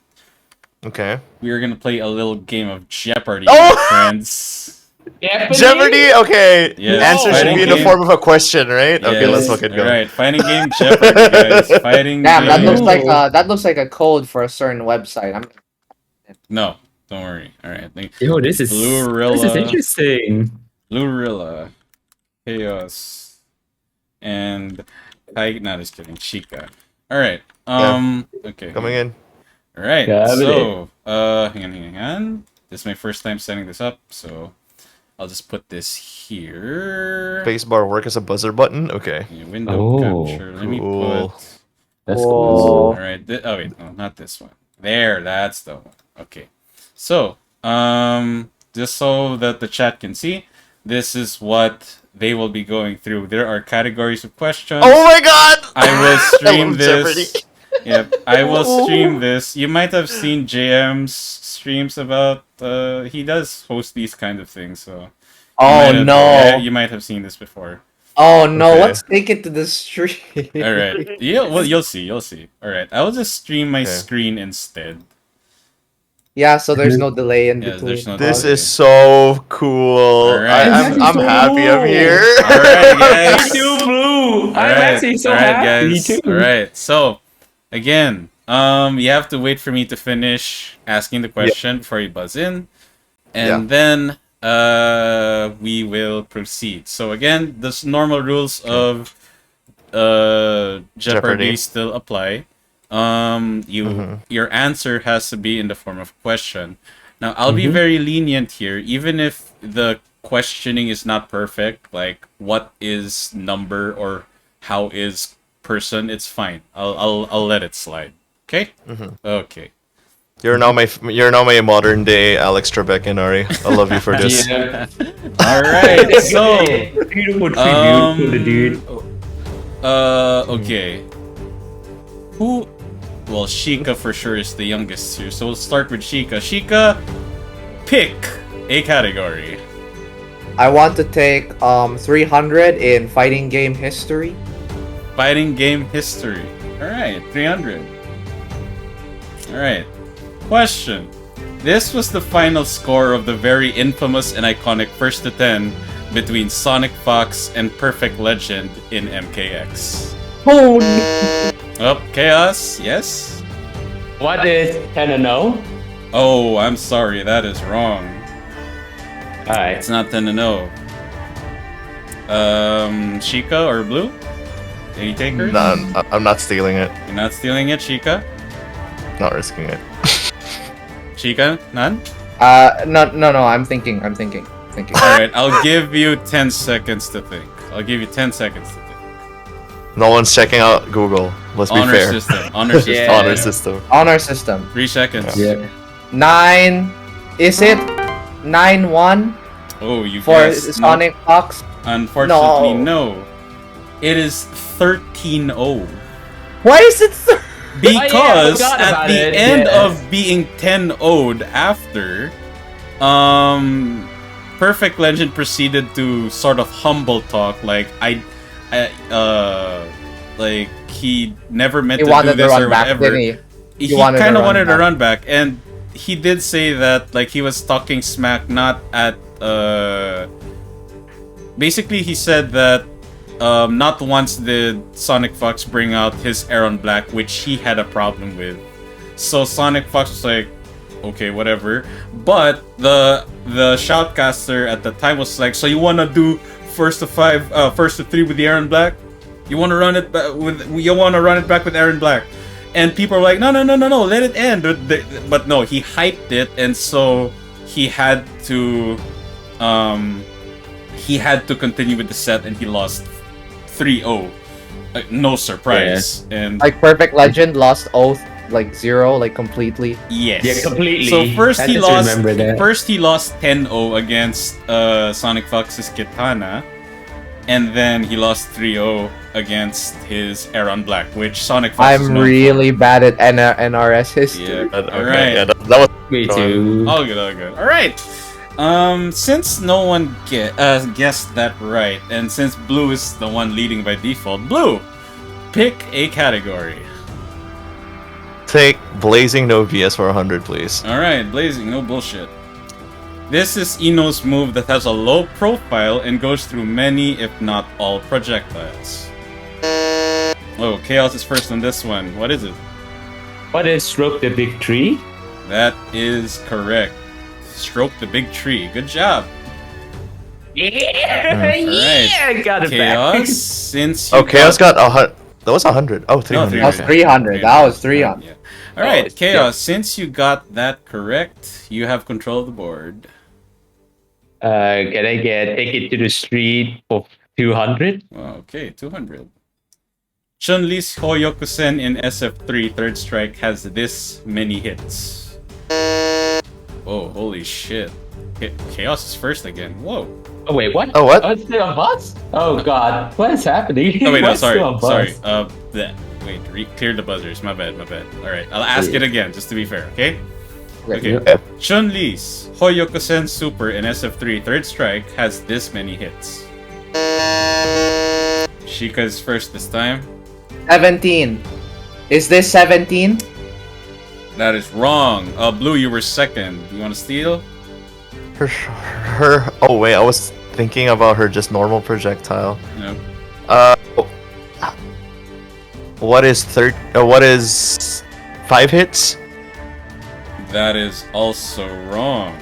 Okay. We are gonna play a little game of Jeopardy, Oh! my friends. Jeopardy? Okay. Yes, Answer should fighting be in the game. form of a question, right? Okay, let's Yes. fucking go. All right, fighting game Jeopardy, guys. Fighting Damn, that game. looks like a code for a certain website. No, don't worry. All right, Yo, this is Blurilla. interesting. Blurilla, Chaos, and no, just kidding. Chica. All right. Okay. Coming in. All right. Yeah, So, hang on. This is my first time setting this up, so I'll just put this here. Spacebar work as a buzzer button? Okay. Yeah, window Oh, capture. Let me cool. put. That's Whoa. cool. All right. Oh wait, no, not this one. There, that's the one. Okay. So, just so that the chat can see, this is what they will be going through. There are categories of questions. Oh my god! I will stream love this. Jeopardy. Yep, I will stream this. You might have seen JM's streams about. He does host these kind of things, so. You Oh might have- no. yeah, you might have seen this before. Oh no. Okay. Let's take it to the street. All right. You'll see. You'll see. All right. I will just stream my Okay. screen instead. Yeah. So there's no delay in Yeah, between. there's no This delay. is so cool. Alright. I'm happy I'm here. All right, guys. Me too, Blue. I'm Alright, actually so alright, happy guys. too. All right. So, again, you have to wait for me to finish asking the question before you buzz in, and then we will proceed. So again, the normal rules of Jeopardy still apply. Your answer has to be in the form of question. Now, I'll be very lenient here, even if the questioning is not perfect, like what is number or how is person, it's fine. I'll let it slide. Okay? Okay. You're now my modern day Alex Trebek and Ari. I love you for this. Yeah. All right. So, Beautiful tribute to the dude. okay. Who? Well, Shika for sure is the youngest here, so we'll start with Shika. Shika, pick a category. I want to take 300 in fighting game history. Fighting game history. All right, 300. All right. Question. This was the final score of the very infamous and iconic 1st to 10 between Sonic Fox and Perfect Legend in MKX. Oh no. Oh, Chaos, yes? What is 10-0? Oh, I'm sorry, that is wrong. Alright. It's not 10-0. Shika or Blue? Any takers? Nah, I'm not stealing it. You're not stealing it, Shika? Not risking it. Shika? None? No. I'm thinking. Alright, I'll give you 10 seconds to think. I'll give you 10 seconds to think. No one's checking out Google. Let's be Honor fair. system. Honor system. Yeah. Honor system. Honor system. 3 seconds. Yeah. 9. Is it 9-1 Oh, you for guessed. Sonic Fox? Unfortunately, no. It is 13-0. Why is it? Because forgot at about the it, end yeah. of being 10-0'd after, Perfect Legend proceeded to sort of humble talk, like like he never meant He to do wanted to this or run back, whatever. didn't he? He wanted to kind of run wanted to back. run back, and he did say that like he was talking smack, not at basically he said that not once did Sonic Fox bring out his Aaron Black, which he had a problem with. So Sonic Fox was like, okay, whatever. But the shoutcaster at the time was like, so you wanna do first to 3 with the Aaron Black? You wanna run it back with Aaron Black? and people are like, no, let it end. But no, he hyped it, and so he had to continue with the set, and he lost 3-0. No surprise. And Like Perfect Legend lost oath like 0, like completely. yes, Yeah, completely. So first I he just lost. remember that. First he lost 10-0 against Sonic Fox's Kitana, and then he lost 3-0 against his Aeron Black, which Sonic Fox is I'm known really bad at NRS for. history. Yeah. Okay, All right. yeah, that was Me too. All good. All right. Since no one guessed that right, and since Blue is the one leading by default, Blue, pick a category. take Blazing No BS for 100, please. All right, Blazing, no bullshit. This is Ino's move that has a low profile and goes through many, if not all, projectiles. Oh, Chaos is first on this one. What is it? What is Stroke the Big Tree? That is correct. Stroke the big tree. Good job. Yeah, Alright. yeah, got it Chaos, back. since you Oh, Chaos got 100. That was 100. Oh, 300. That was 300. That was 300. Yeah. Alright, Oh, Chaos, since you got that correct, you have control of the board. Can I take it to the street for 200? Well, okay, 200. Chun-Li's Hoyokusen in SF3 Third Strike has this many hits. Oh, holy shit. Chaos is first again. Whoa. Oh wait, what? Oh, what? Oh, it's still on bus? Oh god, what is happening? Oh, wait, no, What's still on sorry. bus? Clear the buzzers. My bad. Alright, I'll ask it again, just to be fair, okay? Okay. Okay. Chun-Li's Hoyokusen Super in SF3 Third Strike has this many hits. Sheikah's first this time. 17. Is this 17? That is wrong. Blue, you were second. You want to steal? Her. Oh wait, I was thinking about her just normal projectile. No. What is What is 5 hits? That is also wrong.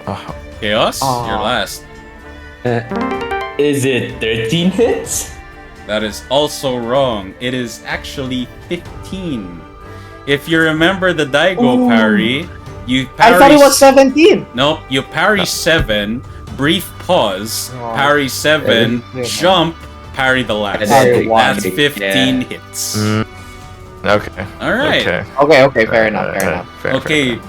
Oh, Chaos, Aw. you're last. Is it 13 hits? That is also wrong. It is actually 15. If you remember the Daigo Ooh. parry, you parry. I thought it was 17. Nope, you parry 7, brief pause, Oh. parry 7, Yeah. jump, parry the last. And then take That's one. 15 Yeah. hits. okay. Alright. Okay. Fair enough. Fair, Okay.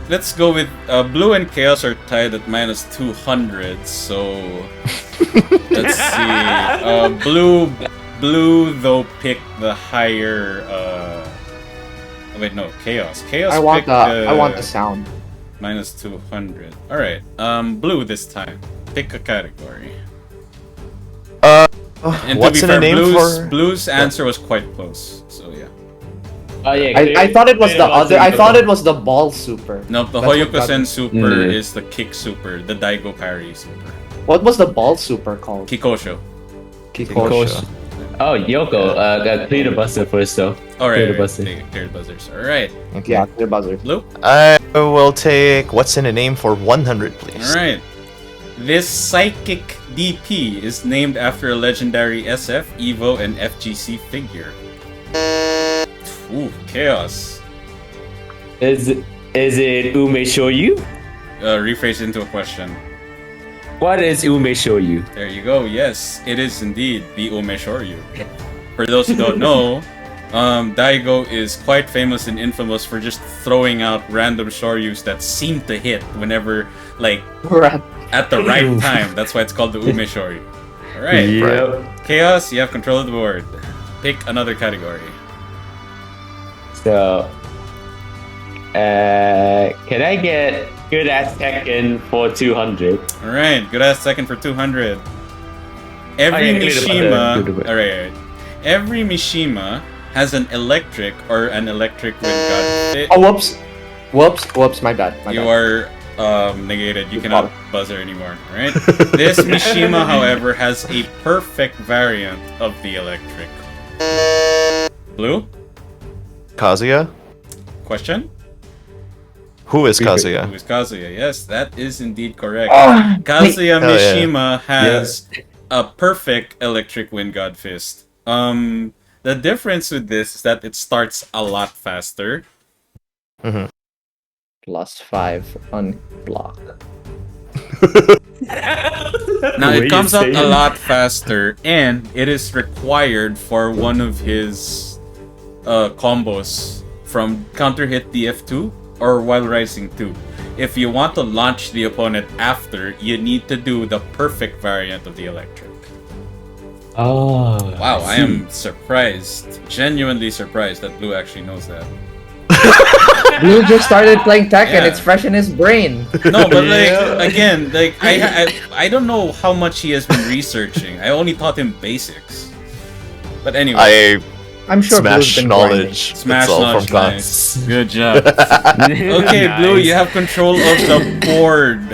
Let's go with Blue and Chaos are tied at minus 200. So let's see. Blue though picked the higher. Wait, no, Chaos. Chaos. I want picked the. I want the sound. minus 200. All right. Blue this time. Pick a category. And What's to be in fair, the name for? Blue's answer was quite close. So yeah. Oh yeah. I thought it was the other. I thought it was the ball super. No, the That's what Hoyokusen got- Super Mm. is the kick super, the Daigo parry super. What was the ball super called? Kikosho. Kikosho. Oh, Yoko, clear the buzzer first though. Alright, Clear the buzzer. clear the buzzers. Alright. Okay. Yeah, the buzzer. Blue? I will take what's in a name for 100, please. Alright. This psychic DP is named after a legendary SF, Evo, and FGC figure. Ooh, Chaos. Is it Ume Shoyu? Rephrase into a question. What is Ume Shoyu? There you go. Yes, it is indeed the Ume Shoryu. For those who don't know, Daigo is quite famous and infamous for just throwing out random Shoryus that seem to hit whenever, like, at the right time. That's why it's called the Ume Shoryu. Alright. Yep. Chaos, you have control of the board. Pick another category. So, can I get good at second for 200? Alright, good ass second for 200. Every yeah, clear the Mishima. buzzer, clear the buzzer. Alright. Every Mishima has an electric or an electric with god. Oh, whoops. My bad. My You bad. are negated. You cannot buzzer anymore. Alright? This Mishima, however, has a perfect variant of the electric. Blue? Kazuya? Question? Who is Who Kazuya? is Kazuya? Yes, that is indeed correct. Oh, Kazuya Hell yeah. Mishima has a perfect Electric Wind God Fist. The difference with this is that it starts a lot faster. +5 on block. Now it comes out a lot faster, and it is required for one of his combos from counter hit DF2 or while rising 2. If you want to launch the opponent after, you need to do the perfect variant of the electric. Oh. Wow, I am surprised, genuinely surprised that Blue actually knows that. Blue just started playing Tekken. Yeah. It's fresh in his brain. No, but like again, like I don't know how much he has been researching. I only taught him basics. But anyway, I'm sure Blue's Smash been knowledge. Smash That's all knowledge, from nice. Good job. Okay, Nice. Blue, you have control of the board.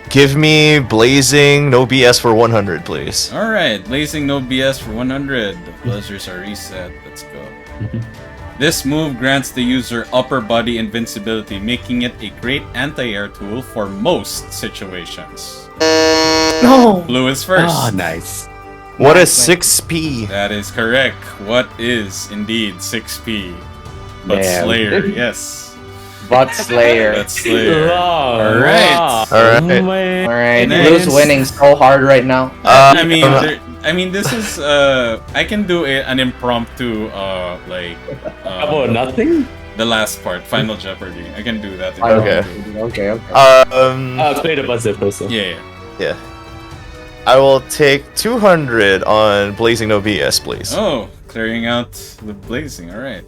Give me Blazing No BS for 100, please. All right, Blazing No BS for 100. The buzzers are reset. Let's go. This move grants the user upper body invincibility, making it a great anti-air tool for most situations. No. Blue is first. Oh, nice. What is 6P? That is correct. What is indeed 6P? But Damn. Slayer, yes. Butt Slayer. That's Slayer. Alright. Alright. Alright, Nice. Blue's winning so hard right now. I mean, this is I can do an impromptu like About nothing? the last part, Final Jeopardy. I can do that. Okay. Okay. Play the buzzer first. Yeah. Yeah. I will take 200 on Blazing No BS, please. Oh, clearing out the blazing. All right.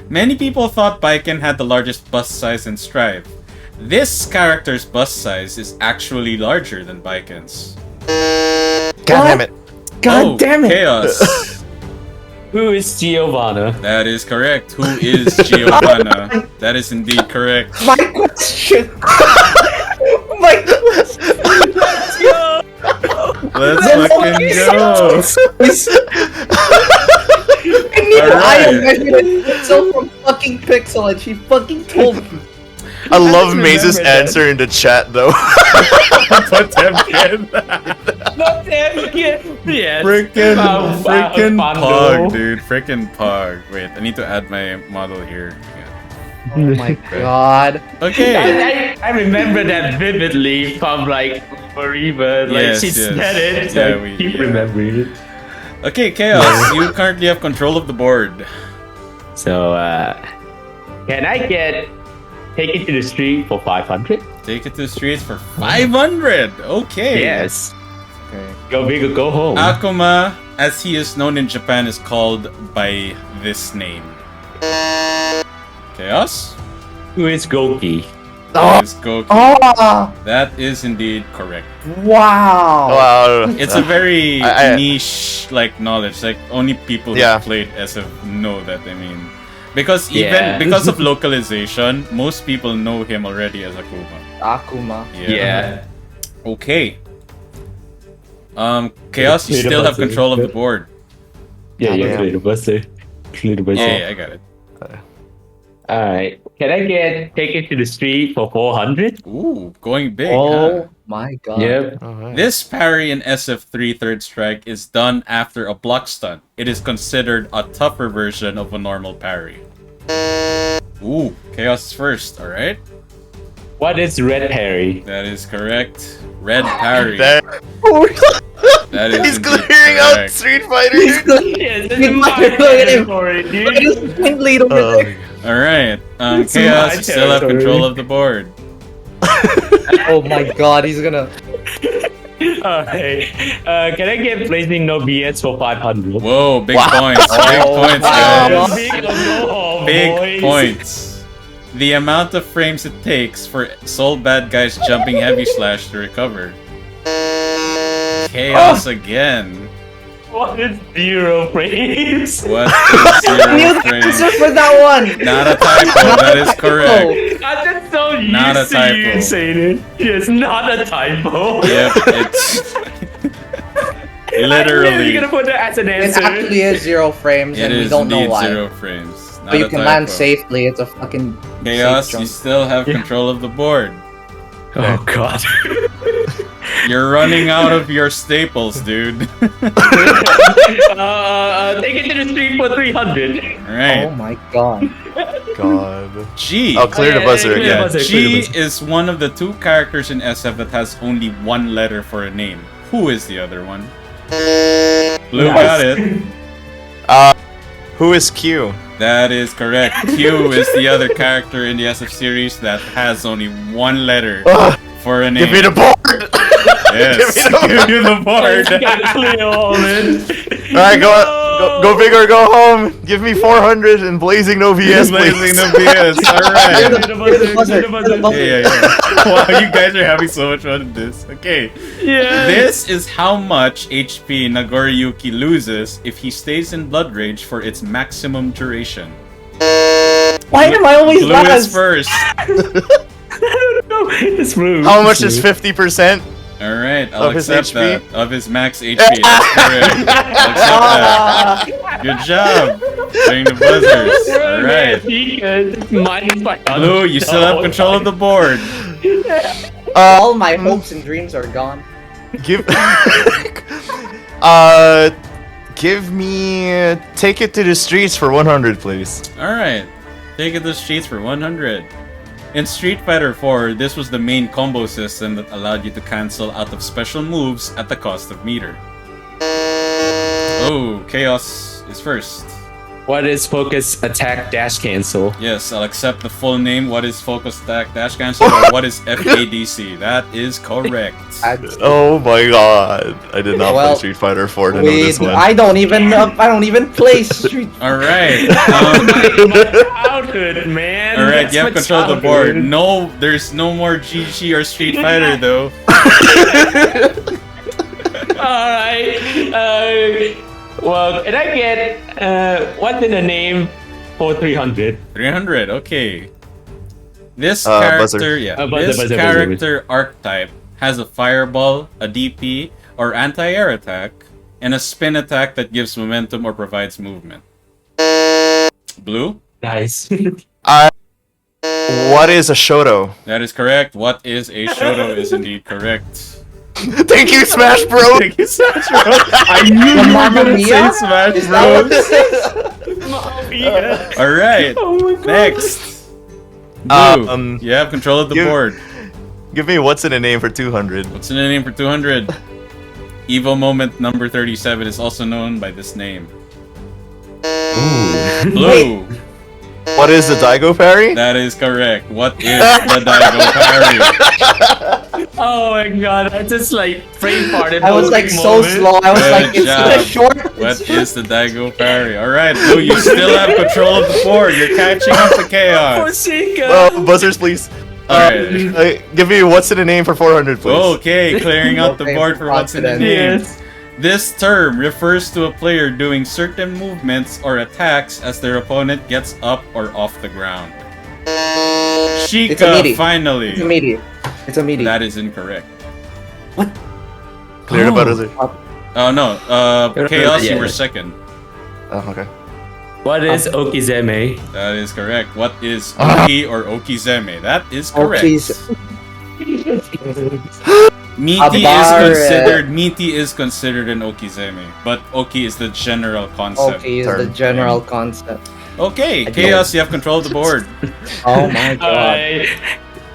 Many people thought Baiken had the largest bust size in Strive. This character's bust size is actually larger than Baiken's. God damn it. God damn it. Chaos. Who is Giovanna? That is correct. Who is Giovanna? That is indeed correct. My question. My question. Let's fucking go. I need All I right. measured pixel from fucking pixel and she fucking told me. I love remember Maze's that. answer in the chat, though. But damn Not them again. Yes. Freaking Fando. Pog, dude. Freaking Pog. Wait, I need to add my model here. Yeah. Oh my god. Okay. I remember that vividly from like forever. Like Yes, she yes. said it. So Yeah, I we- keep yeah. remembering it. Okay, Chaos, you currently have control of the board. So can I take it to the street for 500? Take it to the streets for 500. Okay. Yes. Okay. Go big or go home. Akuma, as he is known in Japan, is called by this name. Chaos? Who is Goki? Oh. Is Goku. Oh, That is indeed correct. wow. Wow. It's a very I- niche like knowledge. Like only people who Yeah. played SF know that. I mean, because even Yeah. because of localization, most people know him already as Akuma. Akuma. Yeah. Okay. Chaos, you Clear the still have buzzer. control of the board. Yeah, Goddamn. clear the buzzer. Clear the buzzer. Yeah, I got it. Alright. Can I take it to the street for 400? Ooh, going big. Oh Huh? my god. Yep. Alright. This parry in SF3 Third Strike is done after a block stun. It is considered a tougher version of a normal parry. Ooh, Chaos is first, alright? What is Red Harry? That is correct. Red parry. That- That is He's indeed clearing out correct. Street Fighter. Yes, Good luck, look at him. for it, Look at dude. his point lead over Oh, there. Alright, It's Chaos, my you still have territory. control of the board. Oh my god, he's gonna. Alright. Can I get Blazing No BS for 500? Whoa, big Wow. points. Big Oh, points, wow. guys. Big or go home, Big boys. points. The amount of frames it takes for Soul Bad Guy's jumping heavy slash to recover. Chaos again. What is 0 frames? What I is knew 0 the frames? answer for that one. Not a typo, that is correct. I'm just so used Not a to you typo. saying it. It's not a typo. Yep, it's I knew literally. you're gonna put that as an It answer. actually is 0 frames, It and we is don't know indeed why. 0 frames. Not But you a can land typo. safely. It's a fucking Chaos, safe you jump. still have Yeah. control of the board. Oh god. You're running out of your staples, dude. Take it to the street for 300. Alright. Oh my god. God. G. I'll clear the buzzer clear the again. buzzer. G is one of the two characters in SF that has only one letter for a name. Who is the other one? Blue got it. Who is Q? That is correct. Q is the other character in the SF series that has only one letter for a name. Give me the board! Yes, give you the board. Clear all, man. Alright, go big or go home. Give me 400 and blazing no VS, Blazing please. the BS. Alright. Buzzer. Yeah. Wow, you guys are having so much fun with this. Okay. Yeah. This is how much HP Nagoriyuki loses if he stays in Blood Rage for its maximum duration. Why am I always Blue is last? first. No, it's rude. How much is 50%? Alright, I'll Of his accept HP? that. Of his max HP, that's correct. I'll accept that. Good job. Doing the buzzers. Alright. Minus by Blue, you still have control of the board. All my hopes and dreams are gone. Give give me take it to the streets for 100, please. Alright. Take it to the streets for 100. In Street Fighter 4, this was the main combo system that allowed you to cancel out of special moves at the cost of meter. Oh, Chaos is first. What is focus, attack, dash, cancel? Yes, I'll accept the full name. What is focus attack dash cancel or what is FADC? That is correct. Oh my god. I did not play Well, Street Fighter 4 to know this one. I don't even play Street. Alright. Childhood, man. Alright, That's you have my control of the board. childhood. No, there's no more GG or Street Fighter though. Alright. Well, can I get what's in the name for 300? 300, okay. This Buzzer. character, Buzzer. character archetype has a fireball, a DP, or anti-air attack, and a spin attack that gives momentum or provides movement. Blue? Nice. What is a Shoto? That is correct. What is a Shoto is indeed correct. Thank you, Smash Bro! Thank you, Smash Bros. I knew you were Mamma gonna say Mia? Smash Is that what Bros. this is? Alright, Oh my god. next. Blue, you have control of the you- board. Give me what's in a name for 200. What's in the name for 200? Evo Moment number 37 is also known by this name. Blue. What is the Daigo parry? That is correct. What is the Daigo parry? Oh my god, I just like frame farted. I was like so slow. I was Good like, it's job. short. What is the Daigo parry? Alright, Blue, you still have control of the board. You're catching up to chaos. Buzzers, please. Alright. Give me what's in a name for 400, please. Okay, clearing out the Okay, board for what's in the confident. name. Yes. This term refers to a player doing certain movements or attacks as their opponent gets up or off the ground. It's a Sheikah, meaty. finally. It's a meaty. It's a meaty. That is incorrect. Clear the buzzer. Oh no, Chaos, you Yeah. were second. Oh, okay. What is Okizeme? That is correct. What is Oki or Okizeme? That is correct. Meaty is considered an Okizeme, but Oki is the general concept. Okay, is the Term. general concept. Okay, Chaos, you have control of the board. Oh my god.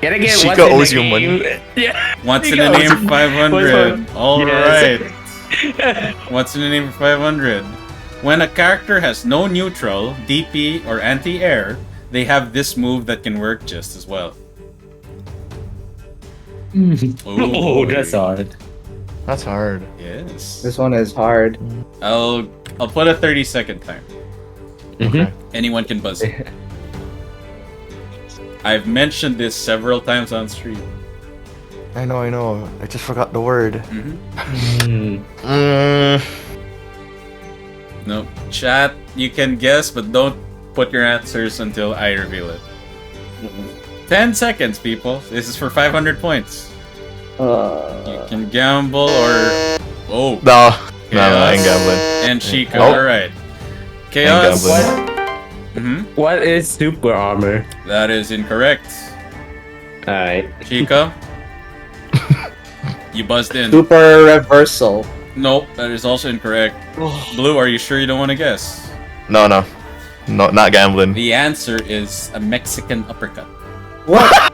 Can I get Sheikah what's in owes the you game? money. Yeah. What's in Sheikah the owes name you- for 500? Yes. Alright. What's in the name for 500? When a character has no neutral, DP, or anti-air, they have this move that can work just as well. Oh, that's hard. That's hard. Yes. This one is hard. I'll put a 30-second time. Mhm. Anyone can buzz in. I've mentioned this several times on stream. I know. I just forgot the word. No, chat, you can guess, but don't put your answers until I reveal it. 10 seconds, people. This is for 500 points. You can gamble or... Oh, No, I ain't Chaos. gambling. And Sheikah, Nope. alright. Chaos. gambling. Mhm. What is super armor? That is incorrect. Alright. Chica? You buzzed in. Super reversal. Nope, that is also incorrect. Blue, are you sure you don't want to guess? No, not gambling. The answer is a Mexican uppercut. What?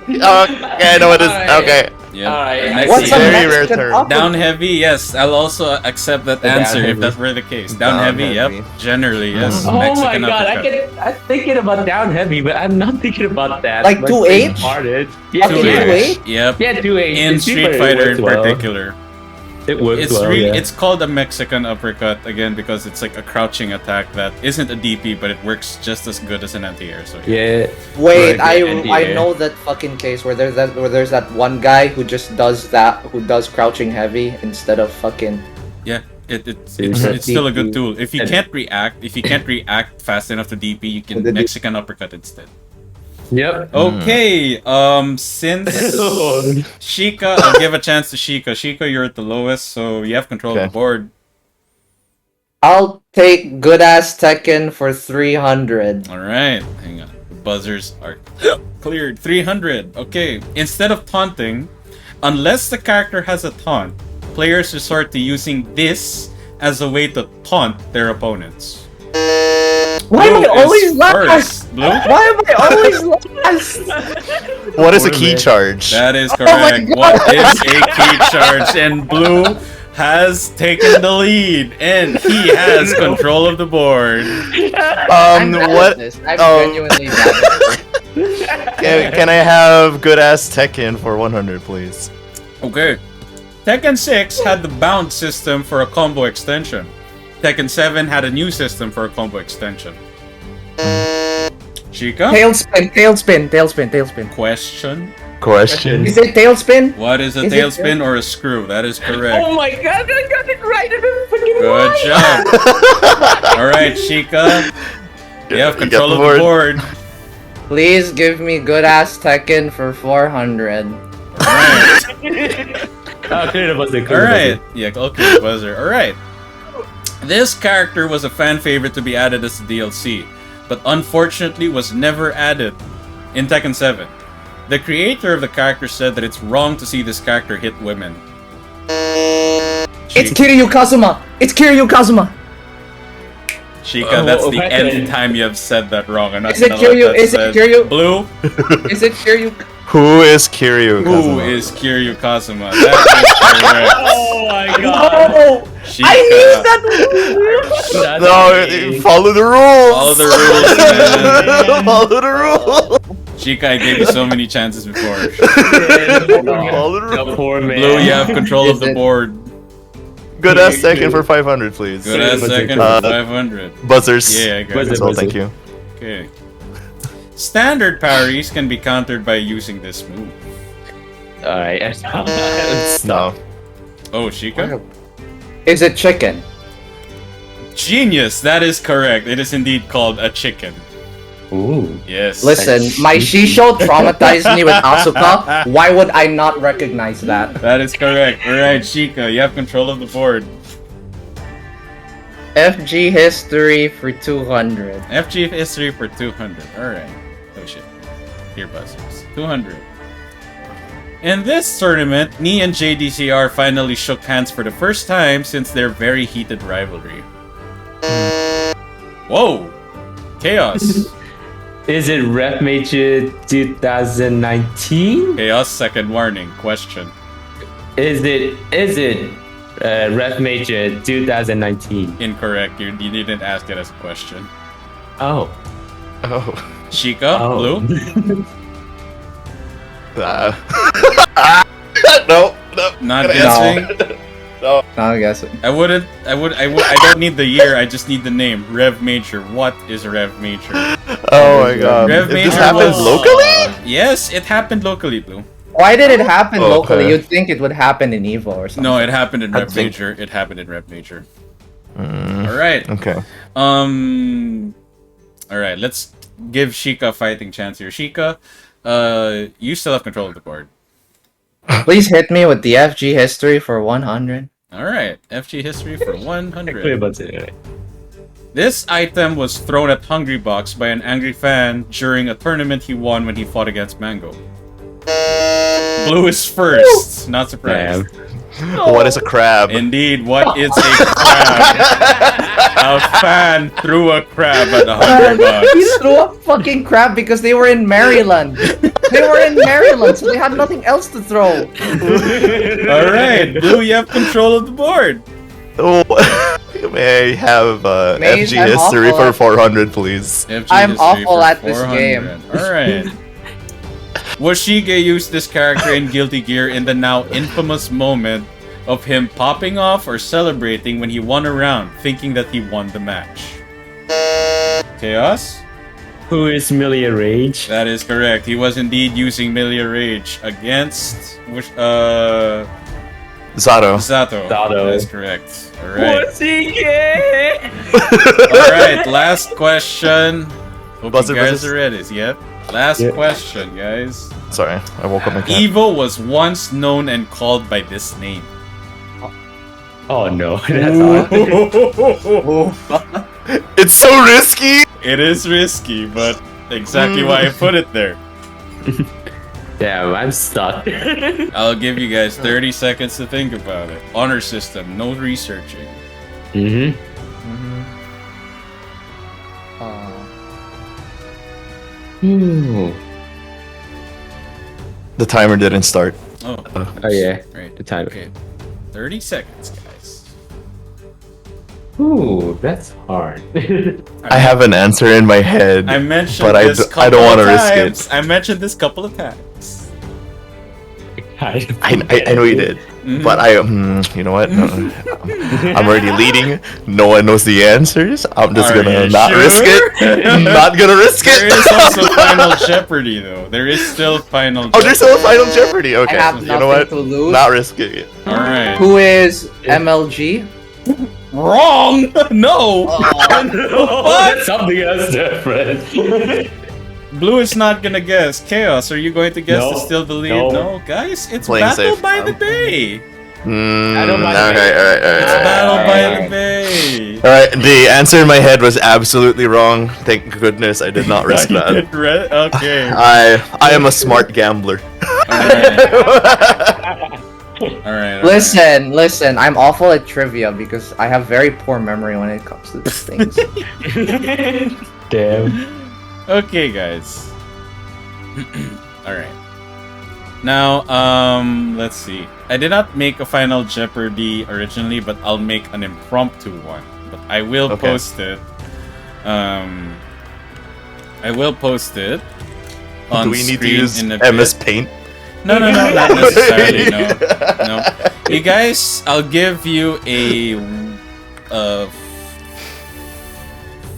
Okay, I know what it is. Okay. Yeah. Alright, What's a Very rare Mexican term. uppercut? Down heavy, yes. I'll also accept that Down answer if heavy. that were the case. Down, Down heavy, heavy. yep. Generally, yes. Oh my Mexican god, uppercut. I'm thinking about down heavy, but I'm not thinking about that. Like My 2H? brain's hardened. Yeah, Okay, 2H. 2H? Yep. Yeah, 2H. In Street Fighter in particular. It works It's well, really yeah. it's called a Mexican uppercut again because it's like a crouching attack that isn't a DP but it works just as good as an anti-air. So Yeah. Wait, Right, yeah, I know that fucking case where there's that one guy who just does crouching heavy instead of fucking. yeah, it's Mhm. still a good DP. tool. If you can't react fast enough to DP, you can The D- Mexican uppercut instead. Yep. Okay, since Sheikah, I'll give a chance to Sheikah. Sheikah, you're at the lowest, so you have control of Okay. the board. I'll take good ass Tekken for 300. All right, hang on. The buzzers are cleared. 300. Okay. Instead of taunting, unless the character has a taunt, players resort to using this as a way to taunt their opponents. Why am I Blue is always last? first. Blue? Why am I always last? What is a Poor key man. charge? That is my correct. God. What is a key charge? And Blue has taken the lead, and he has control of the board. I'm bad at What? this. I'm Oh. genuinely bad at this. Can I have good ass Tekken for 100, please? Okay. Tekken 6 had the bounce system for a combo extension. Tekken 7 had a new system for a combo extension. Chica? Tailspin. Question. Question. Is it tailspin? What is a Is it tailspin or a screw? That is correct. Oh my god, I got it right in the freaking Good line. job. Alright, Chica. You have You control got of the the board. Please give me good ass Tekken for 400. Alright. Oh, clear the buzzer, clear the Alright. Yeah, okay, buzzer. Alright. This character was a fan favorite to be added as a DLC, but unfortunately was never added in Tekken 7. The creator of the character said that it's wrong to see this character hit women. It's Kiryu Kazuma! It's Kiryu Kazuma! Chica, that's the okay. nth time you have said that wrong. I'm not Is it gonna let Kiryu? that Is it slide. Kiryu? Blue? Is it Kiryu? Who is Kiryu? Who Kazuma? is Kiryu Kazuma? That Oh my god. Oh! is correct. Chica. I need that! No, follow the rules. Follow the rules, man. Follow the rules. Chica, I gave you so many chances before. Follow the rules. The poor man. Blue, you have control of Is the it- board. Good ass second for 500, please. Good ass second Uh, for 500. Buzzers. Yeah, I got Buzzer. it. That's all, thank you. Okay. Standard parries can be countered by using this move. Alright, No. Oh, Chica? Is it chicken? Genius! That is correct. It is indeed called a chicken. Ooh. Yes. Listen, my Shisho traumatized me with Asuka. Why would I not recognize that? That is correct. Alright, Chica, you have control of the board. FG history for 200. FG history for 200. Alright. Oh shit. Here buzzers. 200. In this tournament, Ni and JDCR finally shook hands for the first time since their very heated rivalry. Whoa! Chaos! Is it Ref Major 2019? Chaos, second warning. Question. Is it Ref Major 2019? Incorrect. You didn't ask it as a question. Oh. Oh. Chica, Oh. Blue? No. Not No. guessing? I'll guess it. I don't need the year, I just need the name. Rev Major. What is Rev Major? Oh my god. Rev This Major happens was- locally? Yes, it happened locally, Blue. Why did it happen Okay. locally? You'd think it would happen in Evo or something. No, it happened in I Rev think- Major. It happened in Rev Major. Mm, Alright. okay. Alright, let's give Sheikah a fighting chance here. Sheikah, you still have control of the board. Please hit me with the FG history for 100. Alright, FG history for 100. Clear buzzer. Alright. This item was thrown at Hungry Box by an angry fan during a tournament he won when he fought against Mango. Blue is first. Not surprised. What is a crab? Indeed, what is a crab? A fan threw a crab at $100. He threw a fucking crab because they were in Maryland. They were in Maryland, so they had nothing else to throw. All right, Blue, you have control of the board. Oh, may I have Maze, FG I'm history awful for 400, please? FG I'm history awful for at this 400. game. All right. Washige used this character in Guilty Gear in the now infamous moment of him popping off or celebrating when he won a round, thinking that he won the match. Chaos? Who is Milia Rage? That is correct. He was indeed using Milia Rage against Zato. Zato. Zato. That is correct. All right. Washige! All right. Last question. Hope Buzzer, you guys buzzers. are ready. Yep. Last Yep. question, guys. Sorry, I woke up my cat. Evo was once known and called by this name. Oh no, that's hard. It's so risky! It is risky, but exactly why I put it there. Damn, I'm stuck. I'll give you guys 30 seconds to think about it. Honor system, no researching. Mm-hmm. Ooh. The timer didn't start. Oh, Oh yeah, right. the time. Okay, 30 seconds, guys. Ooh, that's hard. I have an answer in my head, I mentioned but I this don't couple want to of risk times. it. I mentioned this couple of times. I know you did, Mhm. but you know what? No, I'm already leading. No one knows the answers. I'm just Are gonna you not risk sure? it. Not gonna risk There it. is also Final Jeopardy, though. There is still Final Oh, there's still a Final Jeopardy. I Okay, have you know nothing what? to lose. Not risking it. All right. Who is MLG? Wrong! No! What? Something else different. Blue is not gonna guess. Chaos, are you going to guess No. to steal the lead? No. No, guys, it's Playing Battle safe. by the Bay. I don't mind Alright, it. It's alright. Battle by the Alright. Bay. Alright, the answer in my head was absolutely wrong. Thank goodness I did not risk that. Okay. I am a smart gambler. Alright. Listen, I'm awful at trivia because I have very poor memory when it comes to these things. Damn. Okay, guys. Alright. Now, let's see. I did not make a Final Jeopardy originally, but I'll make an impromptu one. But I will Okay. post it. I will post it on Do we need to screen use in a MS bit. Paint? No, not necessarily. No. You guys, I'll give you a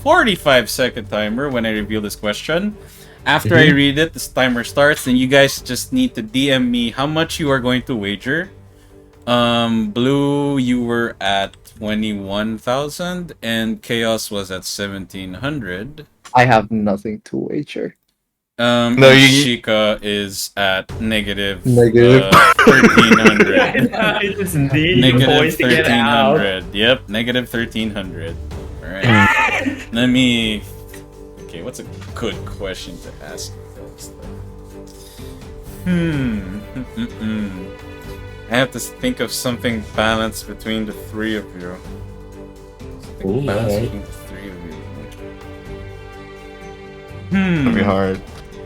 45-second timer when I reveal this question. After I read it, this timer starts, and you guys just need to DM me how much you are going to wager. Blue, you were at 21,000, and Chaos was at 1,700. I have nothing to wager. No, Ishika is at negative Negative. 1,300. I just need Negative points to get out. 1,300. Yep, negative 1,300. Alright. Let me... Okay, what's a good question to ask you guys? I have to think of something balanced between the three of you. Something Ooh, balanced alright. between the three of you. It'll be hard.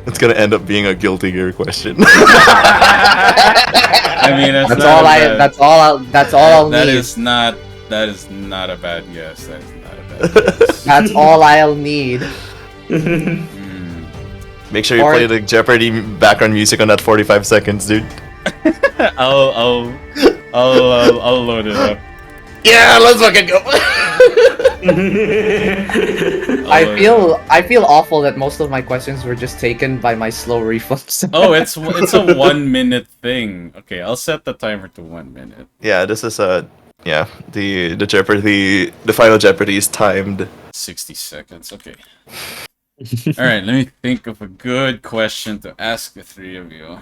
It's gonna end up being a Guilty Gear question. I mean, That's not all a I. bad- That's all I'll That need. is not a bad guess. That is not a bad guess. That's all I'll need. Hmm. Make sure you Or- play the Jeopardy background music on that 45 seconds, dude. I'll load it up. Yeah, let's fucking go. I feel awful that most of my questions were just taken by my slow reflex. Oh, it's a 1 minute thing. Okay, I'll set the timer to 1 minute. Yeah, this is the Jeopardy, the Final Jeopardy is timed. 60 seconds. Okay. All right, let me think of a good question to ask the three of you.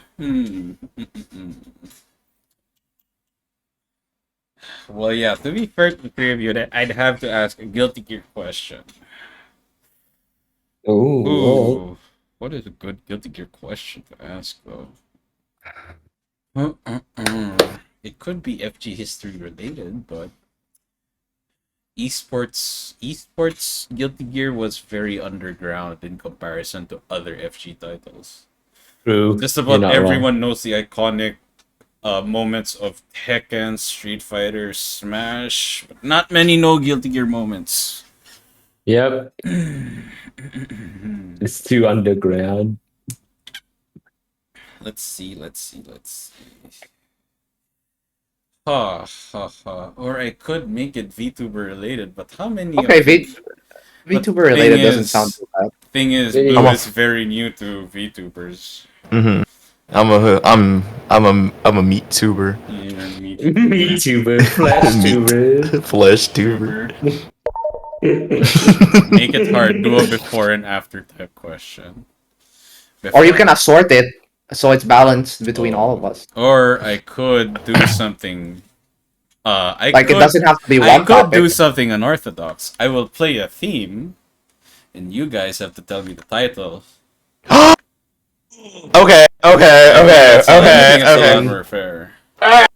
Well, yeah, to be fair to the three of you, I'd have to ask a Guilty Gear question. Ooh. Ooh, what is a good Guilty Gear question to ask, though? It could be FG history related, but esports Guilty Gear was very underground in comparison to other FG titles. True. Just You're about not wrong. everyone knows the iconic moments of Tekken, Street Fighter, Smash, but not many know Guilty Gear moments. Yep. It's too underground. Let's see. Ha ha ha. Or I could make it VTuber related, but how many? Okay, But VTuber related thing doesn't is- sound too bad. Thing is, It Blue is. is very new to VTubers. Mm-hmm. I'm a meat tuber. Yeah, me VTuber, Flash tuber. Flesh tuber. Make it hard. Do a before and after type question. Or you Before- can assort it so it's balanced between all of us. Or I could do something. I Like, could, it doesn't have to be I one could do topic. something unorthodox. I will play a theme, and you guys have to tell me the title. Okay. That's a lot Okay. more fair. Okay.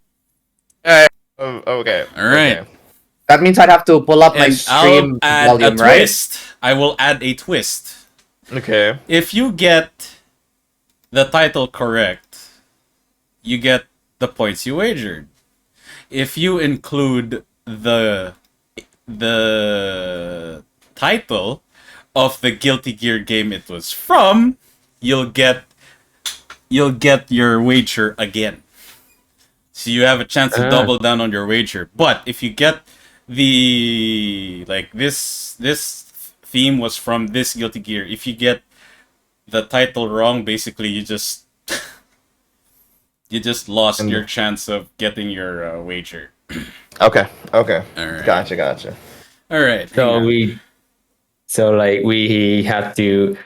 All right. Okay. That means I'd have to pull up my And stream I'll add volume, a right? twist. I will add a twist. Okay. If you get the title correct, you get the points you wagered. If you include the title of the Guilty Gear game it was from, you'll get your wager again. So you have a chance to double down on your wager. But if you get the this theme was from this Guilty Gear, if you get the title wrong, basically you just lost your chance of getting your wager. Okay. All right. Gotcha. All right. So hang on. we have to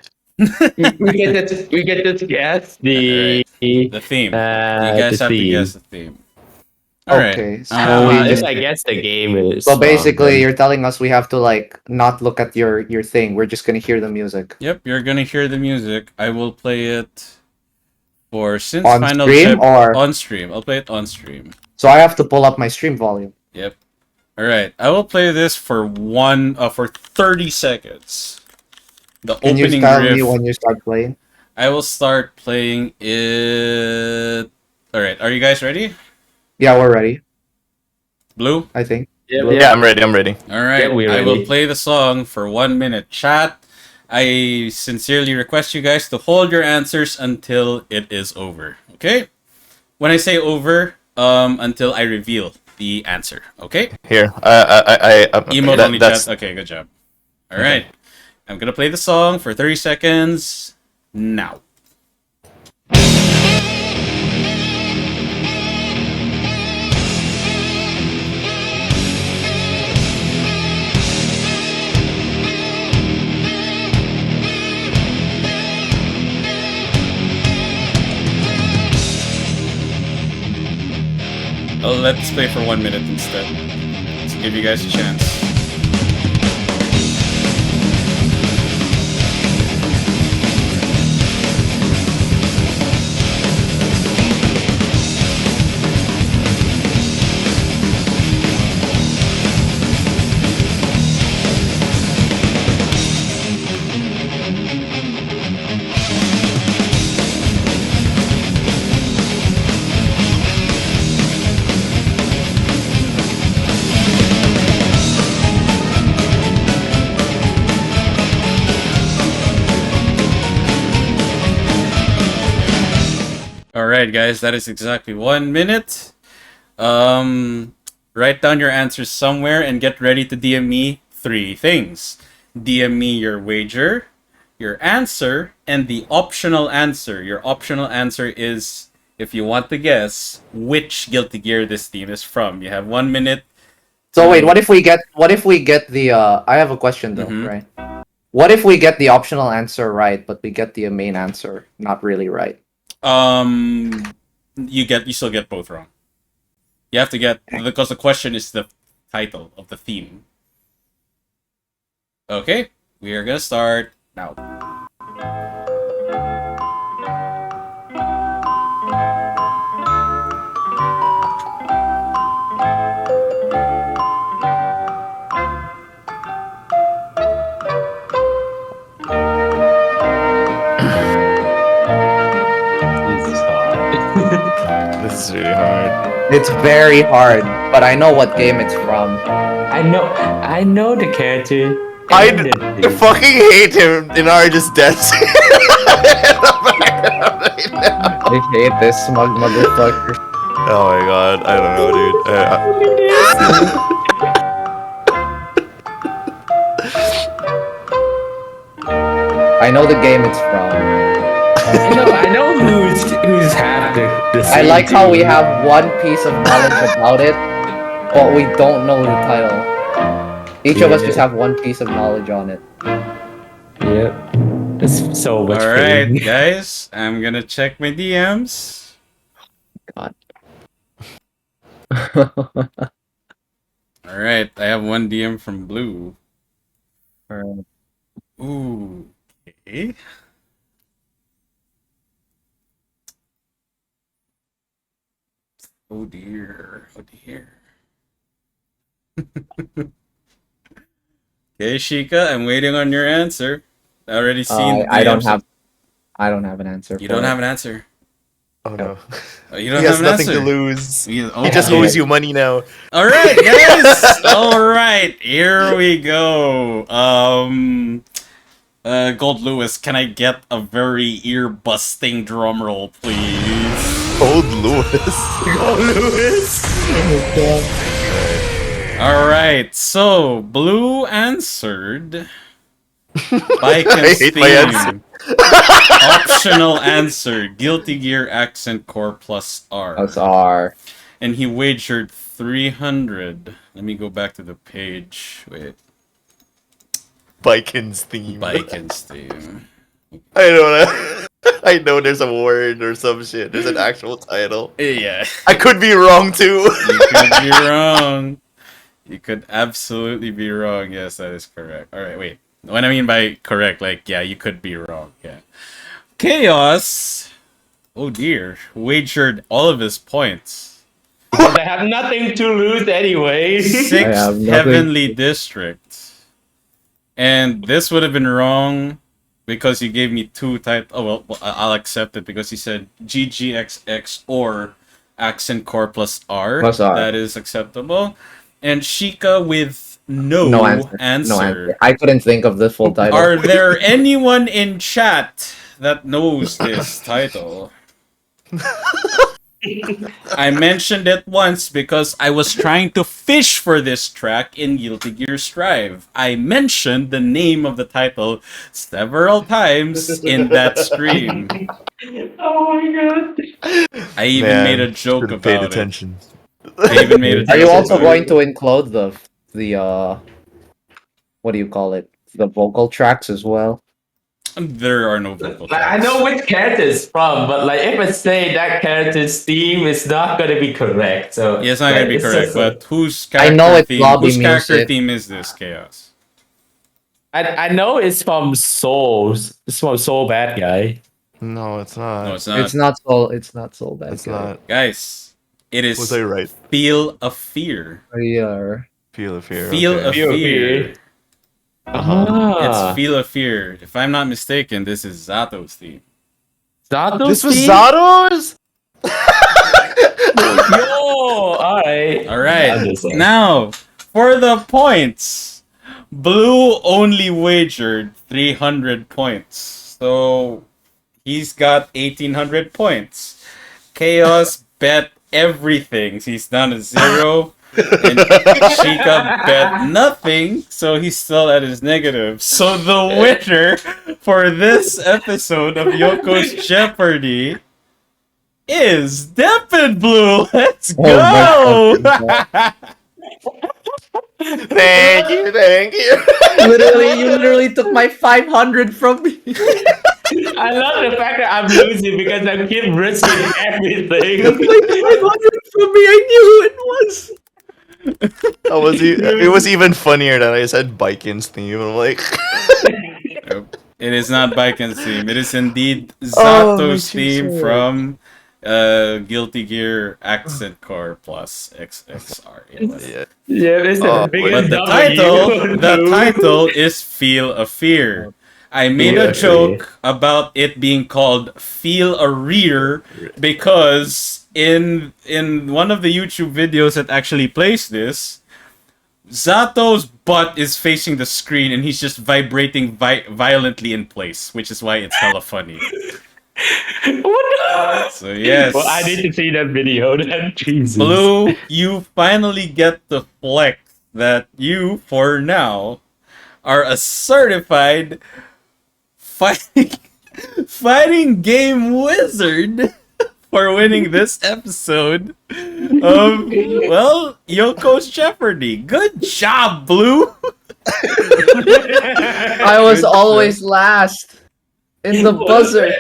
we get to guess the The theme. You guys the have to theme. guess the theme. All right. Okay, so I guess the game is. So basically, then. you're telling us we have to like not look at your thing. We're just gonna hear the music Yep, you're gonna hear the music. I will play it for since on final stream, chip or on stream. I'll play it on stream. so I have to pull up my stream volume. Yep. All right. I will play this for 30 seconds. The Can you opening tell riff. me when you start playing? I will start playing it. All right. Are you guys ready? Yeah, we're ready. Blue. I think. Yeah, I'm ready. All right. Yeah, we're I will ready. play the song for 1 minute. Chat. I sincerely request you guys to hold your answers until it is over. Okay? When I say over, until I reveal the answer. Okay? Here. Emote only that's chat. Okay, good job. All right. I'm gonna play the song for 30 seconds now. Let's play for 1 minute instead. To give you guys a chance. Alright, guys, that is exactly 1 minute. Write down your answers somewhere and get ready to DM me 3 things. DM me your wager, your answer, and the optional answer. Your optional answer is, if you want to guess, which Guilty Gear this theme is from. You have 1 minute. So wait, what if we get the I have a question though, Mhm. right? What if we get the optional answer right, but we get the main answer not really right? You still get both wrong. You have to get, because the question is the title of the theme. Okay, we are gonna start now. is really hard. It's very hard, but I know what game it's from. I know the character. I and the thing. fucking hate him in our just dancing. I hate this smug motherfucker. Oh my god, I don't know, dude. I know the game it's from. I know who's half the I same like how we team. have one piece of knowledge about it, but we don't know the title. Each of us just have one piece of knowledge on it. Yep. That's so much Alright, pain. guys. I'm gonna check my DMs. God. Alright, I have one DM from Blue. Alright. Ooh. Okay. Oh dear. Oh dear. Okay, Sheikah, I'm waiting on your answer. I already seen the I don't DMs. have an answer. You for don't it. have an answer. Oh no. Oh, you He don't has have an nothing answer. to lose. He Okay. just owes you money now. All right, guys. All right, here we go. Gold Lewis, can I get a very ear-busting drum roll, please? Old Lewis. All right, so Blue answered. I Biken's hate my answer. theme. Optional answer: Guilty Gear Accent Core plus R. That's R. And he wagered 300. Let me go back to the page. Wait, Biken's theme. Biken's theme. I know. I know there's a word or some shit. There's an actual title. Yeah, I could be wrong too. you could be wrong. You could absolutely be wrong. Yes, that is correct. All right, wait. What I mean by correct, like, yeah, you could be wrong. Yeah. Chaos. Oh dear. Wagered all of his points. But I have nothing to lose anyway. I have Sixth nothing. Heavenly District. And this would have been wrong because you gave me two type. Oh, well, I'll accept it because you said GGXX or Accent Core plus R. Plus R. That is acceptable. And Sheikah with no, No answer. answer. No answer. I couldn't think of the full title. Are there anyone in chat that knows this title? I mentioned it once because I was trying to fish for this track in Guilty Gear Strive. I mentioned the name of the title several times in that stream. Oh my god. I even made a joke should've paid about it. attention. I even made a joke Are you also about going it. to include the what do you call it? The vocal tracks as well? There are no vocal Like, I tracks. know which character it's from, but like if I say that character's theme, it's not gonna be correct. So Yeah, it's not gonna be it's correct, just a- but whose I character know it's theme? lobby Whose character music. theme is this, Chaos? I know it's from Souls. It's from Soul Bad Guy. No, it's not. No, it's not. It's not so bad. It's not. Guys, it is Was I right? Feel a Fear. Yeah. Feel a fear. Feel okay. a Feel a Fear. Fear. Ah, It's Feel a Fear. If I'm not mistaken, this is Zato's theme. Zato's This was theme? Zato's? Yo, alright. Alright, now, for the points. Blue only wagered 300 points. So, he's got 1,800 points. Chaos bet everything. He's down to 0. And Sheikah bet nothing, so he's still at his negative. So the winner for this episode of Yoko's Jeopardy is Depin Blue. Let's Oh go! my Thank you, thank you. You literally took my 500 from me. I love the fact that I'm losing because I keep risking everything. Like 500 from me. I knew it was. It was even funnier that I said Biken's theme. I'm like, Nope. It is not Biken's theme. It is indeed Oh, Zato's my theme Jesus. from Guilty Gear Accent Core plus XXR. yeah. Yeah, it's the Oh, biggest But the W. title is Feel a Fear. I made Feel a a joke about it being called Feel a Rear because in one of the YouTube videos that actually plays this, Zato's butt is facing the screen and he's just vibrating violently in place, which is why it's hella funny. What So yes. Well, I need to see that video then. Jesus. Blue, you finally get to flex that you, for now, are a certified fighting game wizard for winning this episode of, well, Yoko's Jeopardy. Good job, Blue! I was always last in the buzzer.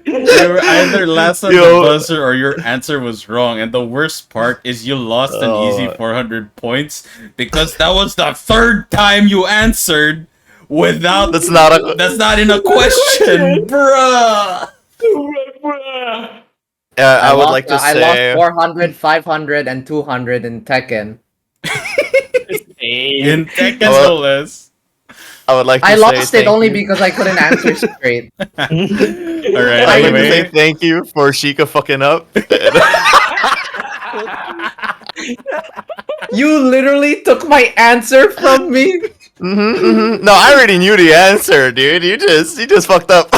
You were either last on the buzzer or your answer was wrong. And the worst part is you lost an easy 400 points because that was the third time you answered without... That's not in a question, bruh! I would like to I say... lost 400, 500, and 200 in Tekken. In Tekken, no less. I would like to I say lost it thank only you. because I couldn't answer straight. Alright, I would like to anyway. say thank you for Sheikah fucking up. You literally took my answer from me. No, I already knew the answer, dude. You just fucked up.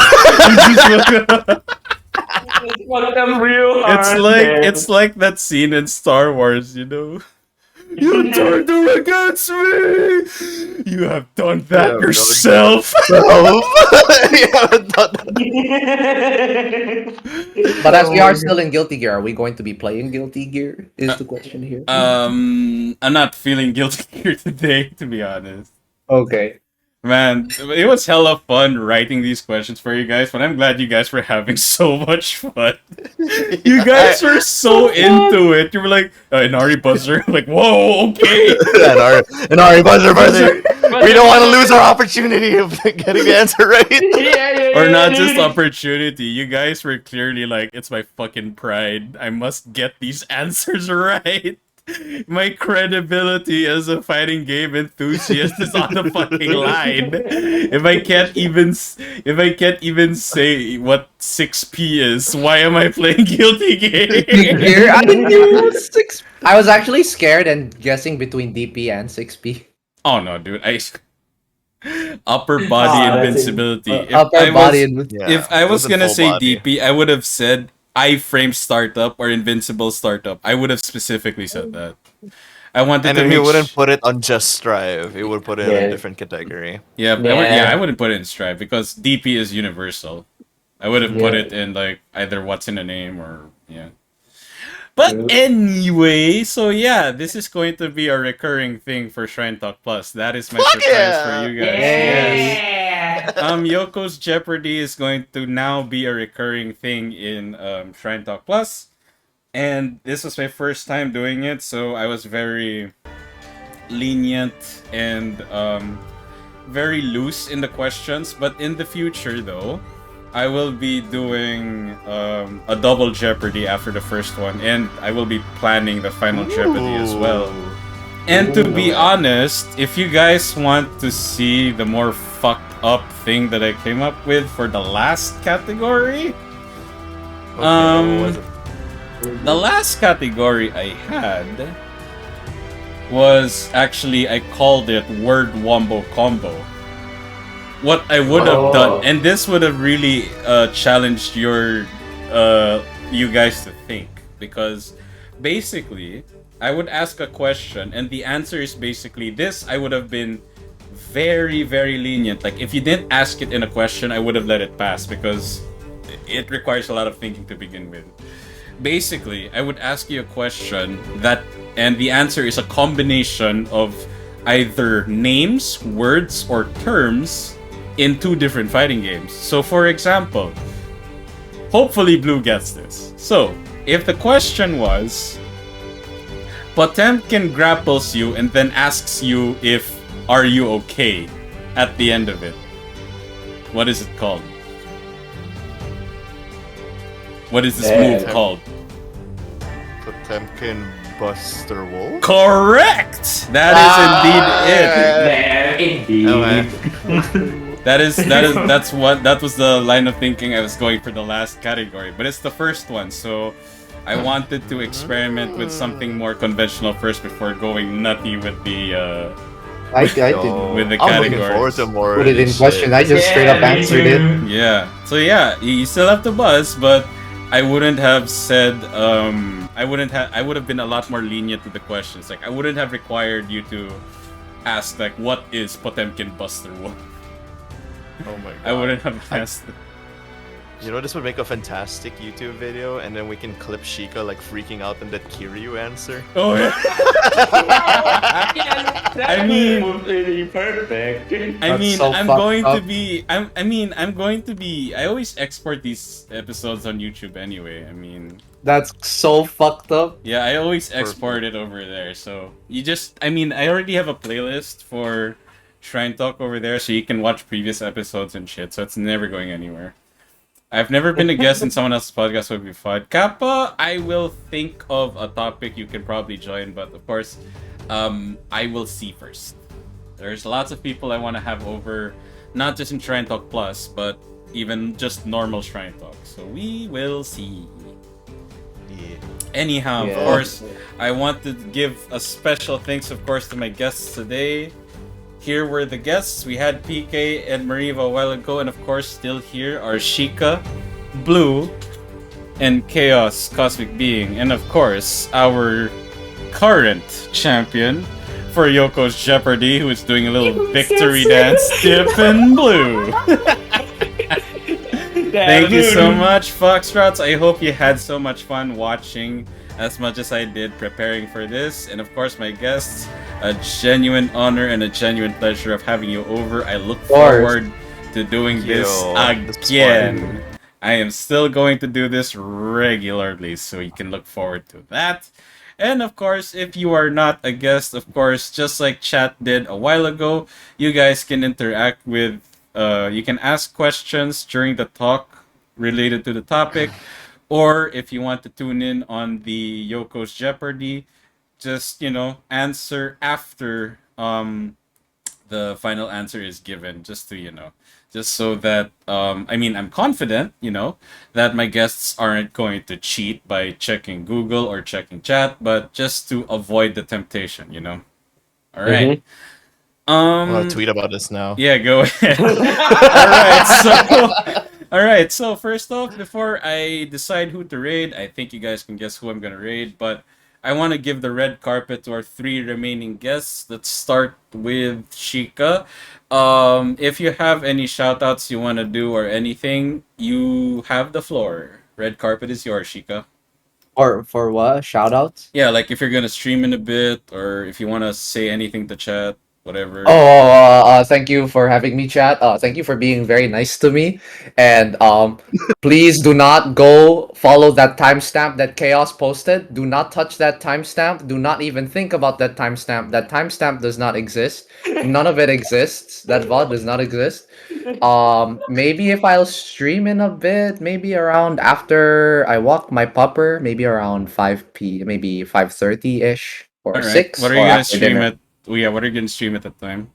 It's like that scene in Star Wars, you know. You turned her against me. You have done that Yeah, yourself. But as we are still in Guilty Gear, are we going to be playing Guilty Gear? Is the question here. I'm not feeling guilty here today, to be honest. Okay. Man, it was hella fun writing these questions for you guys, but I'm glad you guys were having so much fun. You guys were so into it. You were like, Inari buzzer. Like, whoa, okay. Inari buzzer. We don't want to lose our opportunity of getting the answer right. Or not just opportunity. You guys were clearly like, it's my fucking pride. I must get these answers right. My credibility as a fighting game enthusiast is on the fucking line. If I can't even say what 6P is, why am I playing Guilty Gear? I didn't know 6. I was actually scared and guessing between DP and 6P. Oh no, dude! Upper body invincibility. If I was gonna say DP, I would have said iframe startup or invincible startup. I would have specifically said that. I wanted and to then make he wouldn't put it on just Strive. He would put it in a different category. I wouldn't put it in Strive because DP is universal. I would have put it in like either what's in a name or yeah. But anyway, so yeah, this is going to be a recurring thing for Shrine Talk Plus. That is my surprise for you guys. Yes. Yoko's Jeopardy is going to now be a recurring thing in Shrine Talk Plus. And this was my first time doing it, so I was very lenient and very loose in the questions. But in the future, though, I will be doing a double Jeopardy after the first one, and I will be planning the final Jeopardy as well. And to be honest, if you guys want to see the more fucked up thing that I came up with for the last category, the last category I had was actually, I called it Word Wombo Combo. What I would have done, and this would have really challenged you guys to think, because basically I would ask a question and the answer is basically this. I would have been very, very lenient. Like if you didn't ask it in a question, I would have let it pass because it requires a lot of thinking to begin with. Basically, I would ask you a question and the answer is a combination of either names, words, or terms in two different fighting games. So for example, hopefully Blue gets this. So, if the question was, Potemkin grapples you and then asks you if, are you okay at the end of it, what is it called? What is this move called? Potemkin Buster Wolf? Correct! That is indeed it. That was the line of thinking I was going for the last category, but it's the first one. So I wanted to experiment with something more conventional first before going nutty with the I didn't with the I'm looking forward categories. to more. put of it in this question. shit. I just straight up me answered it. too. Yeah. So yeah, you still have to buzz, but I wouldn't have said I would have been a lot more lenient with the questions. Like I wouldn't have required you to ask like what is Potemkin Buster 1? Oh my god. I wouldn't have asked. You know, this would make a fantastic YouTube video, and then we can clip Sheikah like freaking out in that Kiryu answer. Oh yeah. I mean- was really perfect. I That's mean, so I'm fucked going to up. be. I'm going to be. I always export these episodes on YouTube anyway. I mean, That's so fucked up. yeah, I always export it over there. So you just. I mean, I already have a playlist for Shrine Talk over there, so you can watch previous episodes and shit. So it's never going anywhere. I've never been a guest in someone else's podcast, so it'd be fun. Kappa, I will think of a topic you can probably join, but of course, I will see first. There's lots of people I want to have over, not just in Shrine Talk Plus, but even just normal Shrine Talk. So we will see. Yeah. Anyhow, Yeah. of course, I want to give a special thanks, of course, to my guests today. Here were the guests. We had PK and Mariva a while ago, and of course, still here are Sheikah, Blue, and Chaos Cosmic Being, and of course, our current champion for Yoko's Jeopardy, who is doing a little victory dance, Dippin' Blue. Thank you so much, Foxtrots. I hope you had so much fun watching as much as I did preparing for this. And of course, my guests, a genuine honor and a genuine pleasure of having you over. I look forward to doing this This was again. I am still going to do this regularly, so you can look forward to that. And of course, if you are not a guest, of course, just like chat did a while ago, you guys can interact with, you can ask questions during the talk related to the topic. Or if you want to tune in on the Yoko's Jeopardy, just, answer after the final answer is given, just to, just so that, I'm confident, that my guests aren't going to cheat by checking Google or checking chat, but just to avoid the temptation, All right. I'm gonna tweet about this now. Yeah, go ahead. All right, so first off, before I decide who to raid, I think you guys can guess who I'm gonna raid, but I want to give the red carpet to our 3 remaining guests. Let's start with Sheikah. If you have any shoutouts you want to do or anything, you have the floor. Red carpet is yours, Sheikah. Or for what? Shoutouts? Yeah, like if you're gonna stream in a bit, or if you want to say anything to chat, whatever. Thank you for having me, chat. Thank you for being very nice to me. And please do not go follow that timestamp that Chaos posted. Do not touch that timestamp. Do not even think about that timestamp. That timestamp does not exist. None of it exists. That VOD does not exist. Maybe if I'll stream in a bit, maybe around after I walk my pupper, maybe around 5 maybe 5:30-ish or All right. 6. What are or you gonna after stream dinner. at? Oh yeah, what are you gonna stream at that time?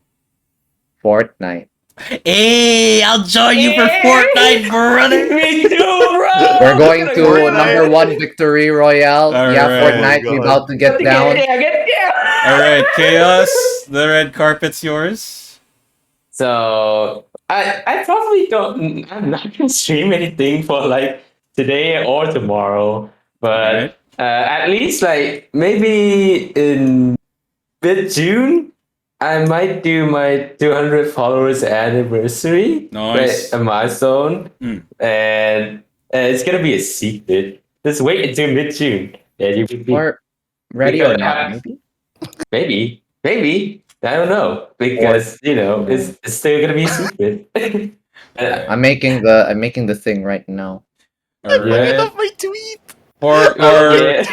Fortnite. Hey, I'll join you for Fortnite, brother. Me too, bro. We're going to Fortnite. number 1 victory royale. All Yeah, right. Fortnite. Oh We my about to get down. Get down. All right, Chaos, the red carpet's yours. So I probably don't. I'm not gonna stream anything for like today or tomorrow, but Alright. at least like maybe in mid June, I might do my 200 followers anniversary. Nice. Like, a milestone, Mm. and it's gonna be a secret. Just wait until mid June. Yeah, you will be Or ready or Because not, I- maybe. maybe. I don't know because it's still gonna be secret. I'm making the thing right now. All right. Look at my tweet. For our Yeah.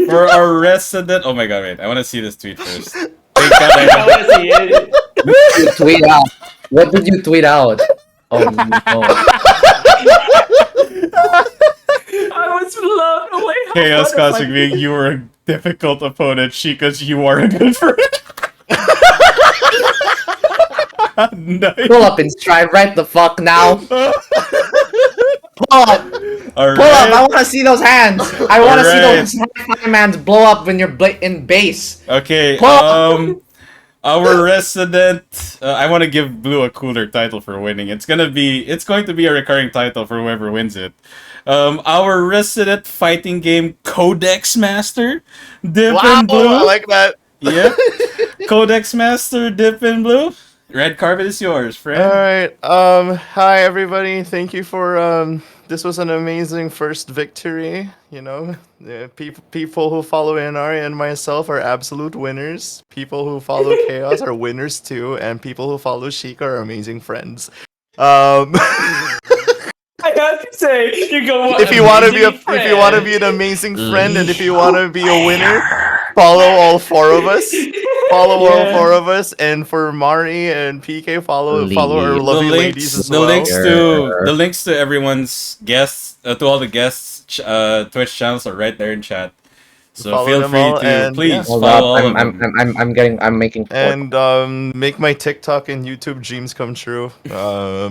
for our resident. Oh my god! Wait, I want to see this tweet first. Thank God I I have wanna see it. You tweet out. What did you tweet out? Oh no. I was blown away. How Chaos fun of Cosmic my- being you were a difficult opponent, Sheikah's you are a good friend. Nice. Pull up and try right the fuck now. Pull up! All Pull up! I right. want to see those hands! I want to see Alright. those hands blow up when you're in base! Okay. Pull up! Our resident. I want to give Blue a cooler title for winning. It's going to be a recurring title for whoever wins it. Our resident fighting game Codex Master, Dip Wow, in Blue. I like that. Yep. Codex Master, Dip in Blue. Red carpet is yours, friend. All right. Hi everybody. Thank you for this was an amazing first victory. You know, people who follow NR and myself are absolute winners. People who follow Chaos are winners too, and people who follow Sheik are amazing friends. I have to say, you go. If you want to be an amazing friend, and if you want to be a winner, follow all four of us. Follow all four of us, and for Mari and PK, follow our Leave. lovely ladies as the well. links to everyone's guests, to all the guests' Twitch channels are right there in chat. So Follow feel them free all, to and, please yeah. Hold follow up, all of them. I'm making And make my TikTok and YouTube dreams come true. Yeah,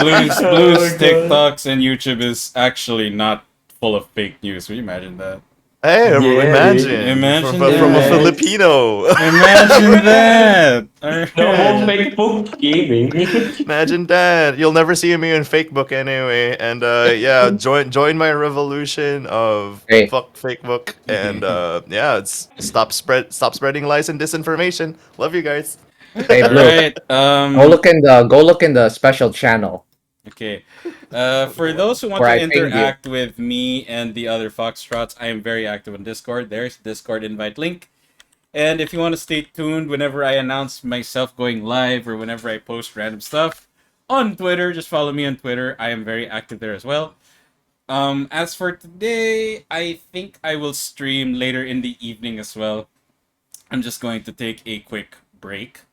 Blue's Oh my God. TikToks and YouTube is actually not full of fake news. Can you imagine that? Hey, Yeah, imagine, Imagine from a that. Filipino. Imagine that. No more Alright. fake book gaming. Imagine that. You'll never see me in Facebook anyway. And yeah, join my revolution of Hey. fuck Facebook. And yeah, it's stop spreading lies and disinformation. Love you guys. Hey, Blue. Alright. Go look in the special channel. Okay. For those who want Where to I pinged you. interact with me and the other Foxtrots, I am very active on Discord. There's the Discord invite link. And if you want to stay tuned whenever I announce myself going live or whenever I post random stuff on Twitter, just follow me on Twitter. I am very active there as well. As for today, I think I will stream later in the evening as well. I'm just going to take a quick break.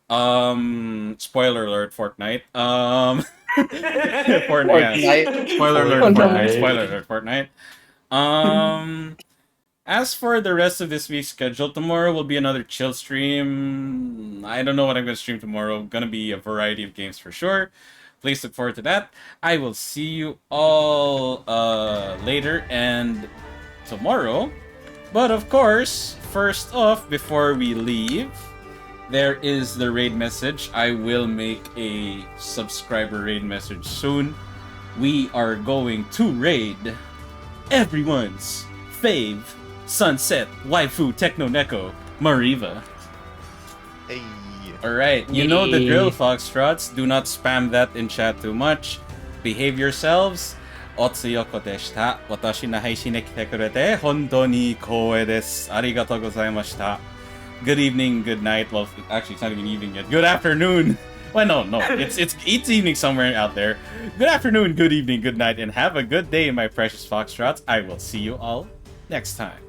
Spoiler alert, Fortnite. Fortnite. Spoiler alert, Oh, no. Fortnite. Spoiler alert, Fortnite. As for the rest of this week's schedule, tomorrow will be another chill stream. I don't know what I'm going to stream tomorrow. Gonna be a variety of games for sure. Please look forward to that. I will see you all later and tomorrow. But of course, first off, before we leave, there is the raid message. I will make a subscriber raid message soon. We are going to raid everyone's fave Sunset Waifu Techno Neko Mariva. Hey. Alright, you know the drill, Foxtrots. Do not spam that in chat too much. Behave yourselves. Otsuyoko deshita. Watashi na heishin ni kite kurete hontou ni koue desu. Arigatou gozaimashita. Good evening, good night. Well, actually, it's not even evening yet. Good afternoon. Well, no. It's evening somewhere out there. Good afternoon, good evening, good night, and have a good day, my precious Foxtrots. I will see you all next time.